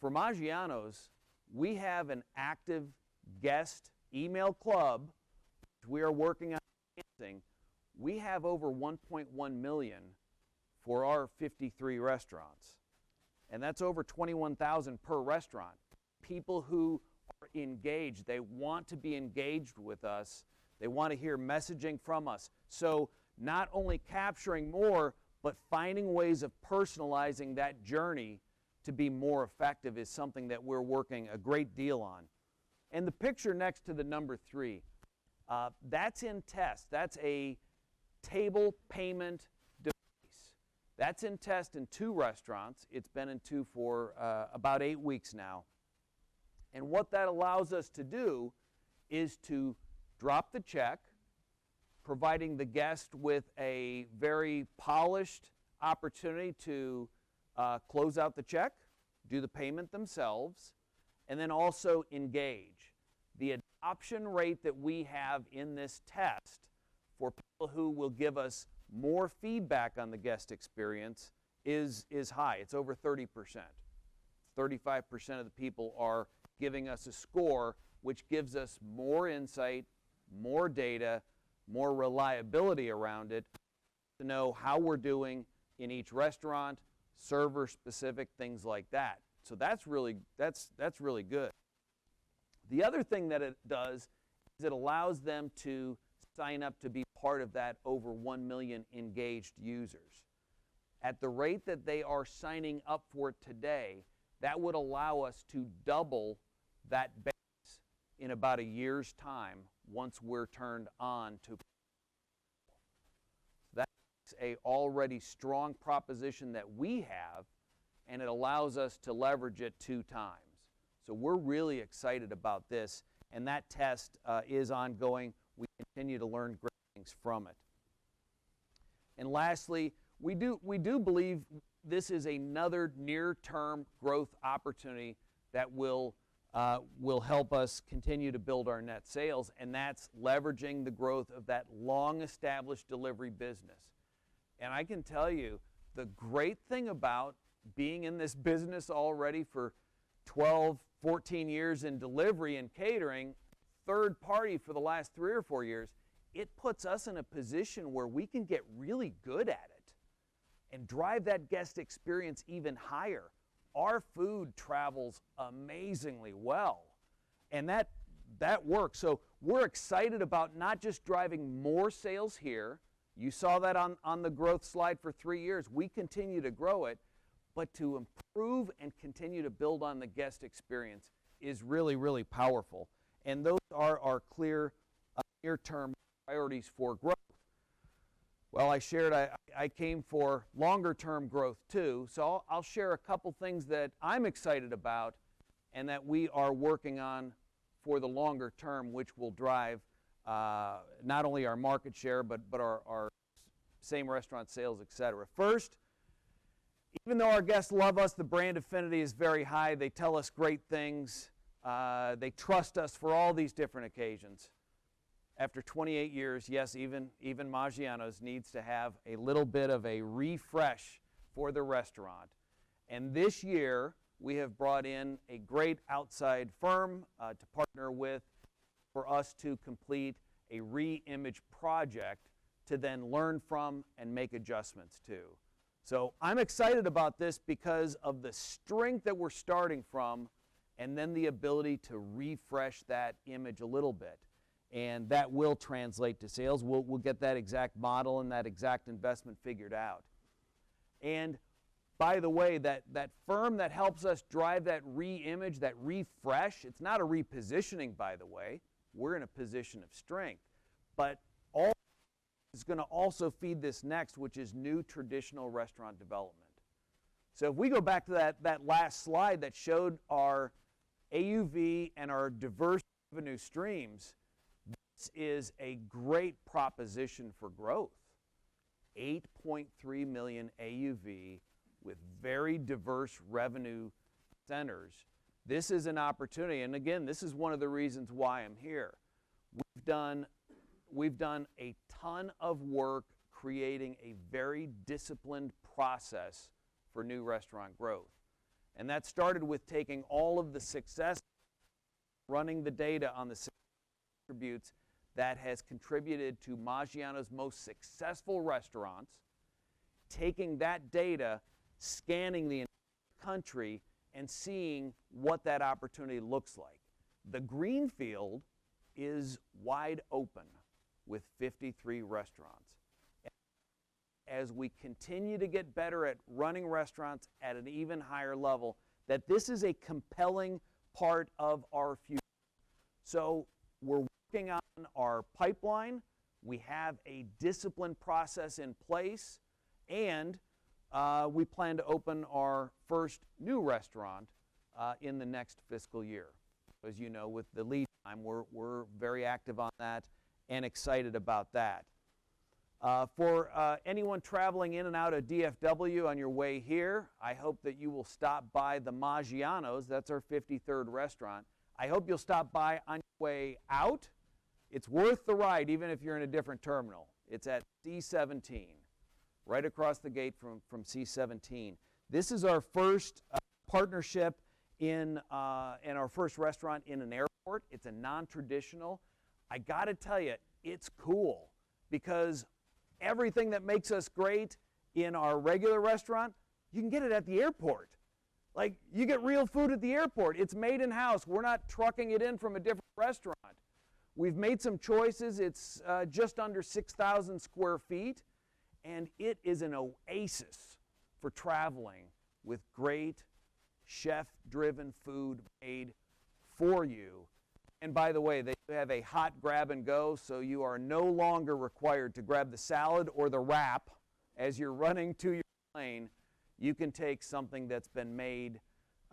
For Maggiano's, we have an active guest email club, which we are working on enhancing. We have over 1.1 million for our 53 restaurants. And that's over 21,000 per restaurant. People who are engaged, they want to be engaged with us. They want to hear messaging from us. So not only capturing more, but finding ways of personalizing that journey to be more effective is something that we're working a great deal on. And the picture next to the number 3, that's in test. That's a table payment device. That's in test in 2 restaurants. It's been in 2 for about 8 weeks now. And what that allows us to do is to drop the check, providing the guest with a very polished opportunity to close out the check, do the payment themselves, and then also engage. The adoption rate that we have in this test for people who will give us more feedback on the guest experience is high. It's over 30%. 35% of the people are giving us a score, which gives us more insight, more data, more reliability around it to know how we're doing in each restaurant, server specific, things like that. So that's really good. The other thing that it does is it allows them to sign up to be part of that over 1 million engaged users. At the rate that they are signing up for today, that would allow us to double that base in about a year's time once we're turned on to. That's an already strong proposition that we have, and it allows us to leverage it 2 times. So we're really excited about this, and that test is ongoing. We continue to learn great things from it. And lastly, we do believe this is another near-term growth opportunity that will help us continue to build our net sales, and that's leveraging the growth of that long-established delivery business. And I can tell you, the great thing about being in this business already for 12, 14 years in delivery and catering, third party for the last 3 or 4 years, it puts us in a position where we can get really good at it and drive that guest experience even higher. Our food travels amazingly well, and that works. So we're excited about not just driving more sales here. You saw that on the growth slide for 3 years. We continue to grow it, but to improve and continue to build on the guest experience is really, really powerful. And those are our clear near-term priorities for growth. Well, I shared I came for longer-term growth too, so I'll share a couple things that I'm excited about and that we are working on for the longer term, which will drive not only our market share, but our same restaurant sales, etc. First, even though our guests love us, the brand affinity is very high. They tell us great things. They trust us for all these different occasions. After 28 years, yes, even Maggiano's needs to have a little bit of a refresh for the restaurant. And this year, we have brought in a great outside firm to partner with for us to complete a re-image project to then learn from and make adjustments to. So I'm excited about this because of the strength that we're starting from and then the ability to refresh that image a little bit. And that will translate to sales. We'll get that exact model and that exact investment figured out. And by the way, that firm that helps us drive that re-image, that refresh, it's not a repositioning, by the way. We're in a position of strength. But all is going to also feed this next, which is new traditional restaurant development. So if we go back to that last slide that showed our AUV and our diverse revenue streams, this is a great proposition for growth. 8.3 million AUV with very diverse revenue centers. This is an opportunity, and again, this is one of the reasons why I'm here. We've done a ton of work creating a very disciplined process for new restaurant growth. And that started with taking all of the success, running the data on the attributes that has contributed to Maggiano's most successful restaurants, taking that data, scanning the entire country, and seeing what that opportunity looks like. The greenfield is wide open with 53 restaurants. As we continue to get better at running restaurants at an even higher level, that this is a compelling part of our future. So we're working on our pipeline. We have a disciplined process in place, and we plan to open our first new restaurant in the next fiscal year. As you know, with the lead time, we're very active on that and excited about that. For anyone traveling in and out of DFW on your way here, I hope that you will stop by the Maggiano's. That's our 53rd restaurant. I hope you'll stop by on your way out. It's worth the ride, even if you're in a different terminal. It's at C17, right across the gate from C17. This is our first partnership in our first restaurant in an airport. It's a non-traditional. I got to tell you, it's cool because everything that makes us great in our regular restaurant, you can get it at the airport. Like, you get real food at the airport. It's made in-house. We're not trucking it in from a different restaurant. We've made some choices. It's just under 6,000 square feet, and it is an oasis for traveling with great chef-driven food made for you. And by the way, they have a hot grab and go, so you are no longer required to grab the salad or the wrap as you're running to your plane. You can take something that's been made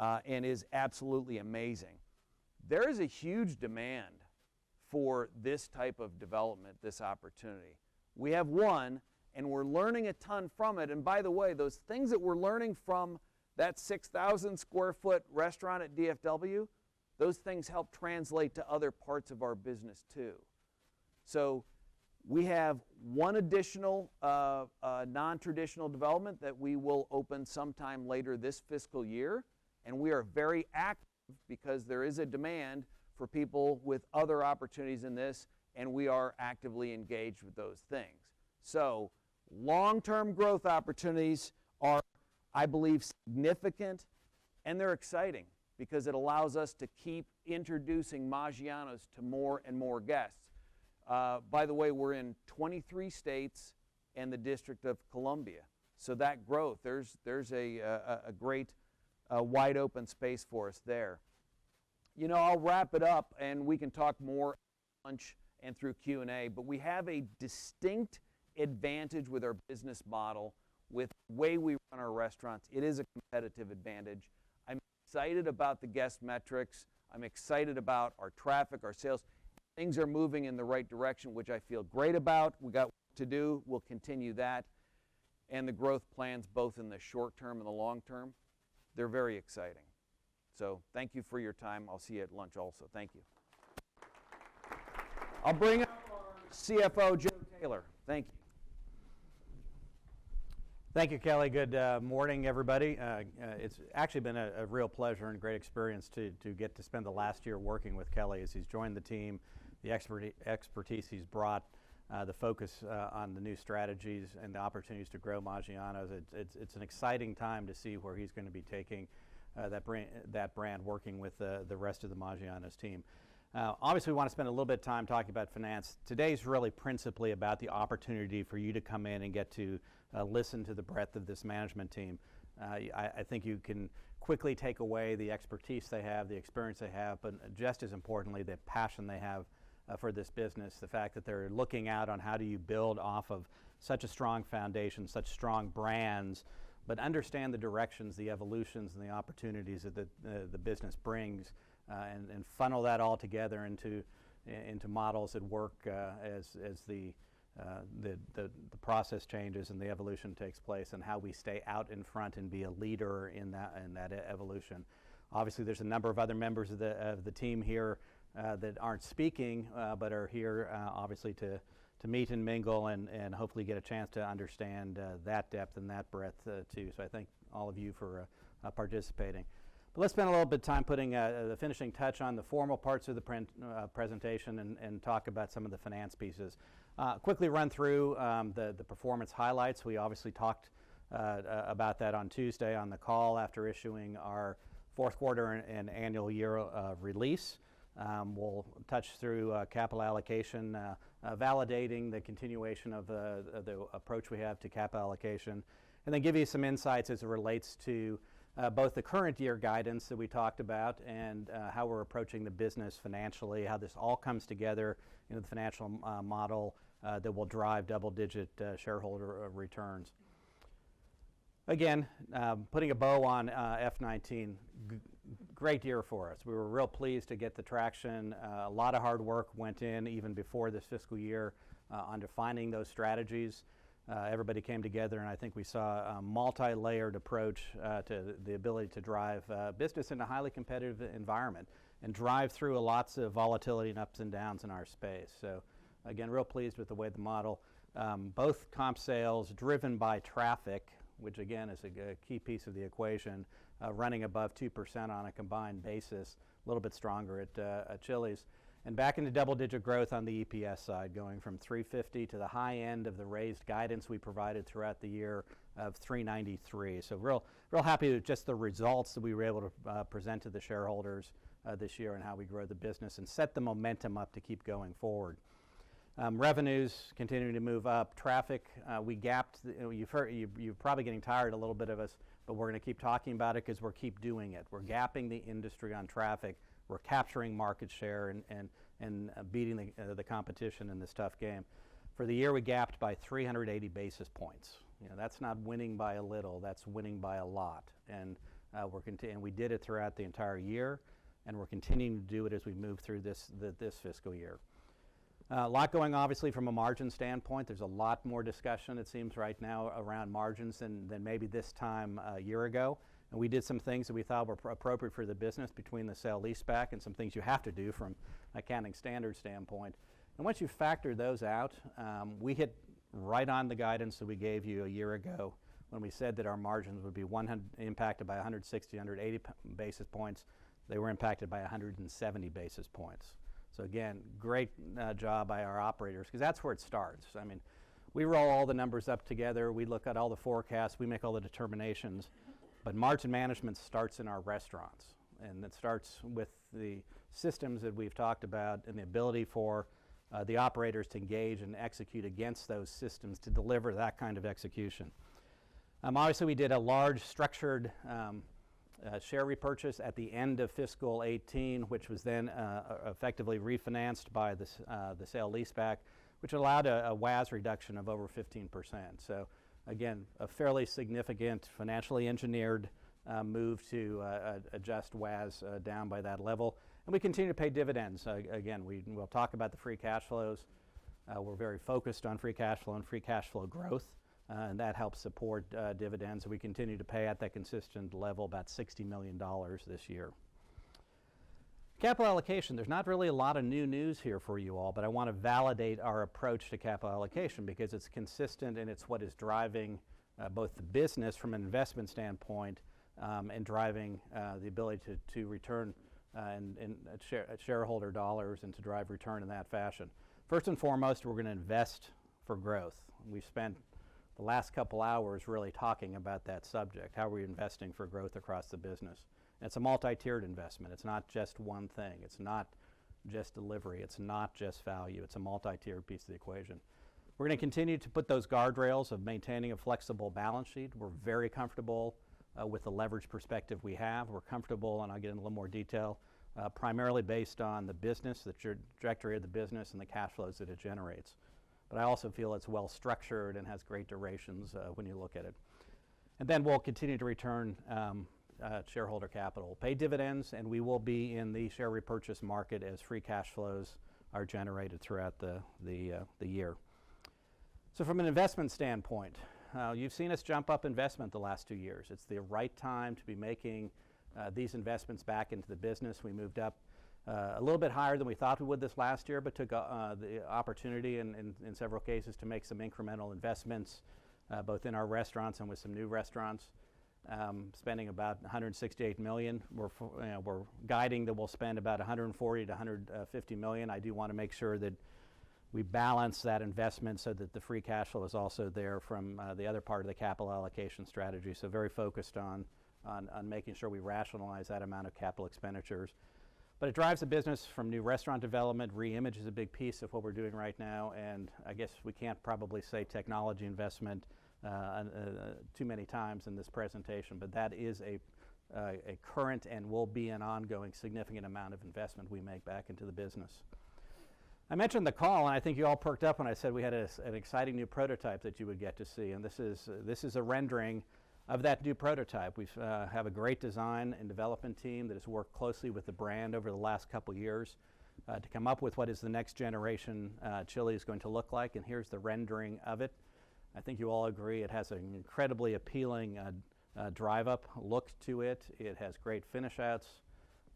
and is absolutely amazing. There is a huge demand for this type of development, this opportunity. We have one, and we're learning a ton from it. And by the way, those things that we're learning from that 6,000 square foot restaurant at DFW, those things help translate to other parts of our business too. So we have one additional non-traditional development that we will open sometime later this fiscal year, and we are very active because there is a demand for people with other opportunities in this, and we are actively engaged with those things. So long-term growth opportunities are, I believe, significant, and they're exciting because it allows us to keep introducing Maggiano's to more and more guests. By the way, we're in 23 states and the District of Columbia. So that growth, there's a great wide open space for us there. You know, I'll wrap it up and we can talk more at lunch and through Q&A, but we have a distinct advantage with our business model, with the way we run our restaurants. It is a competitive advantage. I'm excited about the guest metrics. I'm excited about our traffic, our sales. Things are moving in the right direction, which I feel great about. We got work to do. We'll continue that. And the growth plans, both in the short term and the long term, they're very exciting. So thank you for your time. I'll see you at lunch also. Thank you. I'll bring up our CFO, Joe Taylor. Thank you. Thank you, Kelly. Good morning, everybody. It's actually been a real pleasure and great experience to get to spend the last year working with Kelly as he's joined the team, the expertise he's brought, the focus on the new strategies and the opportunities to grow Maggiano's. It's an exciting time to see where he's going to be taking that brand, working with the rest of the Maggiano's team. Obviously, we want to spend a little bit of time talking about finance. Today's really principally about the opportunity for you to come in and get to listen to the breadth of this management team. I think you can quickly take away the expertise they have, the experience they have, but just as importantly, the passion they have for this business, the fact that they're looking out on how do you build off of such a strong foundation, such strong brands, but understand the directions, the evolutions, and the opportunities that the business brings, and funnel that all together into models that work as the process changes and the evolution takes place, and how we stay out in front and be a leader in that evolution. Obviously, there's a number of other members of the team here that aren't speaking, but are here obviously to meet and mingle and hopefully get a chance to understand that depth and that breadth too. So I thank all of you for participating. But let's spend a little bit of time putting the finishing touch on the formal parts of the presentation and talk about some of the finance pieces. Quickly run through the performance highlights. We obviously talked about that on Tuesday on the call after issuing our fourth quarter and annual year release. We'll touch through capital allocation, validating the continuation of the approach we have to capital allocation, and then give you some insights as it relates to both the current year guidance that we talked about and how we're approaching the business financially, how this all comes together in the financial model that will drive double-digit shareholder returns. Again, putting a bow on F19, great year for us. We were real pleased to get the traction. A lot of hard work went in even before this fiscal year on defining those strategies. Everybody came together, and I think we saw a multi-layered approach to the ability to drive business in a highly competitive environment and drive through lots of volatility and ups and downs in our space. So again, real pleased with the way the model, both comp sales driven by traffic, which again is a key piece of the equation, running above 2% on a combined basis, a little bit stronger at Chili's, and back into double-digit growth on the EPS side, going from $3.50 to the high end of the raised guidance we provided throughout the year of $3.93. So real happy with just the results that we were able to present to the shareholders this year and how we grow the business and set the momentum up to keep going forward. Revenues continuing to move up. Traffic, we gapped. You're probably getting tired a little bit of us, but we're going to keep talking about it because we're keep doing it. We're gapping the industry on traffic. We're capturing market share and beating the competition in this tough game. For the year, we gapped by 380 basis points. You know, that's not winning by a little. That's winning by a lot. And we did it throughout the entire year, and we're continuing to do it as we move through this fiscal year. A lot going obviously from a margin standpoint. There's a lot more discussion, it seems, right now around margins than maybe this time a year ago. And we did some things that we thought were appropriate for the business between the sale leaseback and some things you have to do from an accounting standard standpoint. And once you factor those out, we hit right on the guidance that we gave you a year ago when we said that our margins would be impacted by 160, 180 basis points. They were impacted by 170 basis points. So again, great job by our operators, because that's where it starts. I mean, we roll all the numbers up together, we look at all the forecasts, we make all the determinations, but margin management starts in our restaurants. And it starts with the systems that we've talked about and the ability for the operators to engage and execute against those systems to deliver that kind of execution. Obviously, we did a large structured share repurchase at the end of fiscal 18, which was then effectively refinanced by the sale leaseback, which allowed a WAS reduction of over 15%. So again, a fairly significant financially engineered move to adjust WAS down by that level. And we continue to pay dividends. Again, we'll talk about the free cash flows. We're very focused on free cash flow and free cash flow growth. And that helps support dividends. We continue to pay at that consistent level, about $60 million this year. Capital allocation, there's not really a lot of new news here for you all, but I want to validate our approach to capital allocation because it's consistent and it's what is driving both the business from an investment standpoint and driving the ability to return shareholder dollars and to drive return in that fashion. First and foremost, we're going to invest for growth. We've spent the last couple hours really talking about that subject. How are we investing for growth across the business? And it's a multi-tiered investment. It's not just one thing. It's not just delivery. It's not just value. It's a multi-tiered piece of the equation. We're going to continue to put those guardrails of maintaining a flexible balance sheet. We're very comfortable with the leverage perspective we have. We're comfortable, and I'll get into a little more detail, primarily based on the business, the trajectory of the business, and the cash flows that it generates. But I also feel it's well structured and has great durations when you look at it. And then we'll continue to return shareholder capital, pay dividends, and we will be in the share repurchase market as free cash flows are generated throughout the year. So from an investment standpoint, you've seen us jump up investment the last 2 years. It's the right time to be making these investments back into the business. We moved up a little bit higher than we thought we would this last year, but took the opportunity in several cases to make some incremental investments, both in our restaurants and with some new restaurants, spending about $168 million. We're guiding that we'll spend about $140 to $150 million. I do want to make sure that we balance that investment so that the free cash flow is also there from the other part of the capital allocation strategy. So very focused on making sure we rationalize that amount of capital expenditures. But it drives the business from new restaurant development. Re-image is a big piece of what we're doing right now, and I guess we can't probably say technology investment too many times in this presentation, but that is a current and will be an ongoing significant amount of investment we make back into the business. I mentioned the call, and I think you all perked up when I said we had an exciting new prototype that you would get to see, and this is a rendering of that new prototype. We have a great design and development team that has worked closely with the brand over the last couple years to come up with what is the next generation chili is going to look like, and here's the rendering of it. I think you all agree it has an incredibly appealing drive-up look to it. It has great finish outs,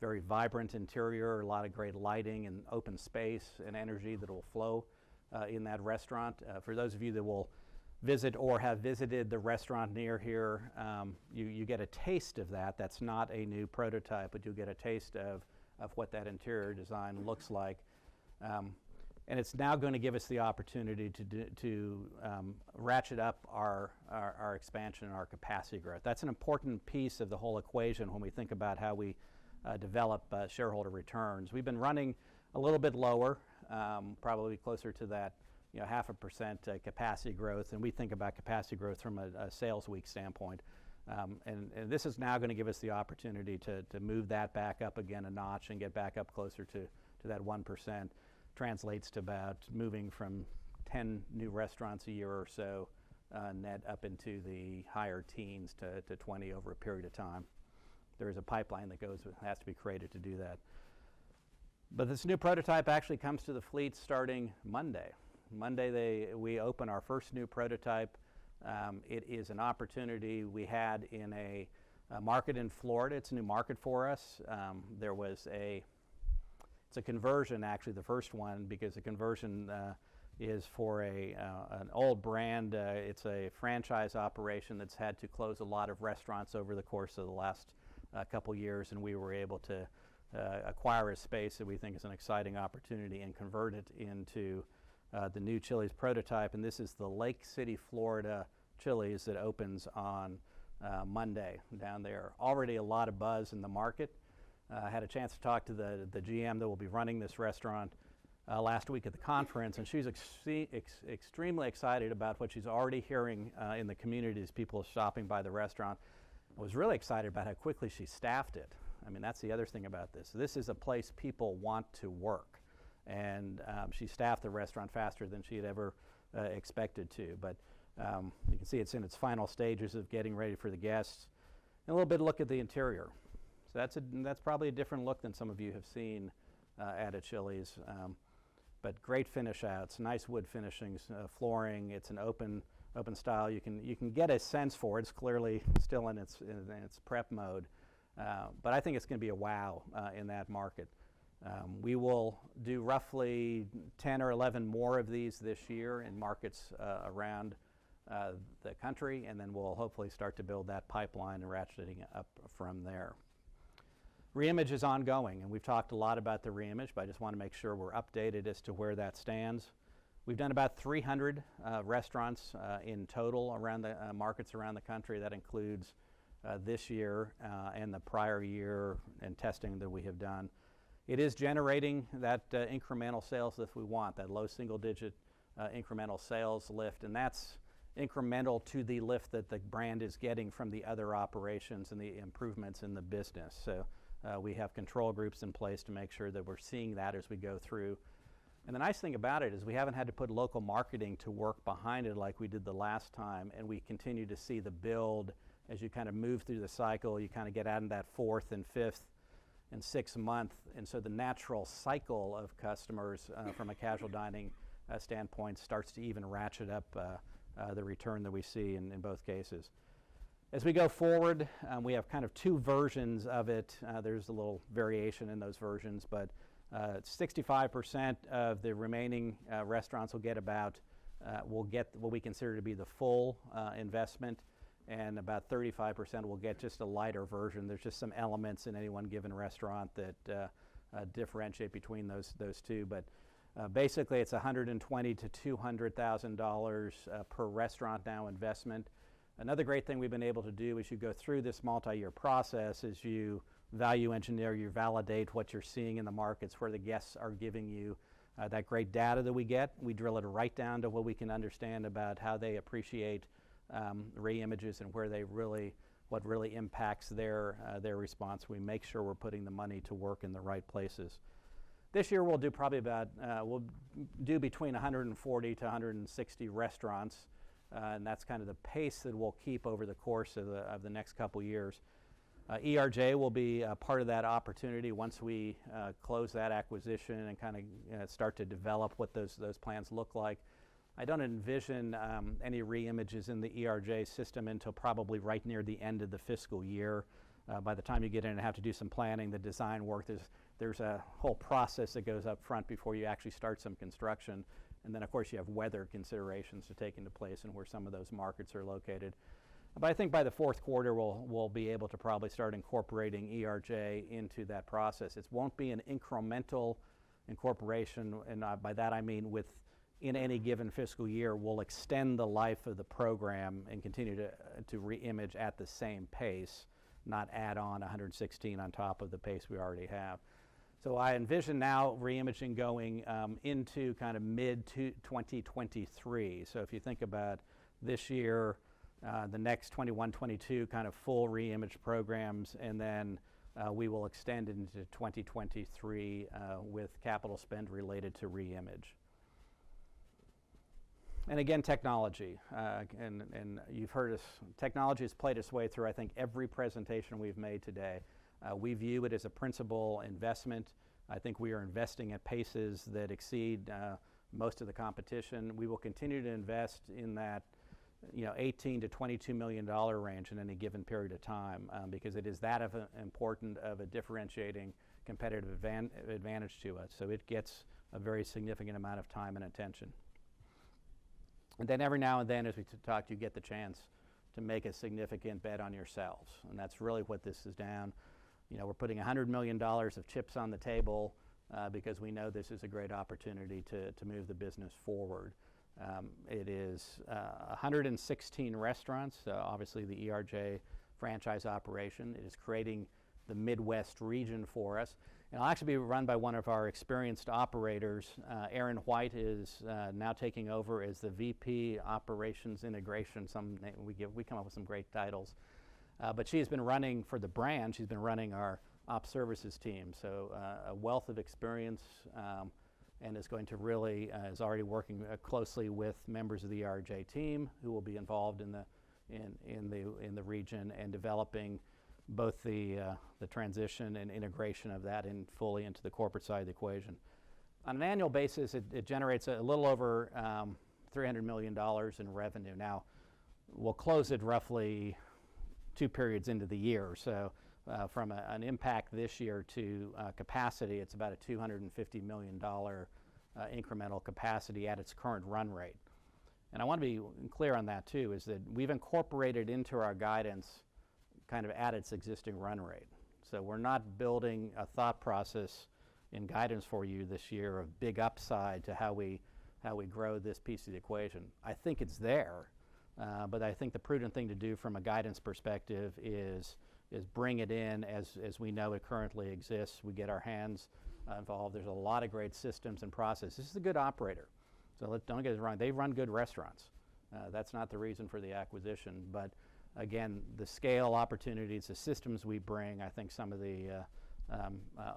very vibrant interior, a lot of great lighting and open space and energy that will flow in that restaurant. For those of you that will visit or have visited the restaurant near here, you get a taste of that. That's not a new prototype, but you'll get a taste of what that interior design looks like. And it's now going to give us the opportunity to ratchet up our expansion and our capacity growth. That's an important piece of the whole equation when we think about how we develop shareholder returns. We've been running a little bit lower, probably closer to that 0.5% capacity growth, and we think about capacity growth from a sales week standpoint. And this is now going to give us the opportunity to move that back up again a notch and get back up closer to that 1%. Translates to about moving from 10 new restaurants a year or so net up into the higher teens to 20 over a period of time. There is a pipeline that has to be created to do that. But this new prototype actually comes to the fleet starting Monday. Monday we open our first new prototype. It is an opportunity we had in a market in Florida. It's a new market for us. It's a conversion, actually, the first one, because the conversion is for an old brand. It's a franchise operation that's had to close a lot of restaurants over the course of the last couple years, and we were able to acquire a space that we think is an exciting opportunity and convert it into the new Chili's prototype. And this is the Lake City, Florida Chili's that opens on Monday down there. Already a lot of buzz in the market. I had a chance to talk to the GM that will be running this restaurant last week at the conference, and she's extremely excited about what she's already hearing in the community as people shopping by the restaurant. I was really excited about how quickly she staffed it. I mean, that's the other thing about this. This is a place people want to work, and she staffed the restaurant faster than she had ever expected to. But you can see it's in its final stages of getting ready for the guests. And a little bit of look at the interior. So that's probably a different look than some of you have seen at a Chili's. But great finish outs, nice wood finishings, flooring. It's an open style. You can get a sense for it. It's clearly still in its prep mode. But I think it's going to be a wow in that market. We will do roughly 10 or 11 more of these this year in markets around the country, and then we'll hopefully start to build that pipeline and ratcheting up from there. Reimage is ongoing, and we've talked a lot about the reimage, but I just want to make sure we're updated as to where that stands. We've done about 300 restaurants in total around the markets around the country. That includes this year and the prior year and testing that we have done. It is generating that incremental sales lift we want, that low single-digit incremental sales lift, and that's incremental to the lift that the brand is getting from the other operations and the improvements in the business. So we have control groups in place to make sure that we're seeing that as we go through. And the nice thing about it is we haven't had to put local marketing to work behind it like we did the last time, and we continue to see the build as you kind of move through the cycle. You kind of get out in that 4th and 5th and 6th month, and so the natural cycle of customers from a casual dining standpoint starts to even ratchet up the return that we see in both cases. As we go forward, we have kind of two versions of it. There's a little variation in those versions, but 65% of the remaining restaurants will get what we consider to be the full investment, and about 35% will get just a lighter version. There's just some elements in any one given restaurant that differentiate between those two, but basically it's $120,000 to $200,000 per restaurant now investment. Another great thing we've been able to do as you go through this multi-year process is you value engineer, you validate what you're seeing in the markets where the guests are giving you that great data that we get. We drill it right down to what we can understand about how they appreciate re-images and what really impacts their response. We make sure we're putting the money to work in the right places. This year we'll do between 140 to 160 restaurants. And that's kind of the pace that we'll keep over the course of the next couple years. ERJ will be part of that opportunity once we close that acquisition and kind of start to develop what those plans look like. I don't envision any re-images in the ERJ system until probably right near the end of the fiscal year. By the time you get in and have to do some planning, the design work, there's a whole process that goes up front before you actually start some construction. And then, of course, you have weather considerations to take into place and where some of those markets are located. But I think by the 4th quarter, we'll be able to probably start incorporating ERJ into that process. It won't be an incremental incorporation, and by that I mean in any given fiscal year, we'll extend the life of the program and continue to re-image at the same pace, not add on 116 on top of the pace we already have. So I envision now re-imaging going into kind of mid-2023. So if you think about this year, the next 21-22 kind of full re-image programs, and then we will extend into 2023 with capital spend related to re-image. And again, technology, and you've heard us, technology has played its way through, I think, every presentation we've made today. We view it as a principal investment I think we are investing at paces that exceed most of the competition. We will continue to invest in that 18 to $22 million range in any given period of time because it is that important of a differentiating competitive advantage to us. So it gets a very significant amount of time and attention. And then every now and then, as we talked, you get the chance to make a significant bet on yourselves. And that's really what this is down. We're putting $100 million of chips on the table because we know this is a great opportunity to move the business forward. It is 116 restaurants, obviously the ERJ franchise operation. It is creating the Midwest region for us. And it'll actually be run by one of our experienced operators. Erin White is now taking over as the VP Operations Integration. We come up with some great titles. But she has been running for the brand. She's been running our ops services team. So a wealth of experience and is going to really, is already working closely with members of the ERJ team who will be involved in the region and developing both the transition and integration of that fully into the corporate side of the equation. On an annual basis, it generates a little over $300 million in revenue. Now, we'll close it roughly 2 periods into the year. So from an impact this year to capacity, it's about a $250 million incremental capacity at its current run rate. And I want to be clear on that too, is that we've incorporated into our guidance kind of at its existing run rate. So we're not building a thought process in guidance for you this year of big upside to how we grow this piece of the equation. I think it's there, but I think the prudent thing to do from a guidance perspective is bring it in as we know it currently exists. We get our hands involved. There's a lot of great systems and processes. This is a good operator. So don't get us wrong. They run good restaurants. That's not the reason for the acquisition, but again, the scale opportunities, the systems we bring, I think some of the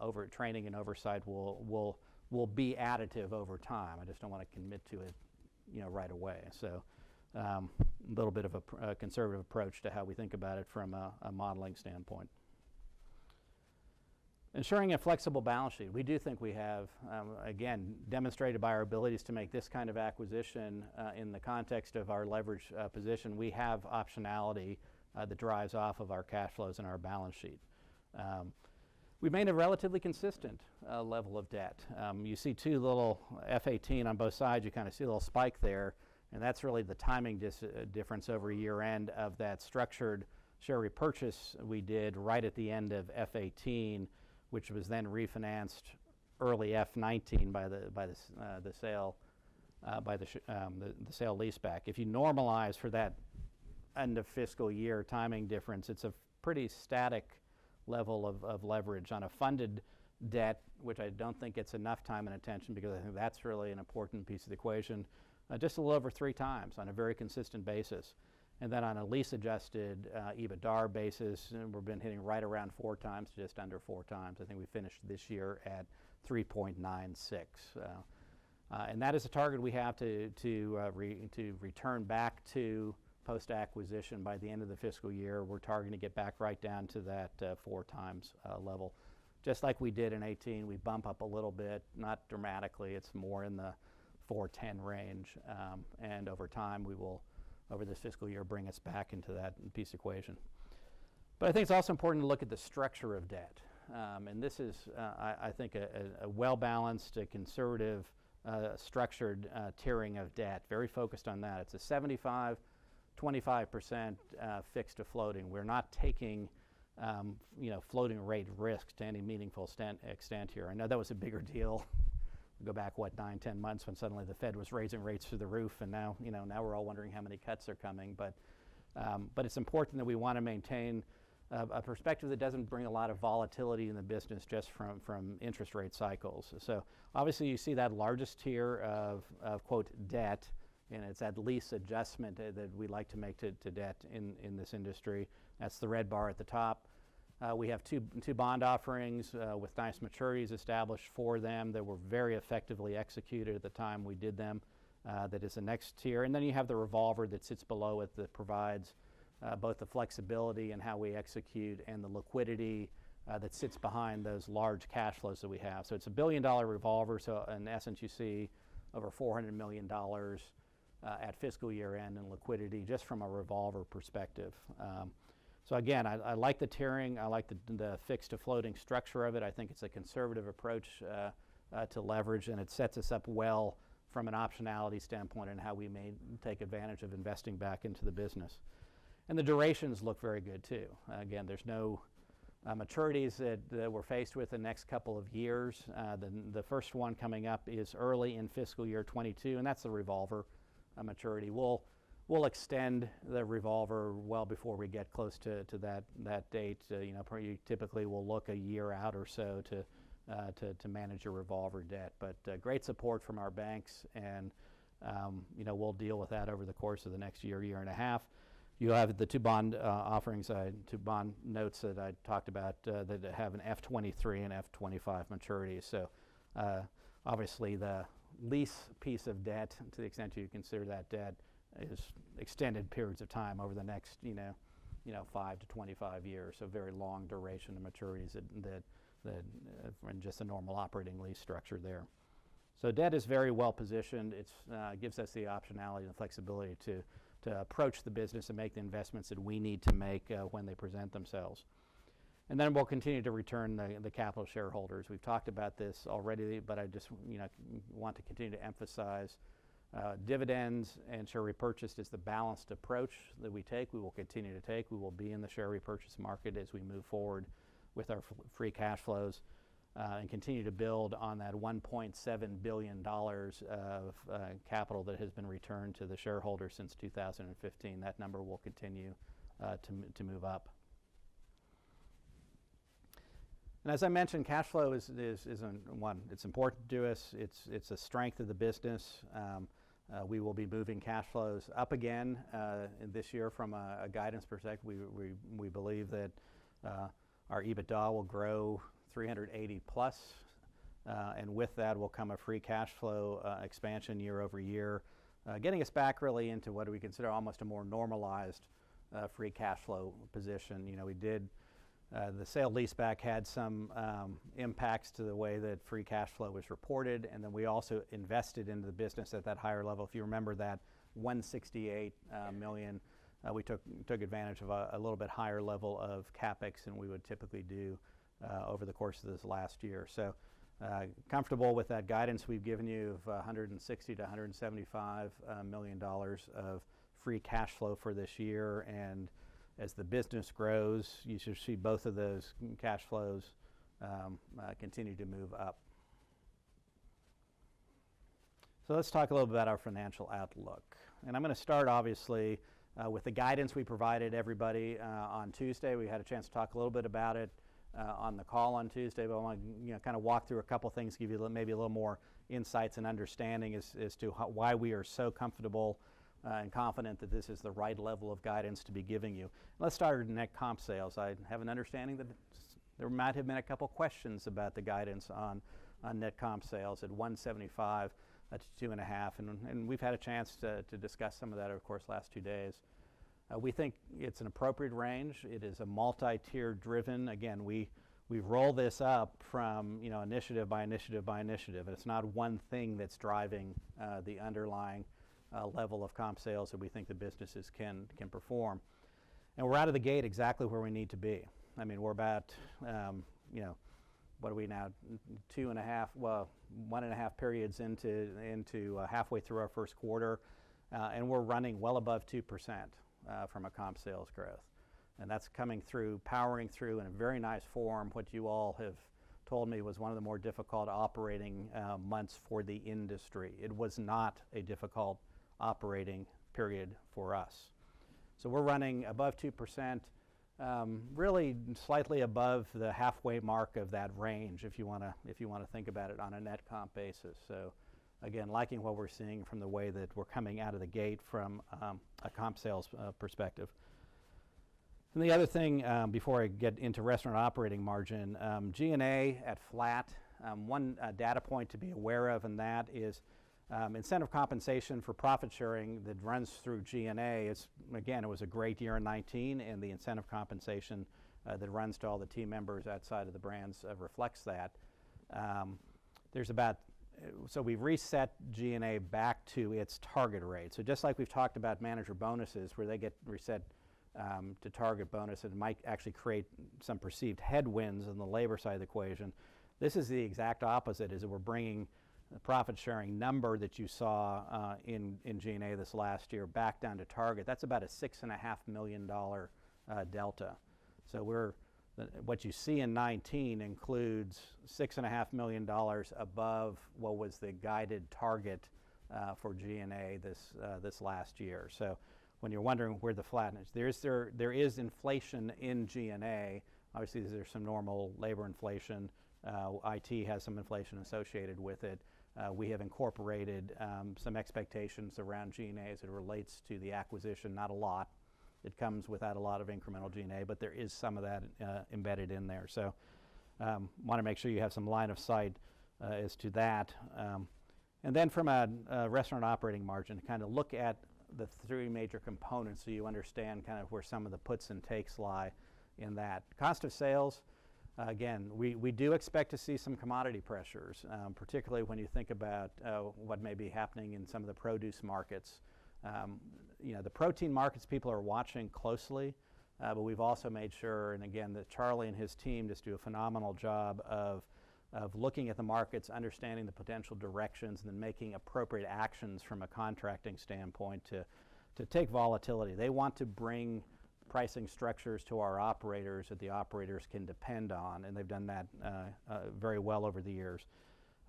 over training and oversight will be additive over time. I just don't want to commit to it, right away. So a little bit of a conservative approach to how we think about it from a modeling standpoint. Ensuring a flexible balance sheet. We do think we have, again, demonstrated by our abilities to make this kind of acquisition in the context of our leverage position, we have optionality that drives off of our cash flows and our balance sheet. We've made a relatively consistent level of debt. You see 2 little F-18 on both sides. You kind of see a little spike there, and that's really the timing difference over year end of that structured share repurchase we did right at the end of F-18, which was then refinanced early F-19 by the sale leaseback. If you normalize for that end of fiscal year timing difference, it's a pretty static level of leverage on a funded debt, which I don't think gets enough time and attention because I think that's really an important piece of the equation. Just a little over 3 times on a very consistent basis. And then on a lease-adjusted EBITDA basis, we've been hitting right around 4 times, just under 4 times. I think we finished this year at 3.96. And that is a target we have to return back to post-acquisition by the end of the fiscal year. We're targeting to get back right down to that 4 times level. Just like we did in 18, we bump up a little bit, not dramatically. It's more in the 4.10 range. And over time, we will, over this fiscal year, bring us back into that piece equation. But I think it's also important to look at the structure of debt. And this is, I think, a well-balanced, conservative, structured tiering of debt, very focused on that. It's a 25% fixed to floating. We're not taking floating rate risk to any meaningful extent here. I know that was a bigger deal. Go back, 9-10 months when suddenly the Fed was raising rates through the roof, and now we're all wondering how many cuts are coming. But it's important that we want to maintain a perspective that doesn't bring a lot of volatility in the business just from interest rate cycles. So obviously you see that largest tier of quote debt, and it's that lease adjustment that we like to make to debt in this industry. That's the red bar at the top. We have two bond offerings with nice maturities established for them that were very effectively executed at the time we did them. That is the next tier. And then you have the revolver that sits below it that provides both the flexibility in how we execute and the liquidity that sits behind those large cash flows that we have. So it's a $1 billion revolver, so in essence you see over $400 million at fiscal year end in liquidity just from a revolver perspective. So again, I like the tiering, I like the fixed to floating structure of it. I think it's a conservative approach to leverage, and it sets us up well from an optionality standpoint and how we may take advantage of investing back into the business. And the durations look very good too. Again, there's no maturities that we're faced with the next couple of years. The first one coming up is early in fiscal year 22, and that's the revolver maturity. We'll extend the revolver well before we get close to that date. You typically will look a year out or so to manage your revolver debt. But great support from our banks, and we'll deal with that over the course of the next year and a half. You have the two bond offerings, two bond notes that I talked about that have an F23 and F25 maturity. So obviously the lease piece of debt, to the extent you consider that debt, is extended periods of time over the next 5 to 25 years. So very long duration of maturities that and just a normal operating lease structure there. So debt is very well positioned. It gives us the optionality and the flexibility to approach the business and make the investments that we need to make when they present themselves. And then we'll continue to return the capital to shareholders. We've talked about this already, but I just want to continue to emphasize dividends and share repurchase is the balanced approach that we take. We will continue to take. We will be in the share repurchase market as we move forward with our free cash flows and continue to build on that $1.7 billion of capital that has been returned to the shareholders since 2015. That number will continue to move up. And as I mentioned, cash flow is one. It's important to us. It's a strength of the business. We will be moving cash flows up again this year from a guidance perspective. We believe that our EBITDA will grow 380 plus, and with that will come a free cash flow expansion year over year, getting us back really into what we consider almost a more normalized free cash flow position. We did the sale leaseback had some impacts to the way that free cash flow was reported, and then we also invested into the business at that higher level. If you remember that $168 million, we took advantage of a little bit higher level of CapEx than we would typically do over the course of this last year. So comfortable with that guidance we've given you of $160 to $175 million of free cash flow for this year. And as the business grows, you should see both of those cash flows continue to move up. So let's talk a little bit about our financial outlook. And I'm going to start obviously with the guidance we provided everybody on Tuesday. We had a chance to talk a little bit about it on the call on Tuesday, but I want to kind of walk through a couple things, give you maybe a little more insights and understanding as to why we are so comfortable and confident that this is the right level of guidance to be giving you. Let's start with net comp sales. I have an understanding that there might have been a couple questions about the guidance on net comp sales at 175 to 2.5, and we've had a chance to discuss some of that, of course, last 2 days. We think it's an appropriate range. It is a multi-tier driven. Again, we roll this up from initiative by initiative by initiative. It's not one thing that's driving the underlying level of comp sales that we think the businesses can perform. And we're out of the gate exactly where we need to be. I mean, we're about what are we now? 1.5 periods into halfway through our first quarter, and we're running well above 2%. From a comp sales growth. And that's powering through in a very nice form what you all have told me was one of the more difficult operating months for the industry. It was not a difficult operating period for us. So we're running above 2%, really slightly above the halfway mark of that range if you want to think about it on a net comp basis. So again, liking what we're seeing from the way that we're coming out of the gate from a comp sales perspective. And the other thing, before I get into restaurant operating margin, G&A at flat. One data point to be aware of, and that is incentive compensation for profit sharing that runs through G&A. It was a great year in 19, and the incentive compensation that runs to all the team members outside of the brands reflects that. There's about So we've reset G&A back to its target rate. So just like we've talked about manager bonuses where they get reset to target bonus, and it might actually create some perceived headwinds on the labor side of the equation. This is the exact opposite, is that we're bringing the profit sharing number that you saw in G&A this last year back down to target. That's about a $6.5 million delta. So what you see in 19 includes $6.5 million above what was the guided target for G&A this last year. So when you're wondering where the flatness, there is inflation in G&A. Obviously, there's some normal labor inflation. IT has some inflation associated with it. We have incorporated some expectations around G&A as it relates to the acquisition, not a lot. It comes without a lot of incremental G&A, but there is some of that embedded in there. So want to make sure you have some line of sight as to that. And then from a restaurant operating margin, kind of look at the three major components so you understand kind of where some of the puts and takes lie in that. Cost of sales, again, we do expect to see some commodity pressures, particularly when you think about what may be happening in some of the produce markets. The protein markets people are watching closely, but we've also made sure, and again, that Charlie and his team just do a phenomenal job of looking at the markets, understanding the potential directions, and then making appropriate actions from a contracting standpoint to take volatility. They want to bring pricing structures to our operators that the operators can depend on, and they've done that very well over the years.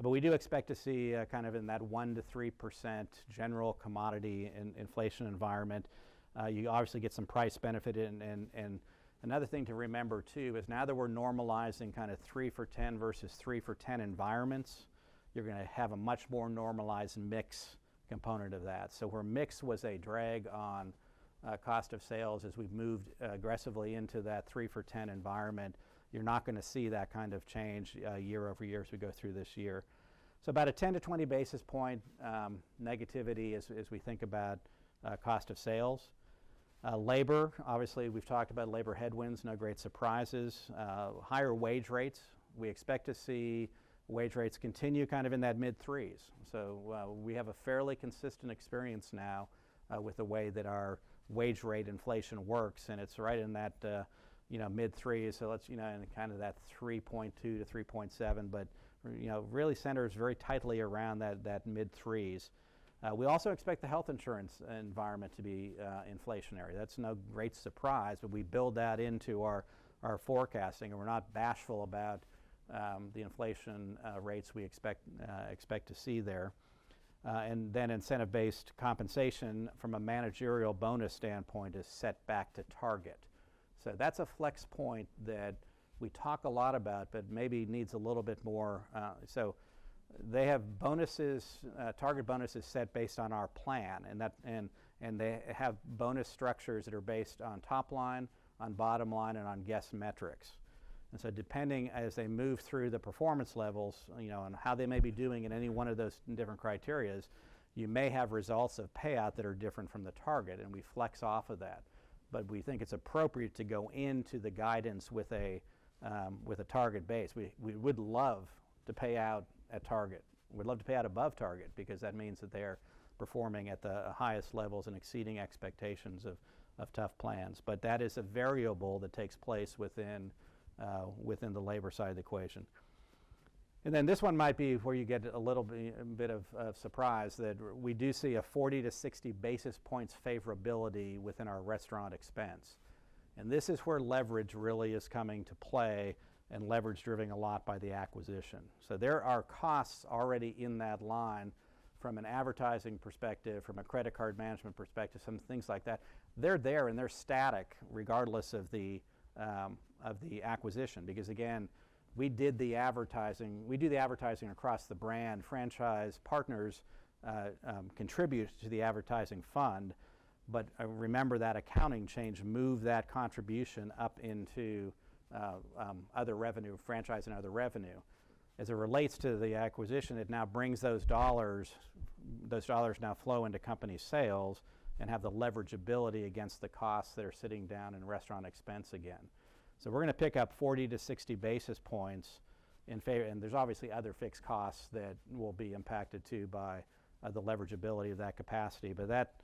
But we do expect to see kind of in that 1 to 3% general commodity inflation environment. You obviously get some price benefit and another thing to remember too is now that we're normalizing kind of 3 for 10 versus 3 for 10 environments, you're going to have a much more normalized mix component of that. So where mix was a drag on cost of sales as we've moved aggressively into that 3 for 10 environment, you're not going to see that kind of change year over year as we go through this year. So about a 10 to 20 basis point negativity as we think about cost of sales. Labor, obviously we've talked about labor headwinds, no great surprises. Higher wage rates, we expect to see wage rates continue kind of in that mid-threes. So we have a fairly consistent experience now with the way that our wage rate inflation works, and it's right in that mid-threes, so let's in kind of that 3.2 to 3.7, but really centers very tightly around that mid-threes. We also expect the health insurance environment to be inflationary. That's no great surprise, but we build that into our forecasting, and we're not bashful about the inflation rates we expect to see there. And then incentive-based compensation from a managerial bonus standpoint is set back to target. So that's a flex point that we talk a lot about, but maybe needs a little bit more. So they have bonuses, target bonuses set based on our plan, and they have bonus structures that are based on top line, on bottom line, and on guest metrics. And so depending as they move through the performance levels, and how they may be doing in any one of those different criterias, you may have results of payout that are different from the target, and we flex off of that. But we think it's appropriate to go into the guidance with a target base. We would love to pay out at target. We'd love to pay out above target because that means that they're performing at the highest levels and exceeding expectations of tough plans. But that is a variable that takes place within the labor side of the equation. And then this one might be where you get a little bit of surprise that we do see a 40 to 60 basis points favorability within our restaurant expense. And this is where leverage really is coming to play, and leverage driven a lot by the acquisition. So there are costs already in that line from an advertising perspective, from a credit card management perspective, some things like that. They're there and they're static regardless of the acquisition, because again, we do the advertising across the brand. Franchise partners contribute to the advertising fund, but remember that accounting change moved that contribution up into other revenue, franchise and other revenue. As it relates to the acquisition, it now brings those dollars now flow into company sales and have the leverageability against the costs that are sitting down in restaurant expense again. So we're going to pick up 40 to 60 basis points in favor, and there's obviously other fixed costs that will be impacted too by the leverageability of that capacity. But that,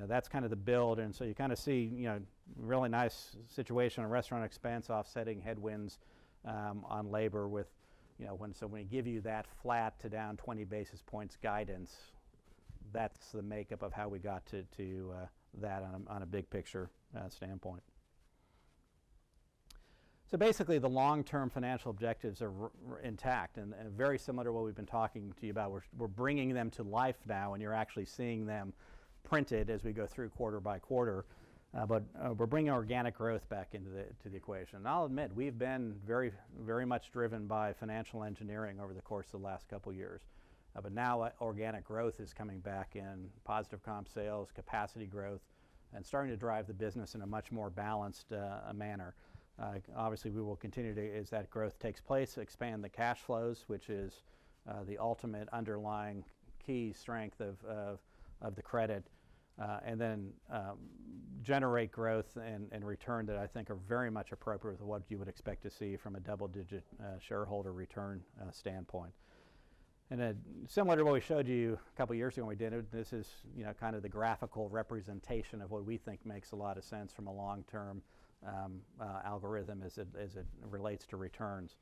that's kind of the build, and so you kind of see, really nice situation on restaurant expense offsetting headwinds on labor with, when we give you that flat to down 20 basis points guidance, that's the makeup of how we got to that on a big picture standpoint. So basically, the long-term financial objectives are intact and very similar to what we've been talking to you about. We're bringing them to life now, and you're actually seeing them printed as we go through quarter by quarter. But we're bringing organic growth back into the equation. And I'll admit, we've been very, very much driven by financial engineering over the course of the last couple years. But now organic growth is coming back in positive comp sales, capacity growth, and starting to drive the business in a much more balanced manner. Obviously, we will continue to, as that growth takes place, expand the cash flows, which is the ultimate underlying key strength of the credit, and then generate growth and return that I think are very much appropriate with what you would expect to see from a double-digit shareholder return standpoint. And similar to what we showed you a couple years ago when we did it, this is kind of the graphical representation of what we think makes a lot of sense from a long-term algorithm as it relates to returns.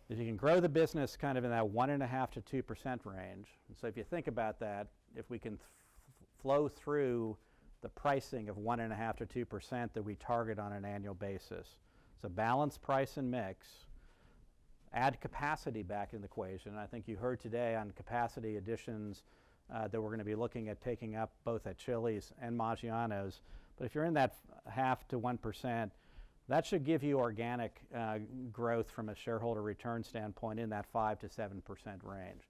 If you can grow the business kind of in that 1.5% to 2% range, so if you think about that, if we can flow through the pricing of 1.5% to 2% that we target on an annual basis, so balance price and mix, add capacity back in the equation. I think you heard today on capacity additions that we're going to be looking at taking up both at Chili's and Maggiano's. But if you're in that 0.5% to 1%, that should give you organic growth from a shareholder return standpoint in that 5% to 7% range.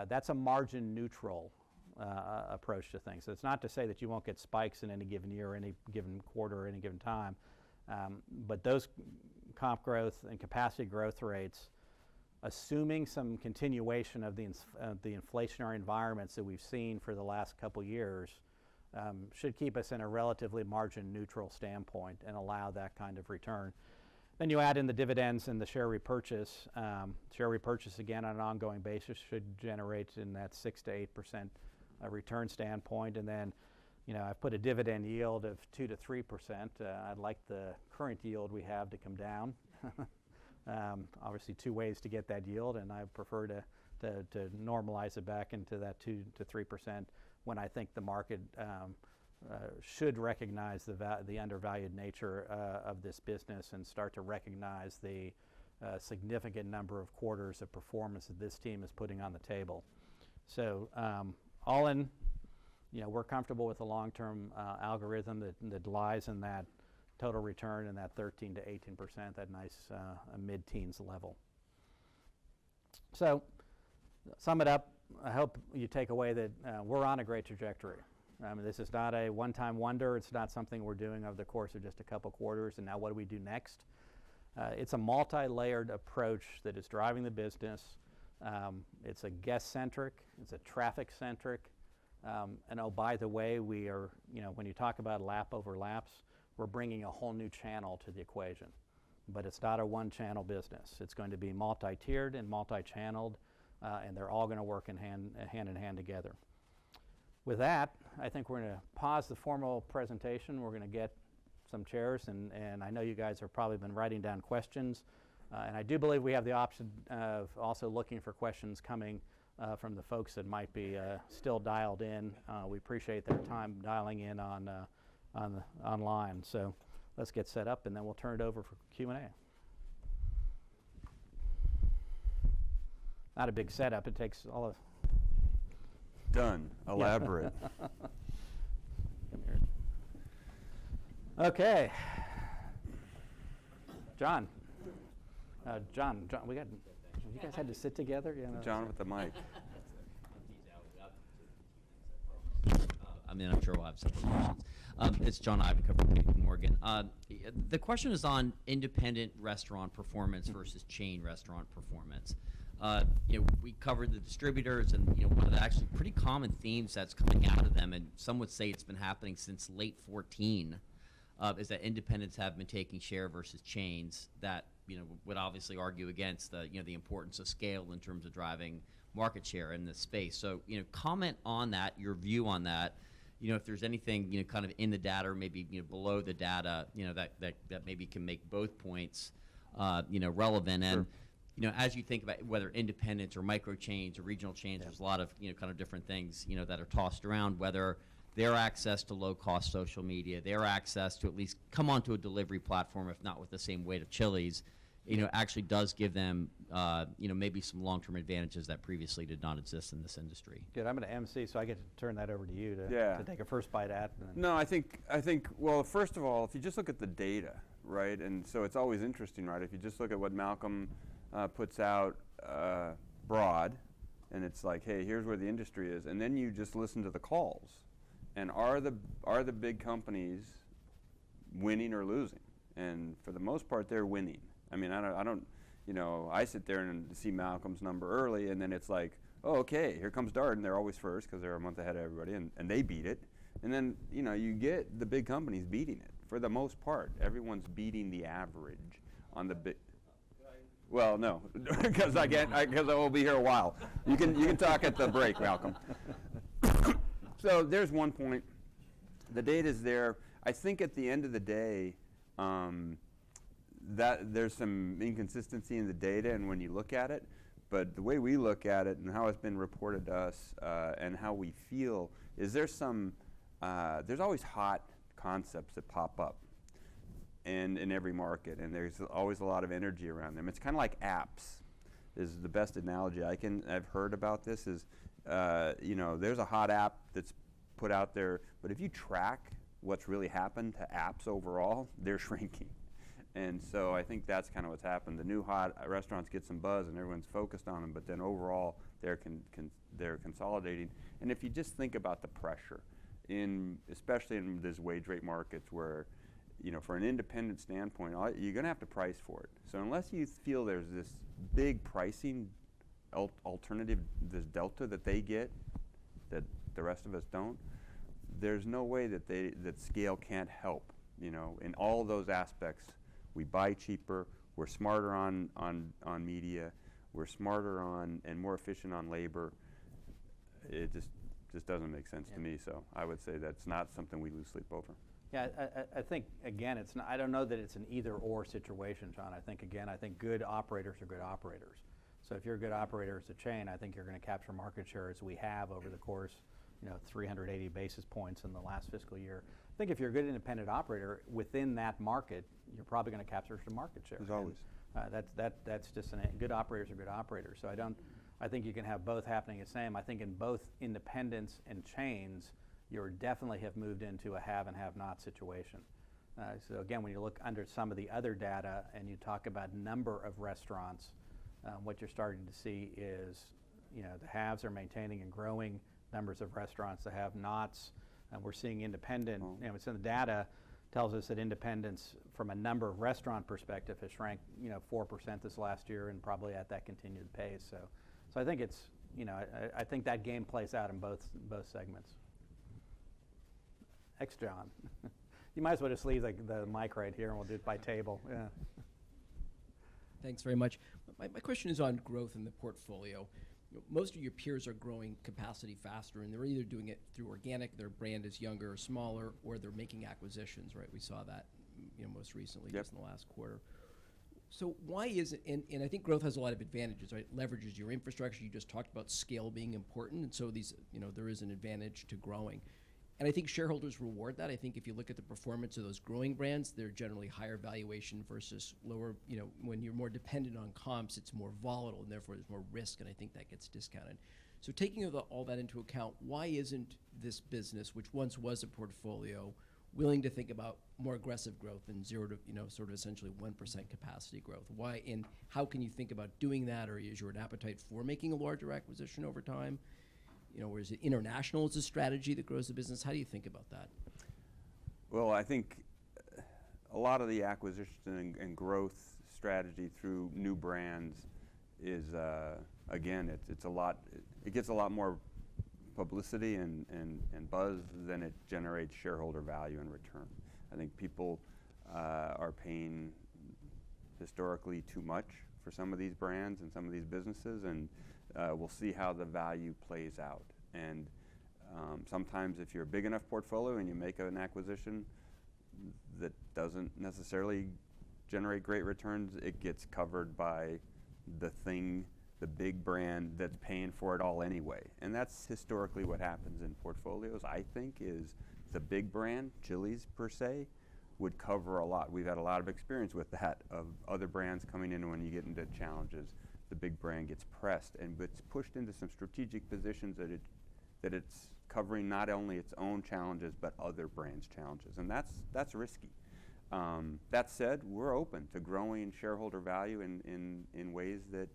That's a margin neutral approach to things. So it's not to say that you won't get spikes in any given year, or any given quarter, or any given time, but those comp growth and capacity growth rates, assuming some continuation of the inflationary environments that we've seen for the last couple years, should keep us in a relatively margin neutral standpoint and allow that kind of return. Then you add in the dividends and the share repurchase. Share repurchase, again, on an ongoing basis should generate in that 6% to 8% return standpoint. And then, I've put a dividend yield of 2% to 3%. I'd like the current yield we have to come down. Obviously, two ways to get that yield, and I prefer to normalize it back into that 2% to 3% when I think the market should recognize the undervalued nature of this business and start to recognize the significant number of quarters of performance that this team is putting on the table. So all in, we're comfortable with the long-term algorithm that lies in that total return in that 13% to 18%, that nice mid-teens level. So sum it up, I hope you take away that we're on a great trajectory. This is not a one-time wonder. It's not something we're doing over the course of just a couple quarters and now what do we do next? It's a multi-layered approach that is driving the business. It's a guest-centric, it's a traffic-centric, and oh, by the way, we are, when you talk about lap over laps, we're bringing a whole new channel to the equation. But it's not a one-channel business. It's going to be multi-tiered and multi-channeled, and they're all going to work hand in hand together. With that, I think we're going to pause the formal presentation. We're going to get some chairs, and I know you guys have probably been writing down questions, and I do believe we have the option of also looking for questions coming from the folks that might be still dialed in. We appreciate their time dialing in online. So let's get set up, and then we'll turn it over for Q&A. Not a big setup. It takes all of... Done. Elaborate. Come here. Okay. John, we got... You guys had to sit together? John with the mic. I'm sure we'll have several questions. It's John Ivankoe from JP Morgan. The question is on independent restaurant performance versus chain restaurant performance. We covered the distributors, and one of the actually pretty common themes that's coming out of them, and some would say it's been happening since late 14, is that independents have been taking share versus chains. That would obviously argue against the importance of scale in terms of driving market share in this space. So comment on that, your view on that. If there's anything kind of in the data or maybe below the data that maybe can make both points relevant. Sure. And as you think about whether independents or micro chains or regional chains, there's a lot of kind of different things that are tossed around, whether their access to low-cost social media, their access to at least come onto a delivery platform, if not with the same weight of Chili's, actually does give them maybe some long-term advantages that previously did not exist in this industry. Good. I'm going to MC, so I get to turn that over to you to, Yeah. to take a first bite at. No, I think well, first of all, if you just look at the data, right, and so it's always interesting, right? If you just look at what Malcolm puts out broad, and it's like, hey, here's where the industry is, and then you just listen to the calls, and are the big companies winning or losing? And for the most part, they're winning. I mean, I don't, I sit there and see Malcolm's number early, and then it's like, oh, okay, here comes Darden. They're always first because they're a month ahead of everybody, and they beat it. And then, you get the big companies beating it. For the most part, everyone's beating the average on the big. Well, no, because I will be here a while. You can talk at the break, Malcolm. So there's one point. The data's there. I think at the end of the day, that there's some inconsistency in the data and when you look at it, but the way we look at it and how it's been reported to us and how we feel is there's always hot concepts that pop up in every market, and there's always a lot of energy around them. It's kind of like apps is the best analogy I've heard about this is, there's a hot app that's put out there, but if you track what's really happened to apps overall, they're shrinking. And so I think that's kind of what's happened. The new hot restaurants get some buzz and everyone's focused on them, but then overall they're consolidating. And if you just think about the pressure, especially in these wage rate markets where, for an independent standpoint, you're going to have to price for it. So unless you feel there's this big pricing alternative, this delta that they get that the rest of us don't, there's no way that scale can't help, in all those aspects. We buy cheaper, we're smarter on media, we're smarter on and more efficient on labor. It just doesn't make sense to me, so I would say that's not something we lose sleep over. Yeah, I think, again, it's not, I don't know that it's an either-or situation, John. I think good operators are good operators. So if you're a good operator as a chain, I think you're going to capture market share as we have over the course, 380 basis points in the last fiscal year. I think if you're a good independent operator within that market, you're probably going to capture some market share. As always. That's just good operators are good operators. So I think you can have both happening the same. I think in both independents and chains, you definitely have moved into a have and have not situation. So again, when you look under some of the other data and you talk about number of restaurants, what you're starting to see is, the haves are maintaining and growing numbers of restaurants. The have-nots, we're seeing independent. It's in the data tells us that independents, from a number of restaurant perspective, has shrank 4% this last year and probably at that continued pace. So I think it's I think that game plays out in both segments. John. You might as well just leave the mic right here and we'll do it by table. Yeah. Thanks very much. My question is on growth in the portfolio. Most of your peers are growing capacity faster, and they're either doing it through organic, their brand is younger or smaller, or they're making acquisitions, right? We saw that most recently, just in the last quarter. So why is it, and I think growth has a lot of advantages, right? It leverages your infrastructure. You just talked about scale being important, and so there is an advantage to growing. And I think shareholders reward that. I think if you look at the performance of those growing brands, they're generally higher valuation versus lower, when you're more dependent on comps, it's more volatile and therefore there's more risk, and I think that gets discounted. So taking all that into account, why isn't this business, which once was a portfolio, willing to think about more aggressive growth than 0 to, sort of essentially 1% capacity growth? Why, and how can you think about doing that, or is your appetite for making a larger acquisition over time? Or is it international as a strategy that grows the business? How do you think about that? Well, I think a lot of the acquisition and growth strategy through new brands is, again, it's a lot. It gets a lot more publicity and buzz than it generates shareholder value in return. I think people are paying historically too much for some of these brands and some of these businesses, and we'll see how the value plays out. And sometimes if you're a big enough portfolio and you make an acquisition that doesn't necessarily generate great returns, it gets covered by the big brand that's paying for it all anyway. And that's historically what happens in portfolios, I think, is the big brand, Chili's per se, would cover a lot. We've had a lot of experience with that, of other brands coming in, and when you get into challenges, the big brand gets pressed and gets pushed into some strategic positions that it's covering not only its own challenges but other brands' challenges, and that's risky. That said, we're open to growing shareholder value in ways that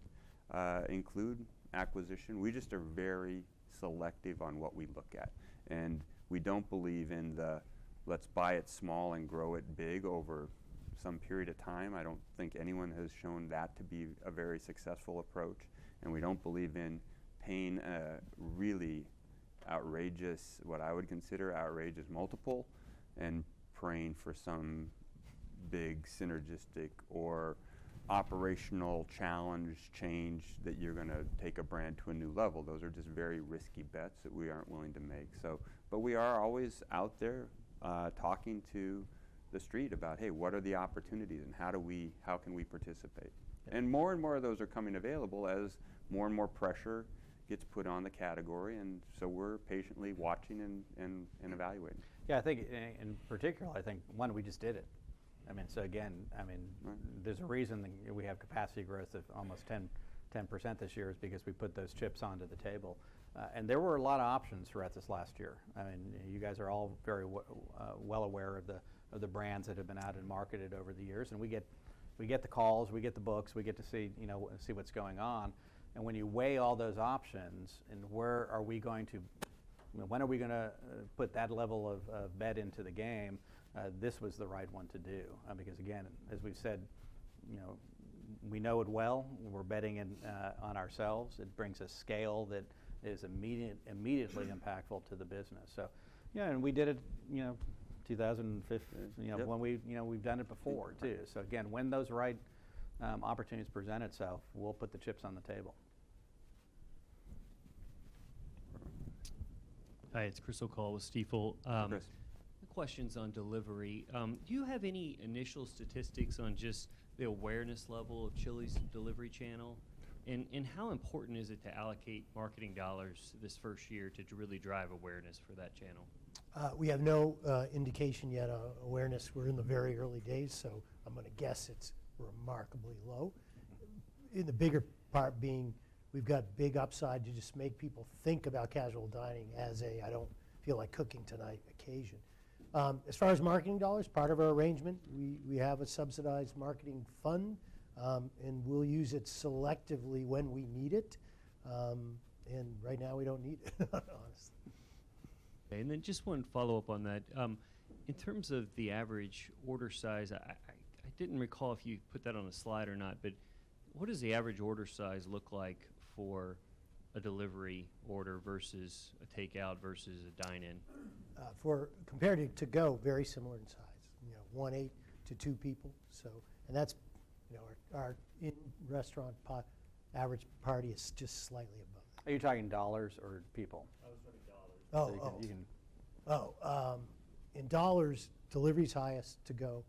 include acquisition. We just are very selective on what we look at, and we don't believe in the let's buy it small and grow it big over some period of time. I don't think anyone has shown that to be a very successful approach, and we don't believe in paying a really outrageous, what I would consider outrageous multiple, and praying for some big synergistic or operational challenge change that you're going to take a brand to a new level. Those are just very risky bets that we aren't willing to make. So, but we are always out there talking to the street about, hey, what are the opportunities and how can we participate? And more of those are coming available as more and more pressure gets put on the category, and so we're patiently watching and evaluating. Yeah, I think in particular, I think, one, we just did it. I mean, so again, I mean, there's a reason that we have capacity growth of almost 10% this year, is because we put those chips onto the table. And there were a lot of options throughout this last year. I mean, you guys are all very well aware of the brands that have been out and marketed over the years, and we get the calls, we get the books, we get to see what's going on. And when you weigh all those options, and where are we going to, when are we going to put that level of bet into the game, this was the right one to do. Because again, as we've said, we know it well. We're betting on ourselves. It brings a scale that is immediately impactful to the business. So, yeah, and we did it, 2015, Yep. when we've done it before too. So again, when those right opportunities present itself, we'll put the chips on the table. Hi, it's Chris O'Call with Stifel. Chris. The question's on delivery. Do you have any initial statistics on just the awareness level of Chili's delivery channel? And how important is it to allocate marketing dollars this first year to really drive awareness for that channel? We have no indication yet of awareness. We're in the very early days, so I'm going to guess it's remarkably low. In the bigger part being, we've got big upside to just make people think about casual dining as a I don't feel like cooking tonight occasion. As far as marketing dollars, part of our arrangement, we have a subsidized marketing fund, and we'll use it selectively when we need it. And right now we don't need it, honestly. Okay, and then just one follow-up on that. In terms of the average order size, I didn't recall if you put that on a slide or not, but what does the average order size look like for a delivery order versus a takeout versus a dine-in? Compared to go, very similar in size. 1.8 to 2 people. So, and that's our in-restaurant average party is just slightly above that. Are you talking dollars or people? In dollars, delivery's highest, to go.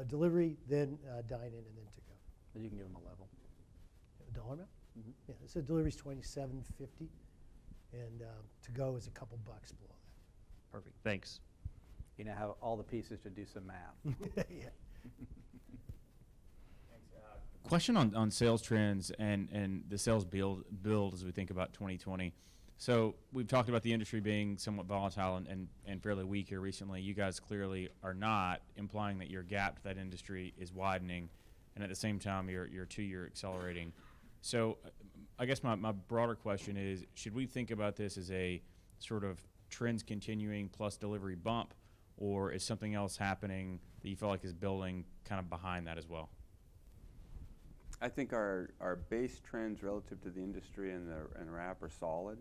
Delivery, then dine-in, and then to go. But you can give them a level. A dollar amount? Mm-hmm. Yeah, so delivery's $27.50, and to go is a couple bucks below Perfect, thanks. You now have all the pieces to do some math. that. Yeah. Question on sales trends and the sales build as we think about 2020. So we've talked about the industry being somewhat volatile and fairly weak here recently. You guys clearly are not, implying that your gap to that industry is widening, and at the same time your 2-year accelerating. So I guess my broader question is, should we think about this as a sort of trends continuing plus delivery bump, or is something else happening that you feel like is building kind of behind that as well? I think our base trends relative to the industry and wrap are solid,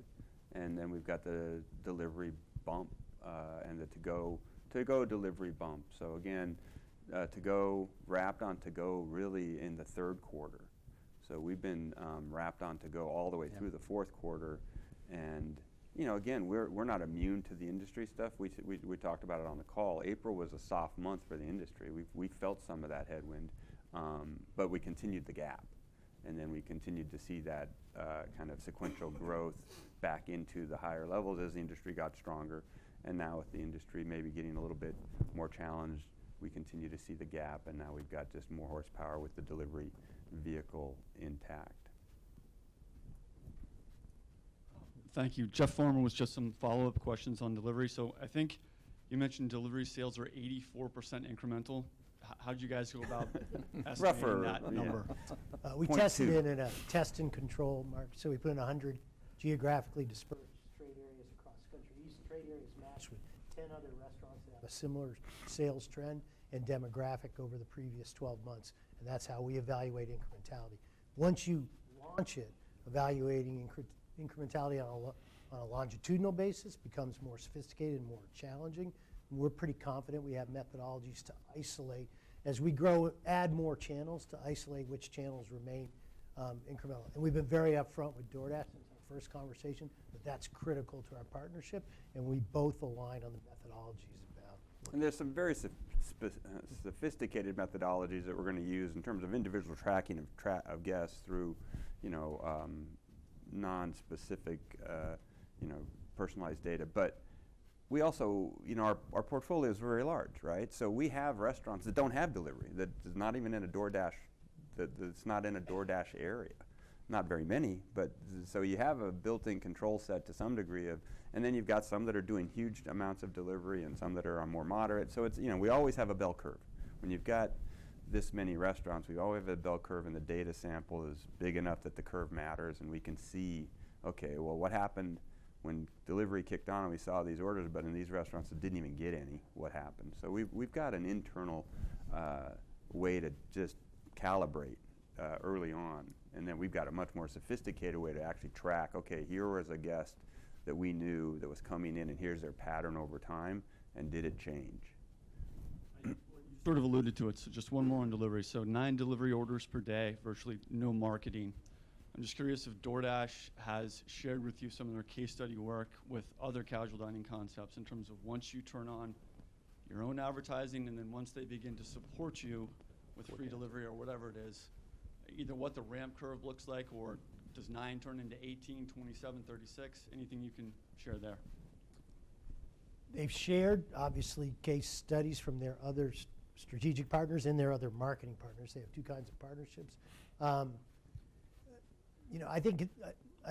and then we've got the delivery bump and the to to-go delivery bump. So again, to-go, wrapped on to-go really in the third quarter. So we've been wrapped on to-go all the way through the fourth quarter. And again, we're not immune to the industry stuff. We talked about it on the call. April was a soft month for the industry. We felt some of that headwind, but we continued the gap. And then we continued to see that kind of sequential growth back into the higher levels as the industry got stronger. And now with the industry maybe getting a little bit more challenged, we continue to see the gap, and now we've got just more horsepower with the delivery vehicle intact. Thank you. Jeff Foreman was just some follow-up questions on delivery. So I think you mentioned delivery sales are 84% incremental. How did you guys go about estimating that number? We tested it in a test and control, Mark. So we put in 100 geographically dispersed trade areas across the country. These trade areas matched with 10 other restaurants that have a similar sales trend and demographic over the previous 12 months. And that's how we evaluate incrementality. Once you launch it, evaluating incrementality on a longitudinal basis becomes more sophisticated and more challenging. We're pretty confident we have methodologies to isolate as we grow, add more channels to isolate which channels remain incremental. And we've been very upfront with DoorDash since our first conversation that that's critical to our partnership, and we both align on the methodologies about. And there's some very sophisticated methodologies that we're going to use in terms of individual tracking of guests through, non-specific, personalized data. But we also, our portfolio is very large, right? So we have restaurants that don't have delivery, that is not even in a DoorDash, that's not in a DoorDash area. Not very many, but so you have a built-in control set to some degree of, and then you've got some that are doing huge amounts of delivery and some that are more moderate. So it's, we always have a bell curve. When you've got this many restaurants, we always have a bell curve, and the data sample is big enough that the curve matters, and we can see, okay, well, what happened when delivery kicked on and we saw these orders, but in these restaurants that didn't even get any, what happened? So we've got an internal way to just calibrate early on, and then we've got a much more sophisticated way to actually track, okay, here was a guest that we knew that was coming in, and here's their pattern over time, and did it change? You sort of alluded to it, so just one more on delivery. So 9 delivery orders per day, virtually no marketing. I'm just curious if DoorDash has shared with you some of their case study work with other casual dining concepts in terms of once you turn on your own advertising and then once they begin to support you with free delivery or whatever it is, either what the ramp curve looks like, or does 9 turn into 18, 27, 36? Anything you can share there? They've shared, obviously, case studies from their other strategic partners and their other marketing partners. They have 2 kinds of partnerships. I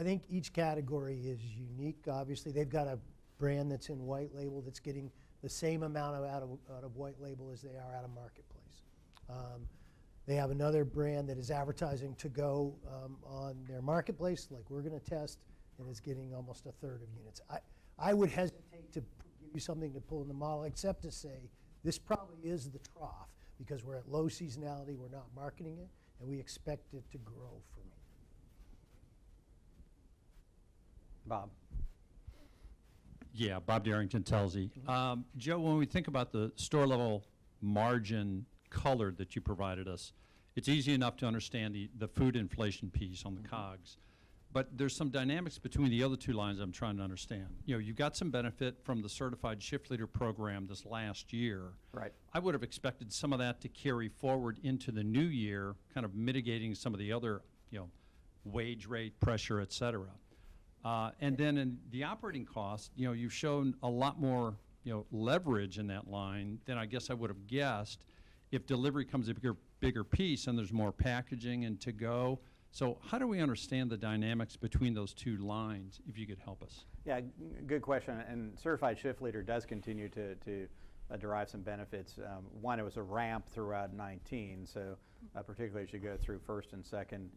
think each category is unique. Obviously, they've got a brand that's in white label that's getting the same amount out of white label as they are out of marketplace. They have another brand that is advertising to go on their marketplace, like we're going to test, and is getting almost a third of units. I would hesitate to give you something to pull in the model, except to say this probably is the trough because we're at low seasonality, we're not marketing it, and we expect it to grow from here. Bob. Yeah, Bob Darrington, Telsey. Joe, when we think about the store level margin color that you provided us, it's easy enough to understand the food inflation piece on the COGS. But there's some dynamics between the other 2 lines I'm trying to understand. You got some benefit from the certified shift leader program this last year. Right. I would have expected some of that to carry forward into the new year, kind of mitigating some of the other, wage rate pressure, et cetera. And then in the operating cost, you've shown a lot more, leverage in that line than I guess I would have guessed if delivery comes a bigger piece and there's more packaging and to go. So how do we understand the dynamics between those 2 lines, if you could help us? Yeah, good question. And certified shift leader does continue to derive some benefits. One, it was a ramp throughout 19, so particularly as you go through first and second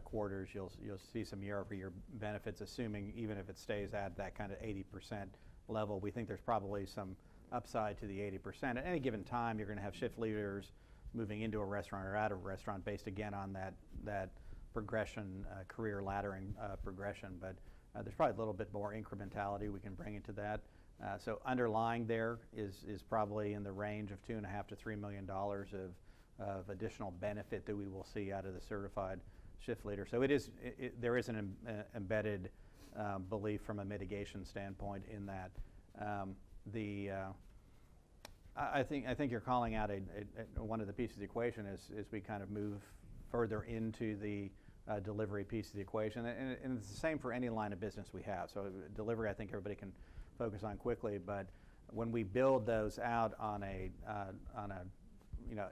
quarters, you'll see some year-over-year benefits, assuming even if it stays at that kind of 80% level. We think there's probably some upside to the 80%. At any given time, you're going to have shift leaders moving into a restaurant or out of a restaurant based again on that progression, career laddering progression. But there's probably a little bit more incrementality we can bring into that. So underlying there is probably in the range of $2.5 to $3 million of additional benefit that we will see out of the certified shift leader. So there is an embedded belief from a mitigation standpoint in that. I think you're calling out one of the pieces of the equation as we kind of move further into the delivery piece of the equation, and it's the same for any line of business we have. So delivery, I think everybody can focus on quickly, but when we build those out on a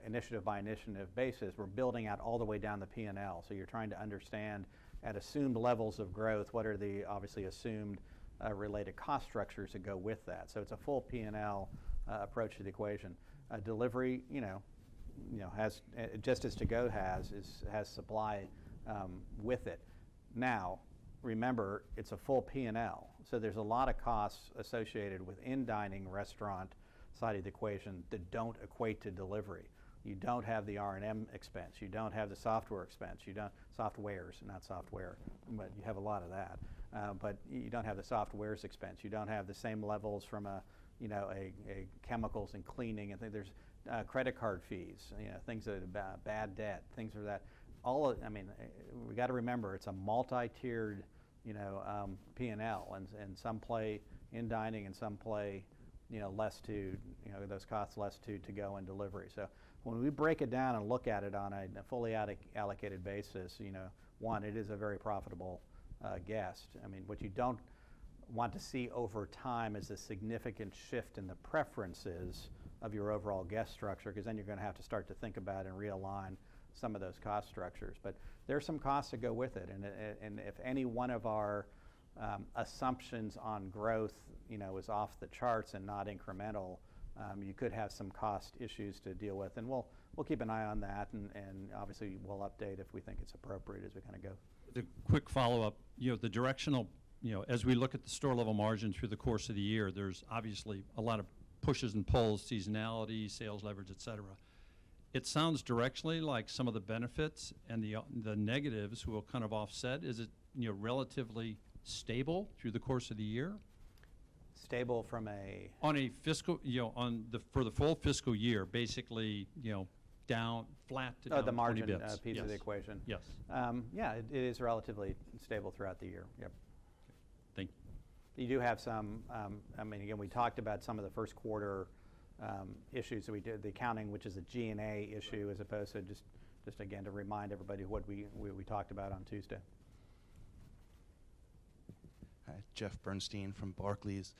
initiative by initiative basis, we're building out all the way down the P&L. So you're trying to understand at assumed levels of growth, what are the obviously assumed related cost structures that go with that. So it's a full P&L approach to the equation. Delivery, has just as to-go has supply with it. Now, remember, it's a full P&L, so there's a lot of costs associated with in-dining restaurant side of the equation that don't equate to delivery. You don't have the R&M expense. You don't have the software expense. You don't softwares, not software, but you have a lot of that. But you don't have the softwares expense. You don't have the same levels from a chemicals and cleaning, and there's credit card fees, things that bad debt, things like that. We got to remember it's a multi-tiered, P&L, and some play in dining and some play, less to, those costs less to go and delivery. So when we break it down and look at it on a fully allocated basis, one, it is a very profitable guest. What you don't want to see over time is a significant shift in the preferences of your overall guest structure, because then you're going to have to start to think about and realign some of those cost structures. But there are some costs that go with it, and if any one of our assumptions on growth, is off the charts and not incremental, you could have some cost issues to deal with, and we'll keep an eye on that, and obviously we'll update if we think it's appropriate as we kind of go. The quick follow-up, the directional, as we look at the store level margin through the course of the year, there's obviously a lot of pushes and pulls, seasonality, sales leverage, et cetera. It sounds directionally like some of the benefits and the negatives will kind of offset. Is it relatively stable through the course of the year? Stable from a on a fiscal, for the full fiscal year, basically, down flat to down the margin 20 bips. piece Yes. of the equation. Yes. Yeah, it is relatively stable throughout the year. Yep. Thank you. You do have some. Again, we talked about some of the first quarter issues that we did, the accounting, which is a G&A issue, as opposed to just again to remind everybody what we talked about on Tuesday. Hi, Jeff Bernstein from Barclays.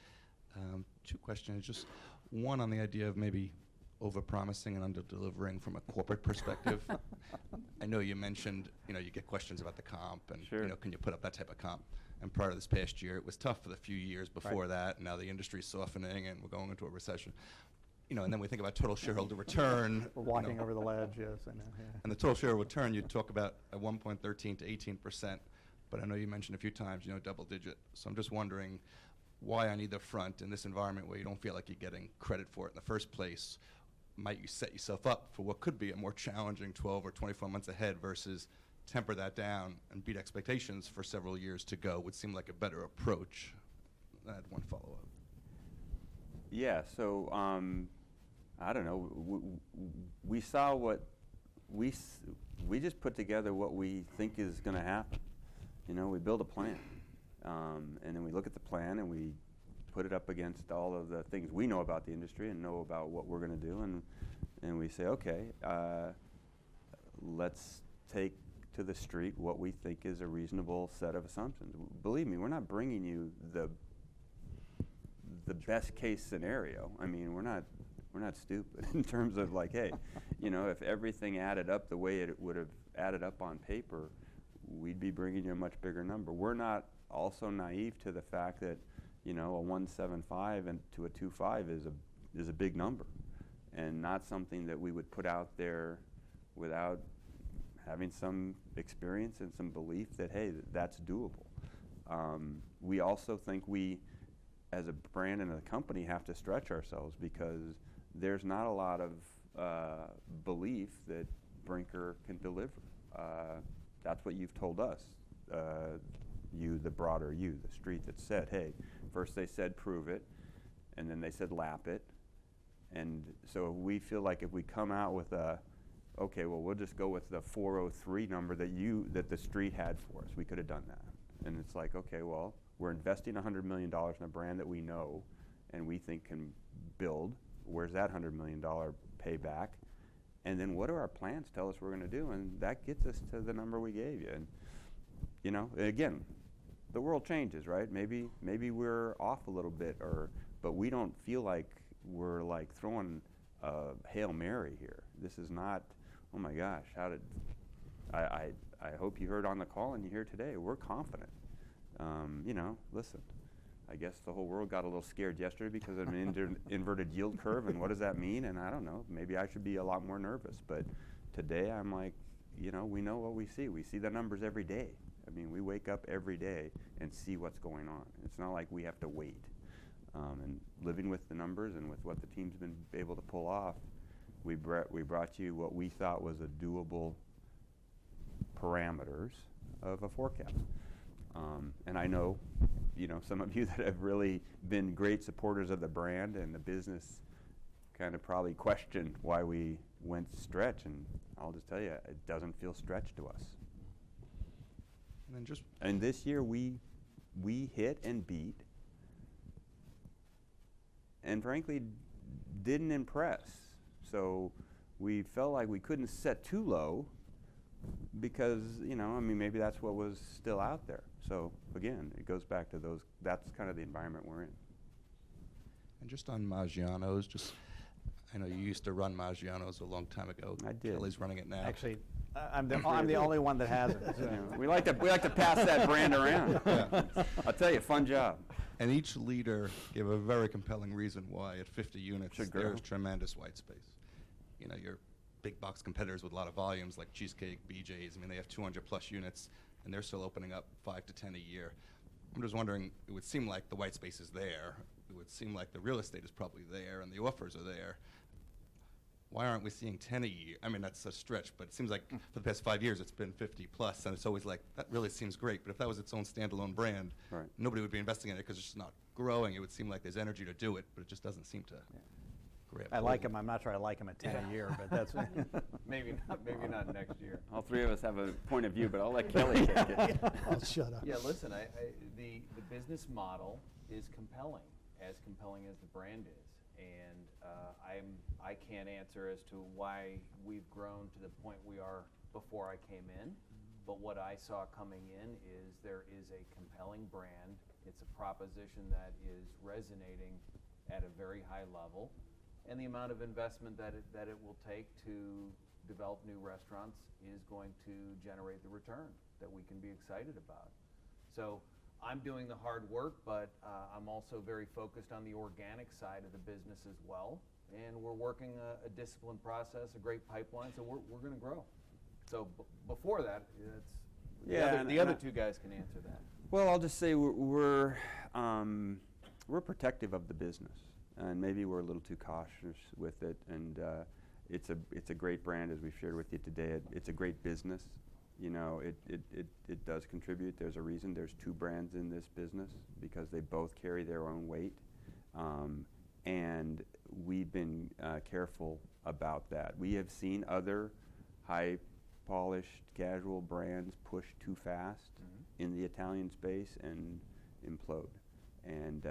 Two questions. Just one on the idea of maybe over-promising and under-delivering from a corporate perspective. I know you mentioned, you get questions about the comp and, Sure. Can you put up that type of comp? And prior to this past year, it was tough for the few years before Right. that. Now the industry's softening and we're going into a recession. And then we think about total shareholder return. We're walking over the ledge, yes, I know. Yeah. And the total shareholder return, you talk about at 1.13 to 18%, but I know you mentioned a few times, double digit. So I'm just wondering why on either front in this environment where you don't feel like you're getting credit for it in the first place, might you set yourself up for what could be a more challenging 12 or 24 months ahead versus temper that down and beat expectations for several years to go would seem like a better approach. I had one follow-up. Yeah, so I don't know. We saw what we just put together what we think is going to happen. We build a plan, and then we look at the plan and we put it up against all of the things we know about the industry and know about what we're going to do, and we say, okay, let's take to the street what we think is a reasonable set of assumptions. Believe me, we're not bringing you the best case scenario. We're not stupid in terms of like, hey, if everything added up the way it would have added up on paper, we'd be bringing you a much bigger number. We're not also naive to the fact that, a 175 and to a 25 is a big number, and not something that we would put out there without having some experience and some belief that, hey, that's doable. We also think we, as a brand and a company, have to stretch ourselves because there's not a lot of belief that Brinker can deliver. That's what you've told us, the broader you, the street that said, hey, first they said prove it, and then they said lap it. And so we feel like if we come out with a, okay, well, we'll just go with the 403 number that the street had for us. We could have done that. And it's like, okay, well, we're investing $100 million in a brand that we know and we think can build. Where's that $100 million payback? And then what do our plans tell us we're going to do? And that gets us to the number we gave you. And, you know, again, the world changes, right? Maybe we're off a little bit, but we don't feel like we're like throwing a Hail Mary here. This is not, oh my gosh, I hope you heard on the call and you hear today, we're confident. You know, listen, I guess the whole world got a little scared yesterday because of an inverted yield curve, and what does that mean? And I don't know, maybe I should be a lot more nervous. But today I'm like, you know, we know what we see. We see the numbers every day. I mean, we wake up every day and see what's going on. It's not like we have to wait. And living with the numbers and with what the team's been able to pull off, we brought you what we thought was a doable parameters of a forecast. And I know, you know, some of you that have really been great supporters of the brand and the business kind of probably questioned why we went stretch, and I'll just tell you, it doesn't feel stretched to us. And this year we hit and beat, and frankly didn't impress. So we felt like we couldn't set too low because, you know, I mean, maybe that's what was still out there. So again, it goes back to those, that's kind of the environment we're in. And just on Maggiano's, I know you used to run Maggiano's a long time ago. I did. Kelly's running it now. Actually, I'm the only one that hasn't. So. You know, we like to pass that brand around. Yeah. I'll tell you, fun job. And each leader gave a very compelling reason why at 50 units Should grow. there's tremendous white space. You know, your big box competitors with a lot of volumes like Cheesecake, BJ's, I mean, they have 200 plus units and they're still opening up 5 to 10 a year. I'm just wondering, it would seem like the white space is there. It would seem like the real estate is probably there and the offers are there. Why aren't we seeing 10 a year? I mean, that's a stretch, but it seems like for the past 5 years it's been 50 plus, and it's always like, that really seems great, but if that was its own standalone brand, right, nobody would be investing in it because it's just not growing. It would seem like there's energy to do it, but it just doesn't seem to grab. I like them. I'm not sure I like them at 10 a year, but that's Maybe not next year. All three of us have a point of view, but I'll let Kelly take it. I'll shut up. Yeah, listen, the business model is compelling as the brand is. And I can't answer as to why we've grown to the point we are before I came in. But what I saw coming in is there is a compelling brand. It's a proposition that is resonating at a very high level. And the amount of investment that it will take to develop new restaurants is going to generate the return that we can be excited about. So I'm doing the hard work, but I'm also very focused on the organic side of the business as well. And we're working a disciplined process, a great pipeline, so we're going to grow. So before that, the other two guys can answer that. Well, I'll just say we're protective of the business, and maybe we're a little too cautious with it. And it's a great brand, as we've shared with you today. It's a great business. You know, it does contribute. There's a reason there's two brands in this business because they both carry their own weight. And we've been careful about that. We have seen other high-polished casual brands push too fast in the Italian space and implode. And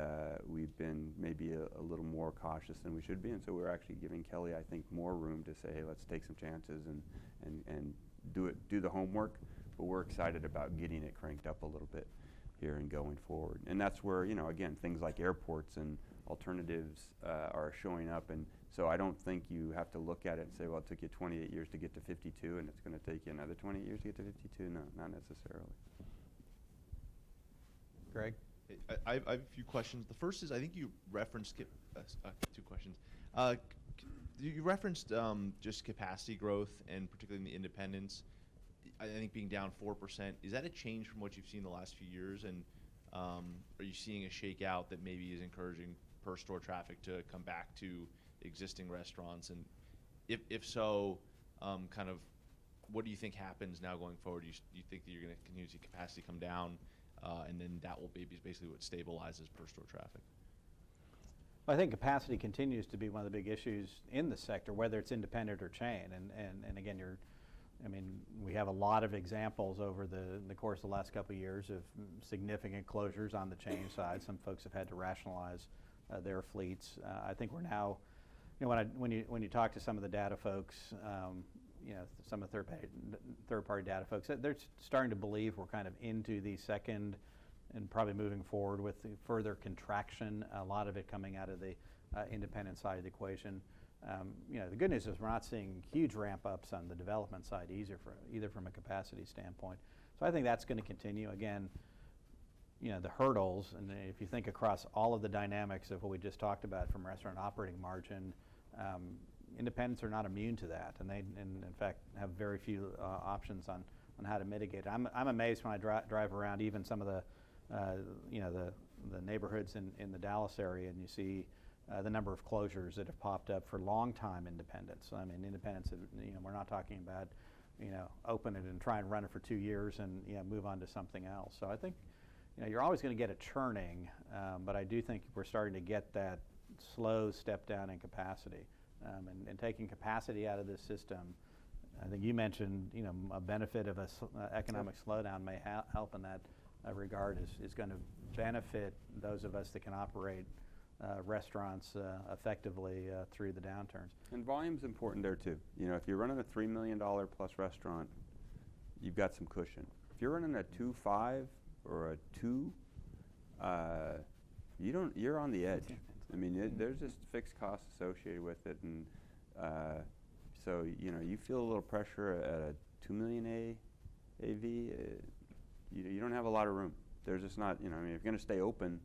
we've been maybe a little more cautious than we should be. And so we're actually giving Kelly, I think, more room to say, hey, let's take some chances and do the homework, but we're excited about getting it cranked up a little bit here and going forward. And that's where, you know, again, things like airports and alternatives are showing up. And so I don't think you have to look at it and say, well, it took you 28 years to get to 52 and it's going to take you another 20 years to get to 52. No, not necessarily. Greg? I have a few questions. The first is, I think you referenced, two questions. You referenced just capacity growth, and particularly in the independents, I think being down 4%. Is that a change from what you've seen the last few years? And are you seeing a shakeout that maybe is encouraging per store traffic to come back to existing restaurants? And if so, kind of what do you think happens now going forward? Do you think that you're going to continue to see capacity come down, and then that will be basically what stabilizes per store traffic? Well, I think capacity continues to be one of the big issues in the sector, whether it's independent or chain. And again, we have a lot of examples over the course of the last couple of years of significant closures on the chain side. Some folks have had to rationalize their fleets. I think we're now, when you talk to some of the data folks, some of the third-party data folks, they're starting to believe we're kind of into the second and probably moving forward with the further contraction, a lot of it coming out of the independent side of the equation. The good news is we're not seeing huge ramp-ups on the development side either from a capacity standpoint. So I think that's going to continue. Again, the hurdles, and if you think across all of the dynamics of what we just talked about from restaurant operating margin, independents are not immune to that, and in fact have very few options on how to mitigate it. I'm amazed when I drive around even some of the neighborhoods in the Dallas area, and you see the number of closures that have popped up for long-time independents. I mean, independents, we're not talking about, open it and try and run it for 2 years and move on to something else. So I think, you're always going to get a churning, but I do think we're starting to get that slow step down in capacity, and taking capacity out of this system. I think you mentioned, a benefit of a economic slowdown may help in that regard is going to benefit those of us that can operate restaurants effectively through the downturns. And volume's important there too. If you're running a $3 million plus restaurant, you've got some cushion. If you're running a 2.5 or a 2, you're on the edge. I mean, there's just fixed costs associated with it, and so you feel a little pressure at a 2 million AV. You don't have a lot of room. There's just not. If you're going to stay open,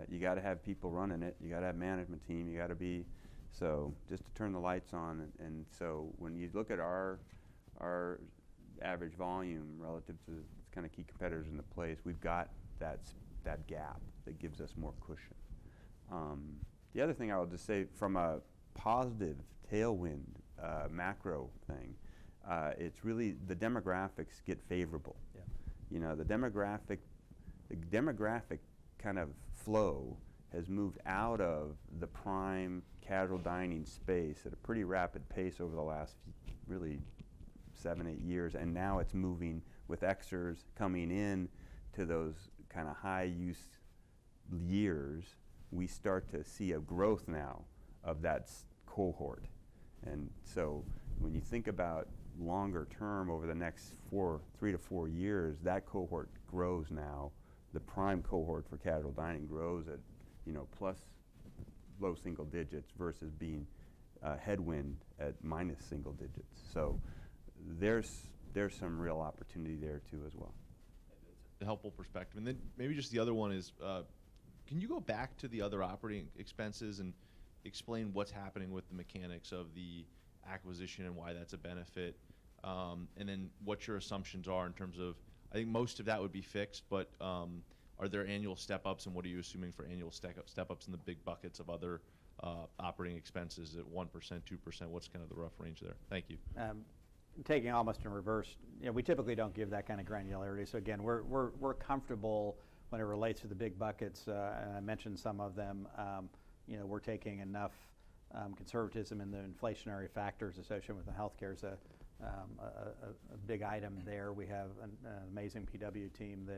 you got to have people running it. You got to have management team. You got to be just to turn the lights on. And so when you look at our average volume relative to kind of key competitors in the place, we've got that gap that gives us more cushion. The other thing I will just say, from a positive tailwind macro thing, it's really the demographics get favorable. Yeah. The demographic kind of flow has moved out of the prime casual dining space at a pretty rapid pace over the last really 7-8 years, and now it's moving with Xers coming in to those kind of high use years. We start to see a growth now of that cohort. And so when you think about longer term over the next 3 to 4 years, that cohort grows now. The prime cohort for casual dining grows at plus low single digits versus being headwind at minus single digits. So there's some real opportunity there too as well. A helpful perspective. And then maybe just the other one is, can you go back to the other operating expenses and explain what's happening with the mechanics of the acquisition and why that's a benefit, and then what your assumptions are in terms of, I think most of that would be fixed, but are there annual step-ups, and what are you assuming for annual step-ups in the big buckets of other operating expenses at 1%, 2%? What's kind of the rough range there? Thank you. Taking almost in reverse, we typically don't give that kind of granularity. So again, we're comfortable when it relates to the big buckets, and I mentioned some of them. We're taking enough conservatism in the inflationary factors associated with the healthcare is a big item there. We have an amazing PW team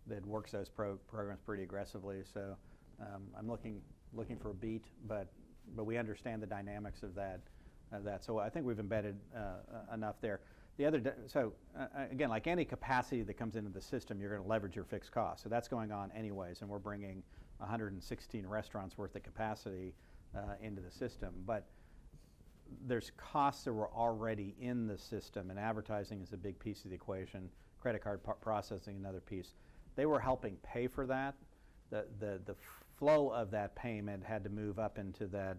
that works those programs pretty aggressively. So I'm looking for a beat, but we understand the dynamics of that. So I think we've embedded enough there. The other, again, like any capacity that comes into the system, you're going to leverage your fixed costs. So that's going on anyways, and we're bringing 116 restaurants worth of capacity into the system. But there's costs that were already in the system, and advertising is a big piece of the equation. Credit card processing, another piece. They were helping pay for that. The flow of that payment had to move up into that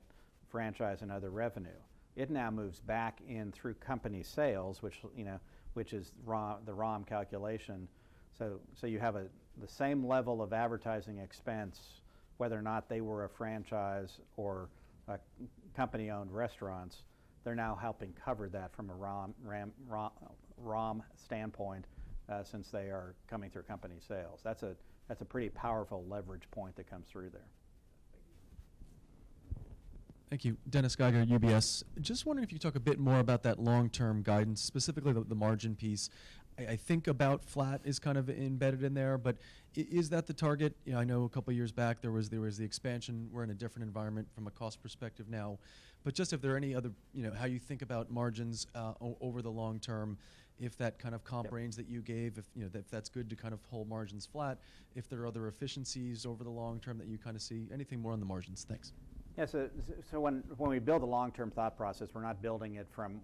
franchise and other revenue. It now moves back in through company sales, which is the ROM calculation. So you have the same level of advertising expense, whether or not they were a franchise or company-owned restaurants. They're now helping cover that from a ROM standpoint, since they are coming through company sales. That's a pretty powerful leverage point that comes through there. Thank you. Dennis Geiger, UBS. Just wondering if you could talk a bit more about that long-term guidance, specifically the margin piece. I think about flat is kind of embedded in there, but is that the target? You know, I know a couple of years back there was the expansion. We're in a different environment from a cost perspective now. But just if there are any other, you know, how you think about margins over the long term, if that kind of comp range that you gave, if, you know, if that's good to kind of hold margins flat, if there are other efficiencies over the long term that you kind of see, anything more on the margins? Thanks. Yeah, so when we build a long-term thought process, we're not building it from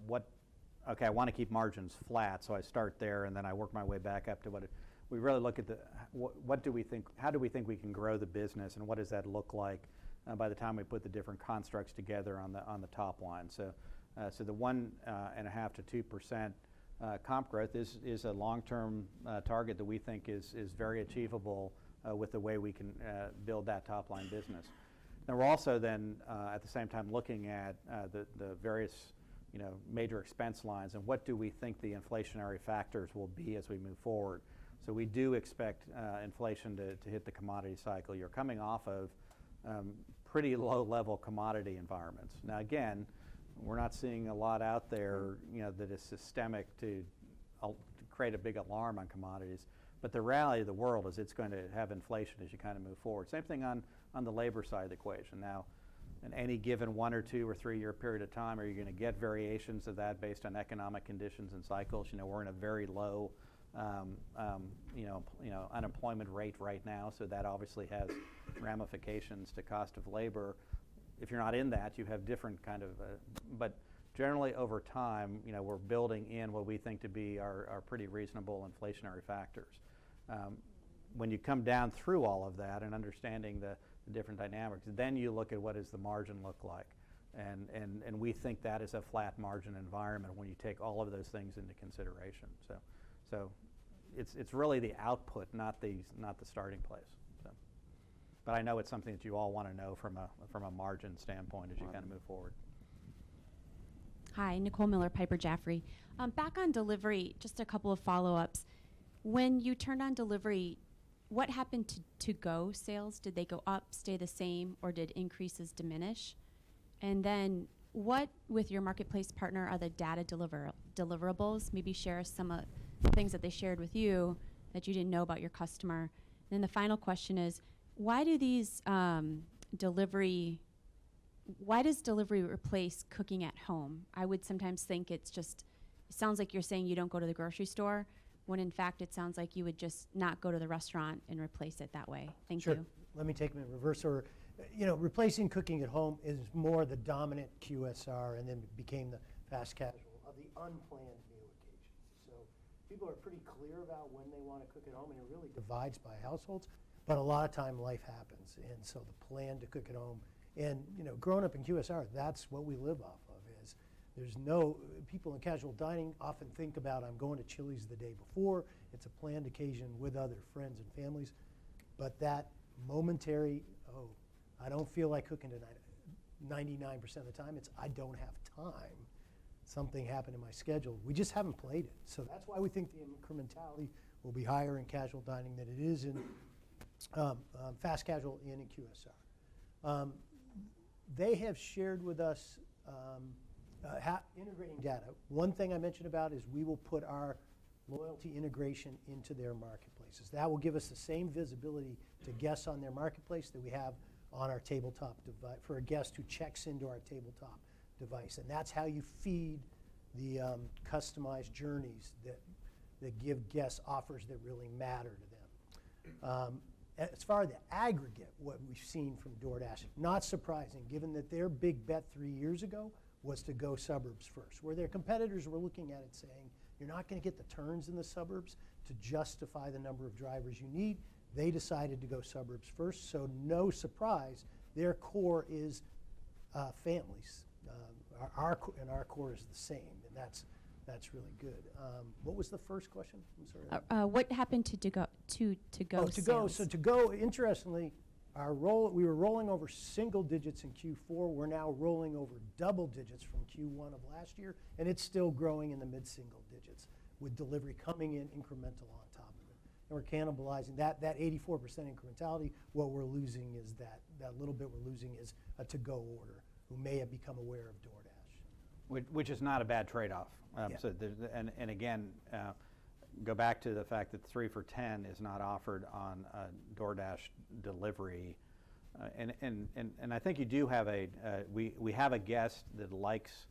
okay, I want to keep margins flat, so I start there and then I work my way back up to we really look at what do we think, how do we think we can grow the business, and what does that look like by the time we put the different constructs together on the top line. So the 1.5% to 2% comp growth is a long-term target that we think is very achievable with the way we can build that top line business. Now we're also then at the same time looking at the various major expense lines and what do we think the inflationary factors will be as we move forward. So we do expect inflation to hit the commodity cycle. You're coming off of pretty low level commodity environments. Now again, we're not seeing a lot out there that is systemic to create a big alarm on commodities. But the reality of the world is it's going to have inflation as you kind of move forward. Same thing on the labor side of the equation. Now, in any given 1 or 2 or 3 year period of time, are you going to get variations of that based on economic conditions and cycles? We're in a very low, unemployment rate right now, so that obviously has ramifications to cost of labor. If you're not in that, you have different kind of, but generally over time, we're building in what we think to be our pretty reasonable inflationary factors. When you come down through all of that and understanding the different dynamics, then you look at what does the margin look like. And we think that is a flat margin environment when you take all of those things into consideration. So it's really the output, not the starting place. So, but I know it's something that you all want to know from a margin standpoint as you kind of move forward. Hi, Nicole Miller, Piper Jaffray. Back on delivery, just a couple of follow-ups. When you turned on delivery, what happened to to-go sales? Did they go up, stay the same, or did increases diminish? And then what, with your marketplace partner, are the data deliverables? Maybe share some of the things that they shared with you that you didn't know about your customer. And then the final question is, why do these why does delivery replace cooking at home? I would sometimes think it sounds like you're saying you don't go to the grocery store, when in fact it sounds like you would just not go to the restaurant and replace it that way. Thank you. Let me take them in reverse order. Replacing cooking at home is more the dominant QSR, and then it became the fast casual of the unplanned meal occasions. So people are pretty clear about when they want to cook at home, and it really divides by households. But a lot of time life happens, and so the plan to cook at home. And growing up in QSR, that's what we live off of. Is there's no people in casual dining often think about I'm going to Chili's the day before. It's a planned occasion with other friends and families, but that momentary I don't feel like cooking tonight. 99% of the time, it's I don't have time. Something happened in my schedule. We just haven't played it, so that's why we think the incrementality will be higher in casual dining than it is in fast casual and in QSR. They have shared with us integrating data. One thing I mentioned about is we will put our loyalty integration into their marketplaces. That will give us the same visibility to guests on their marketplace that we have on our tabletop device for a guest who checks into our tabletop device. And that's how you feed the customized journeys that give guests offers that really matter to them. As far as the aggregate, what we've seen from DoorDash, not surprising, given that their big bet 3 years ago was to go suburbs first, where their competitors were looking at it saying, you're not going to get the turns in the suburbs to justify the number of drivers you need. They decided to go suburbs first, so no surprise, their core is families. Our core is the same, and that's really good. What was the first question? I'm sorry. What happened to to-go sales? So to-go, interestingly, we were rolling over single digits in Q4. We're now rolling over double digits from Q1 of last year, and it's still growing in the mid-single digits with delivery coming in incremental on top of it. And we're cannibalizing that 84% incrementality. What we're losing is that little bit we're losing is a to-go order who may have become aware of DoorDash. Which is not a bad trade-off. Yeah. So and again, go back to the fact that 3 for $10 is not offered on DoorDash delivery. And I think you do have we have a guest that likes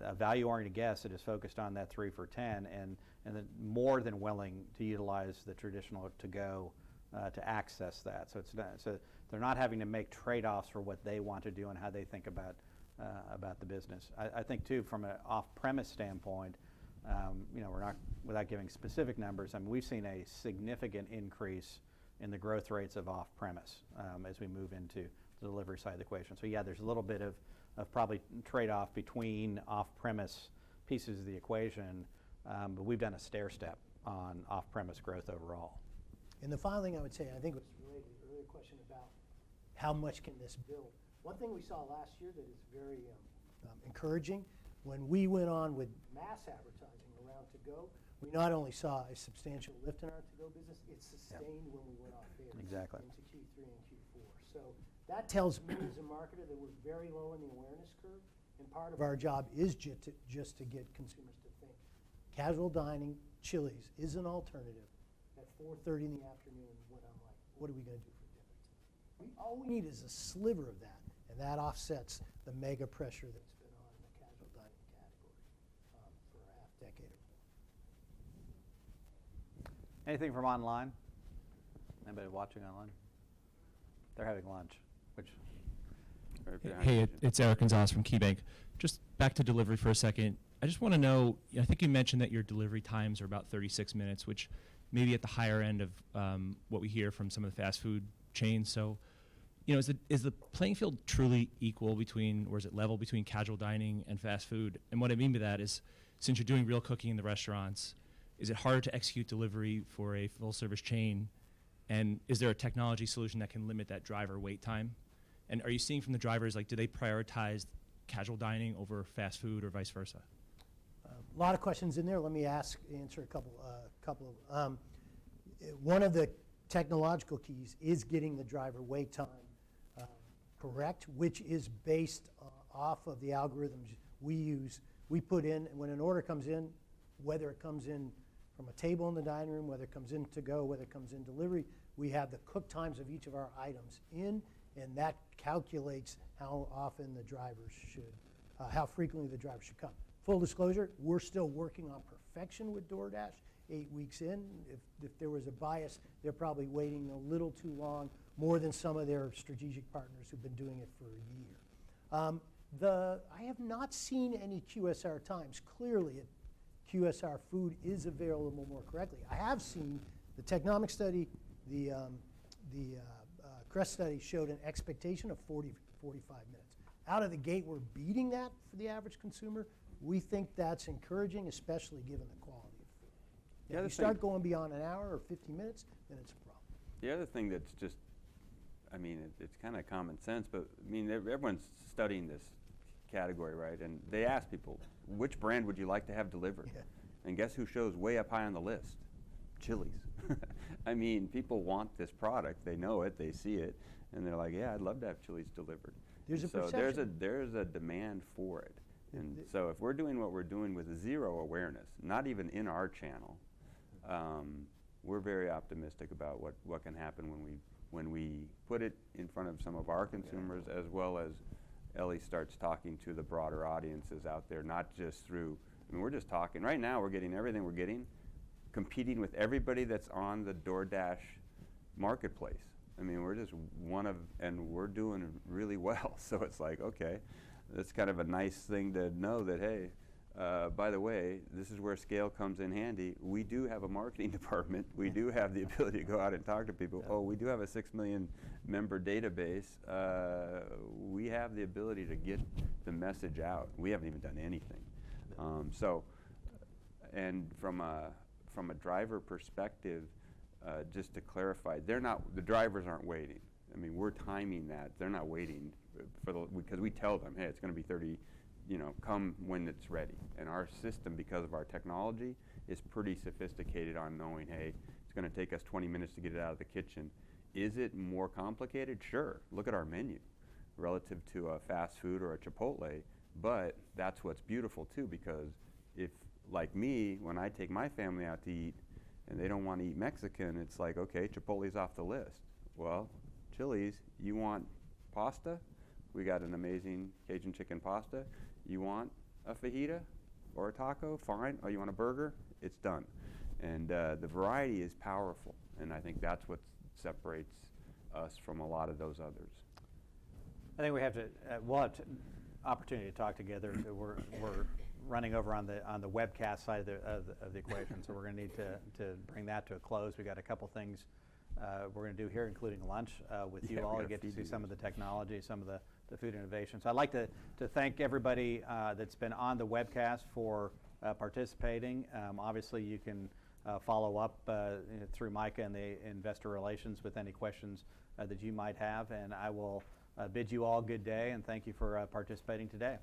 a value-oriented guest that is focused on that 3 for $10 and then more than willing to utilize the traditional to-go to access that. So they're not having to make trade-offs for what they want to do and how they think about the business. I think too, from an off-premise standpoint, we're not, without giving specific numbers, I mean, we've seen a significant increase in the growth rates of off-premise as we move into the delivery side of the equation. So yeah, there's a little bit of probably trade-off between off-premise pieces of the equation, but we've done a stair step on off-premise growth overall. And the final thing I would say, I think was related to the earlier question about how much can this build. One thing we saw last year that is very encouraging, when we went on with mass advertising around to-go, we not only saw a substantial lift in our to-go business, it sustained when we went off air Exactly. into Q3 and Q4. So that tells me as a marketer that we're very low in the awareness curve, and part of our job is just to get consumers to think casual dining, Chili's is an alternative at 4:30 in the afternoon when I'm like, what are we going to do for dinner? All we need is a sliver of that, and that offsets the mega pressure that's been on the casual dining category for a half decade or more. Anything from online? Anybody watching online? They're having lunch, which. Hey, it's Eric Gonzalez from KeyBank. Just back to delivery for a second. I just want to know, I think you mentioned that your delivery times are about 36 minutes, which may be at the higher end of what we hear from some of the fast food chains. So, is the playing field truly equal between, or is it level between casual dining and fast food? And what I mean by that is, since you're doing real cooking in the restaurants, is it harder to execute delivery for a full-service chain? And is there a technology solution that can limit that driver wait time? And are you seeing from the drivers, like, do they prioritize casual dining over fast food or vice versa? A lot of questions in there. Let me answer a couple of one of the technological keys is getting the driver wait time correct, which is based off of the algorithms we use. We put in, when an order comes in, whether it comes in from a table in the dining room, whether it comes in to go, whether it comes in delivery, we have the cook times of each of our items in, and that calculates how often the drivers should, how frequently the driver should come. Full disclosure, we're still working on perfection with DoorDash 8 weeks in. If there was a bias, they're probably waiting a little too long, more than some of their strategic partners who've been doing it for a year. I have not seen any QSR times. Clearly, QSR food is available more correctly. I have seen the Technomic study, the Crest study showed an expectation of 40, 45 minutes. Out of the gate, we're beating that for the average consumer. We think that's encouraging, especially given the quality of food. If you start going beyond an hour or 50 minutes, then it's a problem. The other thing that's just, I mean, it's kind of common sense, but I mean, everyone's studying this category, right? And they ask people, which brand would you like to have delivered? Yeah. And guess who shows way up high on the list? Chili's. I mean, people want this product. They know it. They see it. And they're like, yeah, I'd love to have Chili's delivered. There's a so perception. there's a demand for it. And so if we're doing what we're doing with zero awareness, not even in our channel, we're very optimistic about what can happen when we put it in front of some of our consumers, as well as Ellie starts talking to the broader audiences out there, not just through, I mean, we're just talking. Right now, we're getting everything we're getting, competing with everybody that's on the DoorDash marketplace. I mean, we're just one of, and we're doing really well. So it's like, okay, that's kind of a nice thing to know that, hey, by the way, this is where scale comes in handy. We do have a marketing department. We do have the ability to go out and talk to people. Oh, we do have a 6 million member database. We have the ability to get the message out. We haven't even done anything. And from a driver perspective, just to clarify, the drivers aren't waiting. I mean, we're timing that. They're not waiting because we tell them, hey, it's going to be 30, come when it's ready. And our system, because of our technology, is pretty sophisticated on knowing, hey, it's going to take us 20 minutes to get it out of the kitchen. Is it more complicated? Sure. Look at our menu, relative to a fast food or a Chipotle, but that's what's beautiful too, because if, like me, when I take my family out to eat and they don't want to eat Mexican, it's like, okay, Chipotle's off the list. Well, Chili's, you want pasta? We got an amazing Cajun chicken pasta. You want a fajita or a taco? Fine. Oh, you want a burger? It's done. And the variety is powerful, and I think that's what separates us from a lot of those others. I think we have to, we'll have opportunity to talk together. So we're running over on the webcast side of the equation, so we're going to need to bring that to a close. We got a couple things we're going to do here, including lunch with you all. You get to see some of the technology, some of the food innovations. I'd like to thank everybody that's been on the webcast for participating. Obviously, you can follow up through Micah and the investor relations with any questions that you might have, and I will bid you all good day and thank you for participating today.